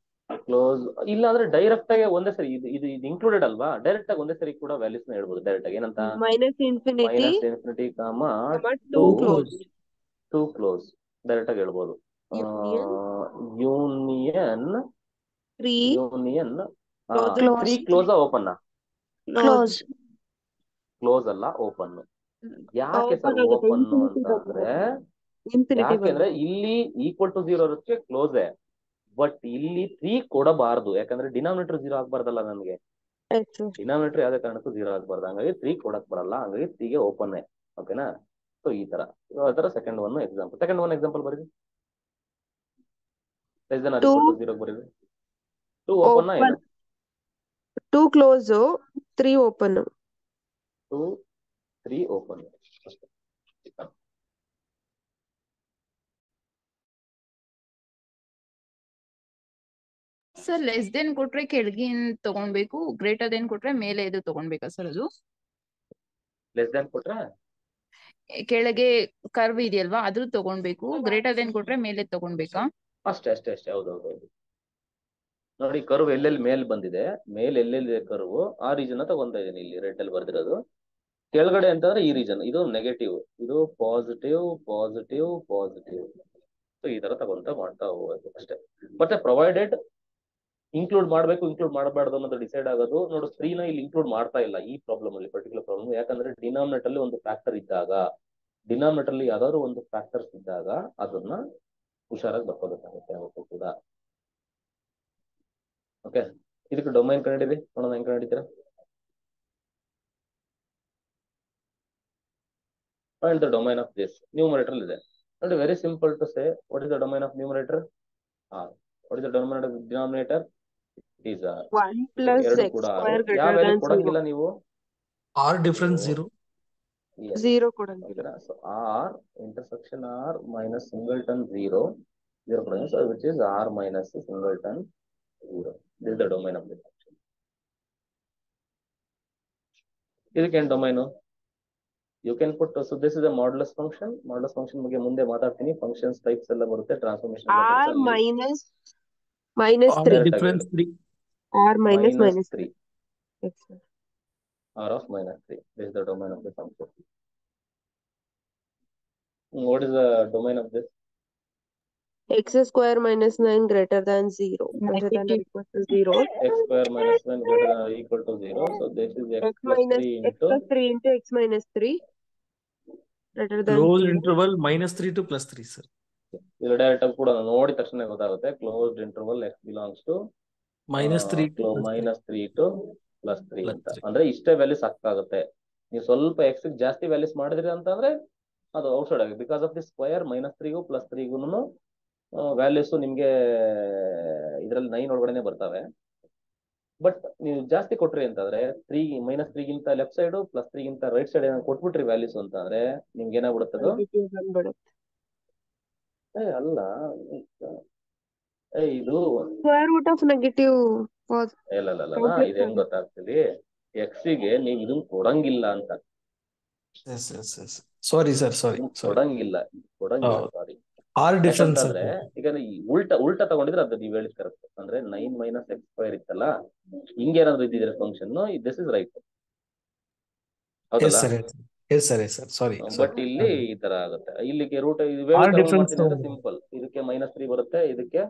close. ಇಲ್ಲ ಅಂದ್ರೆ ಡೈರೆಕ್ಟ್ ಆಗಿ ಒಂದೇ ಸರಿ ಇದು ಇನ್ಕ್ಲೂಡೆಡ್ ಅಲ್ವಾ, ಡೈರೆಕ್ಟ್ ಆಗಿ ಒಂದೇ ಸರಿ ಕೂಡ ವ್ಯಾಲ್ಯೂಸ್ ನ ಹೇಳ್ಬೋದು ಡೈರೆಕ್ಟ್ ಆಗಿ. ಏನಂತ? Minus infinity -∞, to close to close direct ಆಗಿ ಹೇಳ್ಬೋದು. Union union 3 union close 3 close open close close ಅಲ್ಲ ಓಪನ್. ಯಾಕೆ ಸರ್ ಓಪನ್ ಆಗುತ್ತೆ ಓಪನ್ ಇನ್ಫಿನಿಟಿ ಅಂತ ಅಂದ್ರೆ, ಇನ್ಫಿನಿಟಿ ಯಾಕೆಂದ್ರೆ ಇಲ್ಲಿ ಈಕ್ವಲ್ ಟು 0 ಇರೋದಕ್ಕೆ ಕ್ಲೋಸೇ, ಬಟ್ ಇಲ್ಲಿ 3 ಕೊಡಬಾರ್ದು. ಯಾಕಂದ್ರೆ ಡಿನಾಮಿನೇಟರ್ 0 ಆಗ್ಬಾರ್ದಲ್ಲ ನನಗೆ. ಡಿನಾಮಿನೇಟರ್ ಯಾವ್ದೇ ಕಾರಣಕ್ಕೂ 0 ಆಗ್ಬಾರ್ದು, ಹಂಗಾಗಿ 3 ಕೊಡಕ್ ಬರಲ್ಲ, ಹಂಗಾಗಿ 3 ಗೆ ಓಪನ್. ಓಕೆನಾ? ಸೊ ಈ ತರ ಸೆಕೆಂಡ್ ಒನ್ ಎಕ್ಸಾಂಪಲ್ ಬರೀರಿ. Less than or equal to 0 ಬರೀರಿ. 2 ಓಪನ್ ಏನು? 2 close 3 open 2 3 open. Sir less than ಕೊಟ್ರೆ ಕೆಳಗಿನ ತಗೊಳ್ಬೇಕು, ಗ್ರೇಟರ್ ದೆನ್ ಕೊಟ್ರೆ ಮೇಲೆ ಇದು ತಗೊಳ್ಬೇಕಾ ಸರ್? ಅದು ಲೆಸ್ ದೆನ್ ಕೊಟ್ರೆ ಕೆಳಗೆ ಕರ್ವ್ ಇದೆಯಲ್ವಾ ಅದ್ರ ತಗೊಳ್ಬೇಕು, ಗ್ರೇಟರ್ ದೆನ್ ಕೊಟ್ರೆ ಮೇಲೆ ತಗೊಳ್ಬೇಕಾ? ಅಷ್ಟೇ. ಹೌದು. ನೋಡಿ ಕರ್ವ್ ಎಲ್ಲೆಲ್ಲಿ ಮೇಲ್ ಬಂದಿದೆ, ಮೇಲ್ ಎಲ್ಲೆಲ್ಲಿದೆ ಕರ್ವ್, ಆ ರೀಜನ್ ತಗೊಂತಾ ಇದೀನಿ. ಇಲ್ಲಿ ರೆಡ್ ಅಲ್ಲಿ ಬರ್ದಿರೋದು ಕೆಳಗಡೆ ಅಂತಂದ್ರೆ ಈ ರೀಜನ್, ಇದು ನೆಗೆಟಿವ್, ಇದು ಪಾಸಿಟಿವ್. ಸೊ ಈ ತರ ಮಾಡ್ತಾ ಹೋಗ್ಬೇಕು ಅಷ್ಟೇ. ಮತ್ತೆ ಪ್ರೊವೈಡೆಡ್ ಇನ್ಕ್ಲೂಡ್ ಮಾಡಬಾರ್ದು ಅನ್ನೋದು ಡಿಸೈಡ್ ಆಗೋದು. ನೋಡು 3 ನ ಇಲ್ಲಿ ಇನ್ಕ್ಲೂಡ್ ಮಾಡ್ತಾ ಇಲ್ಲ ಈ ಪ್ರಾಬ್ಲಮ್ ಅಲ್ಲಿ, ಪರ್ಟಿಕ್ಯುಲರ್ ಪ್ರಾಬ್ಲಮ್. ಯಾಕಂದ್ರೆ ಡಿನಾಮಿನೇಟರ್ ಅಲ್ಲಿ ಒಂದು ಫ್ಯಾಕ್ಟರ್ ಇದ್ದಾಗ, ಡಿನಾಮಿನೇಟರ್ ಅಲ್ಲಿ ಯಾವ್ದಾದ್ರು ಒಂದು ಫ್ಯಾಕ್ಟರ್ಸ್ ಇದ್ದಾಗ ಅದನ್ನ ಹುಷಾರಾಗಿ ಬರ್ಕೋಬೇಕಾಗುತ್ತೆ ಅವತ್ತು ಕೂಡ. ಓಕೆ, ಇದಕ್ಕೆ ಡೊಮೈನ್ ಕಂಡಿದ್ದೀವಿ, ನೋಡೋಣ ಹೆಂಗ್ ಕಂಡಿದ್ದೀರಾ. Find the domain of this. Numerator ಇದೆ ನೋಡಿ, very simple to say what is the domain of numerator. What is the domain of denominator? Is 1 plus ಎರಡು x ಕೂಡ square ಯಾವ greater ವ್ಯಾಲ್ಯೂ than 0 ಕೊಡಂಗಿಲ್ಲ ನೀವು. R difference 0. 0 ಕೊಡಂಗಿಲ್ಲ. ಓಕೆನಾ? So R intersection R minus singleton 0 ಕೊಡಂಗಿಲ್ಲ. So which is R minus singleton 0. This the domain of the function. ಇದಕ್ಕೇನು domain? You can put, so this is a modulus function. Modulus function ಬಗ್ಗೆ ಮುಂದೆ ಮಾತಾಡ್ತೀನಿ. Functions types ಎಲ್ಲ ಬರುತ್ತೆ, transformation r minus R 3 difference 3. r minus 3 x r of -3. This is the domain of the function. What is the domain of this? x square minus 9 greater than 0 greater than or equal to 0 X square minus 1 greater than or equal to 0. So this is x plus 3 x plus 3 into x minus 3 greater than Closed 0. interval -3 to +3, sir. ಇದು direct ಆಗಿ ಕೂಡ ನೋಡಿದ ತಕ್ಷಣ ಗೊತ್ತಾಗುತ್ತೆ. Closed interval x belongs to -3 to -3 to +3 ಅಂತ. +3. ಅಂದ್ರೆ ಇಷ್ಟೇ values ಸಾಕಾಗುತ್ತೆ. ನೀವು ಸ್ವಲ್ಪ x ಜಾಸ್ತಿ ವ್ಯಾಲ್ಯೂಸ್ ಮಾಡಿದ್ರಿ ಅಂತಂದ್ರೆ ಅದು ಔಟ್ಸೈಡ್ ಆಗಿ, ಬಿಕಾಸ್ ಆಫ್ ದಿ ಸ್ಕ್ವಯರ್ -3ಗೂ +3ಗೂ ವ್ಯಾಲ್ಯೂಸ್ ನಿಮ್ಗೆ ಇದರಲ್ಲಿ 9 ಒಳಗಡೆ ಬರ್ತವೆ. ಬಟ್ ನೀವು ಜಾಸ್ತಿ ಕೊಟ್ರಿ ಅಂತಂದ್ರೆ -3ಗಿಂತ ಲೆಫ್ಟ್ ಸೈಡ್ +3ಗಿಂತ ರೈಟ್ ಸೈಡ್ ಏನಾದ್ರು ಕೊಟ್ಬಿಟ್ರಿ ವ್ಯಾಲ್ಯೂಸ್ ಅಂತಂದ್ರೆ ನಿಮ್ಗೆ ಏನಾಗ್ಬಿಡುತ್ತೆ ಅದು? ಅಲ್ಲ, ಇದು square root of negative ಇಲ್ಲ ಇದು ಹೆಂಗ್ ಗೊತ್ತಾಗ್ತದೆ? ಎಕ್ಸಿಗೆ ನೀವು ಇದನ್ನ ಕೊಡಂಗಿಲ್ಲ ಅಂತ. Yes. Sorry, sir. Sorry. ಕೊಡಂಗಿಲ್ಲ. ಸಾರಿ. R difference. ಯಾಕಂತಂದ್ರೆ ಈಗ ಈ ಉಲ್ಟಾ ತಗೊಂಡಿದ್ರೆ ಅದು ನೀವು ಹೇಳಿದ್ ಕರೆಕ್ಟ್. ಅಂದ್ರೆ 9 - x² ಇತ್ತಲ್ಲ, ಹಿಂಗೇನಾದ್ರು ಇದ್ದಿದ್ರೆ function, this is right. Yes, sir. Sorry. But ಇಲ್ಲಿ ಈ ತರ ಆಗುತ್ತೆ. ಇಲ್ಲಿಗೆ ರೂಟ್ ಸಿಂಪಲ್. ಇದಕ್ಕೆ -3 ಬರುತ್ತೆ, ಇದಕ್ಕೆ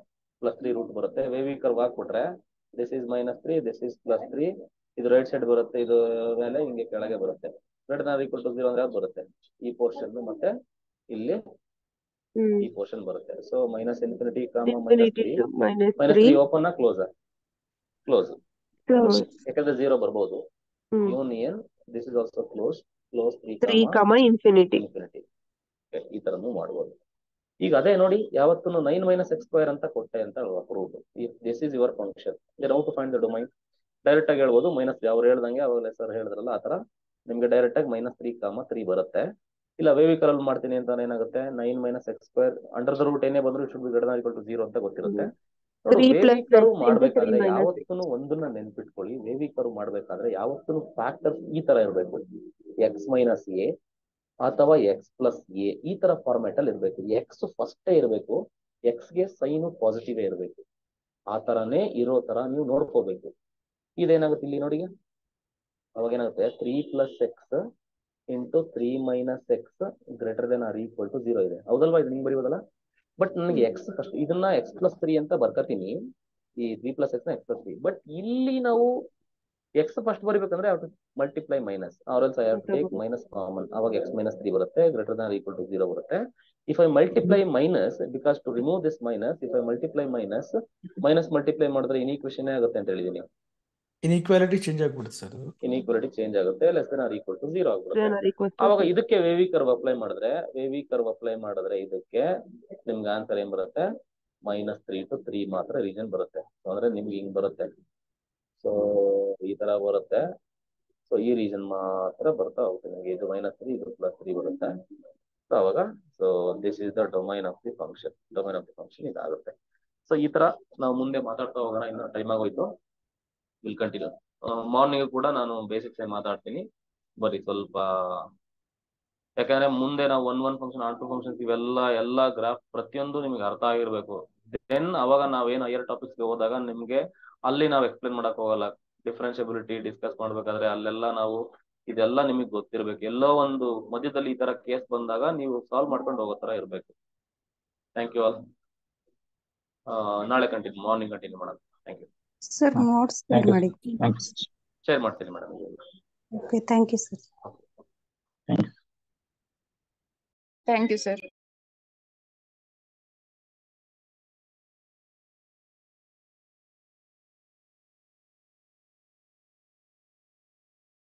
+3 ರೂಟ್ ಬರುತ್ತೆ. ವೇವಿ ಕರ್ವ್ ಹಾಕ್ಬಿಟ್ರೆ ದಿಸ್ ಇಸ್ -3, ದಿಸ್ ಇಸ್ +3, ಇದು ರೈಟ್ ಸೈಡ್ ಬರುತ್ತೆ, ಇದು ಮೇಲೆ ಹಿಂಗೆ ಕೆಳಗೆ ಬರುತ್ತೆ. Greater than or equal to 0 ಅಂದ್ರೆ ಯಾವ್ದು ಬರುತ್ತೆ? ಈ ಪೋರ್ಷನ್ ಮತ್ತೆ ಇಲ್ಲಿ ಈ ಪೋರ್ಷನ್ ಬರುತ್ತೆ. So -∞, -3 open close. ಯಾಕಂದ್ರೆ 0 ಬರ್ಬೋದು. Union this is also close 3, infinity. ಈ ತರನು ಮಾಡ್ಬೋದು. ಈಗ ಅದೇ ನೋಡಿ, ಯಾವತ್ತೂ 9 - x² ಅಂತ ಕೊಟ್ಟೆ ಅಂತ prove. This is your function. How to find the domain? Direct ಆಗಿ ಹೇಳ್ಬೋದು. ಅವ್ರು ಹೇಳ್ದಂಗೆ ಅವಾಗ ಸರ್ ಹೇಳಿದ್ರಲ್ಲ ಆ ತರ ನಿಮ್ಗೆ ಡೈರೆಕ್ಟ್ ಆಗಿ -3, 3 ಬರುತ್ತೆ. ಇಲ್ಲ ವೇವಿಕಲ್ ಅಲ್ಲಿ ಮಾಡ್ತೀನಿ ಅಂತ ಏನಾಗುತ್ತೆ? 9 - x² ಅಂಡರ್ ದ ರೂಟ್ ಏನೇ ಬಂದ್ರು should be greater than or equal to 0 ಅಂತ ಗೊತ್ತಿರುತ್ತೆ. ನೋಡು 3 plus wavy curve x into 3 ಮಾಡ್ಬೇಕಾದ್ರೆ minus x. ಯಾವತ್ತೂ ಒಂದನ್ನ ನೆನ್ಪಿಟ್ಕೊಳ್ಳಿ, ವೇವಿ ಕರ್ವ್ ಮಾಡ್ಬೇಕಾದ್ರೆ ಯಾವತ್ತೂ ಫ್ಯಾಕ್ಟರ್ಸ್ ಈ ತರ ಇರ್ಬೇಕು, ಎಕ್ಸ್ ಮೈನಸ್ ಎ ಅಥವಾ ಎಕ್ಸ್ ಪ್ಲಸ್ ಎ ಈ ತರ ಫಾರ್ಮ್ಯಾಟ್ ಅಲ್ಲಿ ಇರ್ಬೇಕು. ಎಕ್ಸ್ ಫಸ್ಟೇ ಇರಬೇಕು, ಎಕ್ಸ್ಗೆ ಸೈನು ಪಾಸಿಟಿವ್ ಇರಬೇಕು, ಆ ತರನೇ ಇರೋ ತರ ನೀವು ನೋಡ್ಕೋಬೇಕು. ಇದೇನಾಗುತ್ತೆ ಇಲ್ಲಿ ನೋಡಿ, ಅವಾಗ ಏನಾಗುತ್ತೆ 3 plus x into 3 minus x greater than or equal to 0 ಇದೆ, ಹೌದಲ್ವಾ? ಇದು ನಿಂಗೆ ಬರೀಬೋದಲ್ಲ. ಬಟ್ ನನಗೆ ಎಕ್ಸ್ ಫಸ್ಟ್ ಇದನ್ನ ಎಕ್ಸ್ ಪ್ಲಸ್ 3 ಅಂತ ಬರ್ಕತೀನಿ, ಈ 3 plus x ನ ಎಕ್ಸ್ ಪ್ಲಸ್ 3. ಬಟ್ ಇಲ್ಲಿ ನಾವು ಎಕ್ಸ್ ಫಸ್ಟ್ ಬರಿಬೇಕಂದ್ರೆ multiply minus, or else I have to take minus common, ಅವಾಗ ಎಕ್ಸ್ ಮೈನಸ್ 3 ಬರುತ್ತೆ, ಗ್ರೇಟರ್ ದನ್ ಈಕ್ವಲ್ ಟು 0 ಬರುತ್ತೆ. If I multiply minus, because to remove this minus, if I multiply minus multiply ಮಾಡಿದ್ರೆ inequation ಆಗುತ್ತೆ ಅಂತ ಹೇಳಿದೀನಿ. Inequality change ಆಗ್ಬಿಡುತ್ತೆ sir. Inequality change ಆಗುತ್ತೆ, less than or equal to 0 ಆಗ್ಬಿಡುತ್ತೆ. equal to ಅವಾಗ 0. ಇದಕ್ಕೆ ವೇವಿ ಕರ್ವ್ ಅಪ್ಲೈ ಮಾಡಿದ್ರೆ ಇದಕ್ಕೆ ನಿಮ್ಗೆ ಆನ್ಸರ್ ಏನ್ ಬರುತ್ತೆ, -3 to 3 ಮಾತ್ರ ರೀಜನ್ ಬರುತ್ತೆ. ಅಂದ್ರೆ ನಿಮ್ಗೆ ಹಿಂಗ್ ಬರುತ್ತೆ, ಸೊ ಈ ತರ ಬರುತ್ತೆ. ಸೊ ಈ ರೀಜನ್ ಮಾತ್ರ ಬರ್ತಾ ಹೋಗುತ್ತೆ ನಿಮಗೆ, ಇದು -3 ಇದು +3 ಬರುತ್ತೆ. ಸೊ ಅವಾಗ so this is the domain of the function ಇದಾಗುತ್ತೆ. ಸೊ ಈ ತರ ನಾವು ಮುಂದೆ ಮಾತಾಡ್ತಾ ಹೋಗೋಣ, ಇನ್ನು ಟೈಮ್ ಆಗೋಯ್ತು. Will continue. ಮಾರ್ನಿಂಗ್ ಕೂಡ ನಾನು ಬೇಸಿಕ್ಸ್ ಮಾತಾಡ್ತೀನಿ, ಬರೀ ಸ್ವಲ್ಪ, ಯಾಕಂದ್ರೆ ಮುಂದೆ ನಾವು 1 ಫಂಕ್ಷನ್ 2 ಫಂಕ್ಷನ್ಸ್ ಇವೆಲ್ಲ ಗ್ರಾಫ್ ಪ್ರತಿಯೊಂದು ನಿಮ್ಗೆ ಅರ್ಥ ಆಗಿರ್ಬೇಕು. ದೆನ್ ಅವಾಗ ನಾವೇನು ಹೈಯರ್ ಟಾಪಿಕ್ಸ್ಗೆ ಹೋದಾಗ ನಿಮ್ಗೆ ಅಲ್ಲಿ ನಾವು ಎಕ್ಸ್ಪ್ಲೇನ್ ಮಾಡಕ್ ಹೋಗಲ್ಲ. ಡಿಫ್ರೆನ್ಷಿಯಬಿಲಿಟಿ ಡಿಸ್ಕಸ್ ಮಾಡ್ಬೇಕಾದ್ರೆ ಅಲ್ಲೆಲ್ಲ ನಾವು ಇದೆಲ್ಲ ನಿಮಗೆ ಗೊತ್ತಿರ್ಬೇಕು. ಎಲ್ಲೋ ಒಂದು ಮಧ್ಯದಲ್ಲಿ ಈ ತರ ಕೇಸ್ ಬಂದಾಗ ನೀವು ಸಾಲ್ವ್ ಮಾಡ್ಕೊಂಡು ಹೋಗೋ ತರ ಇರ್ಬೇಕು. Thank you all. ನಾಳೆ ಮಾರ್ನಿಂಗ್ ಕಂಟಿನ್ಯೂ ಮಾಡೋಣ. Thank you sir. Notes share ಮಾಡಿ. ಶೇರ್ ಮಾಡ್ತೀನಿ madam. Okay, thank you sir. Thank you sir.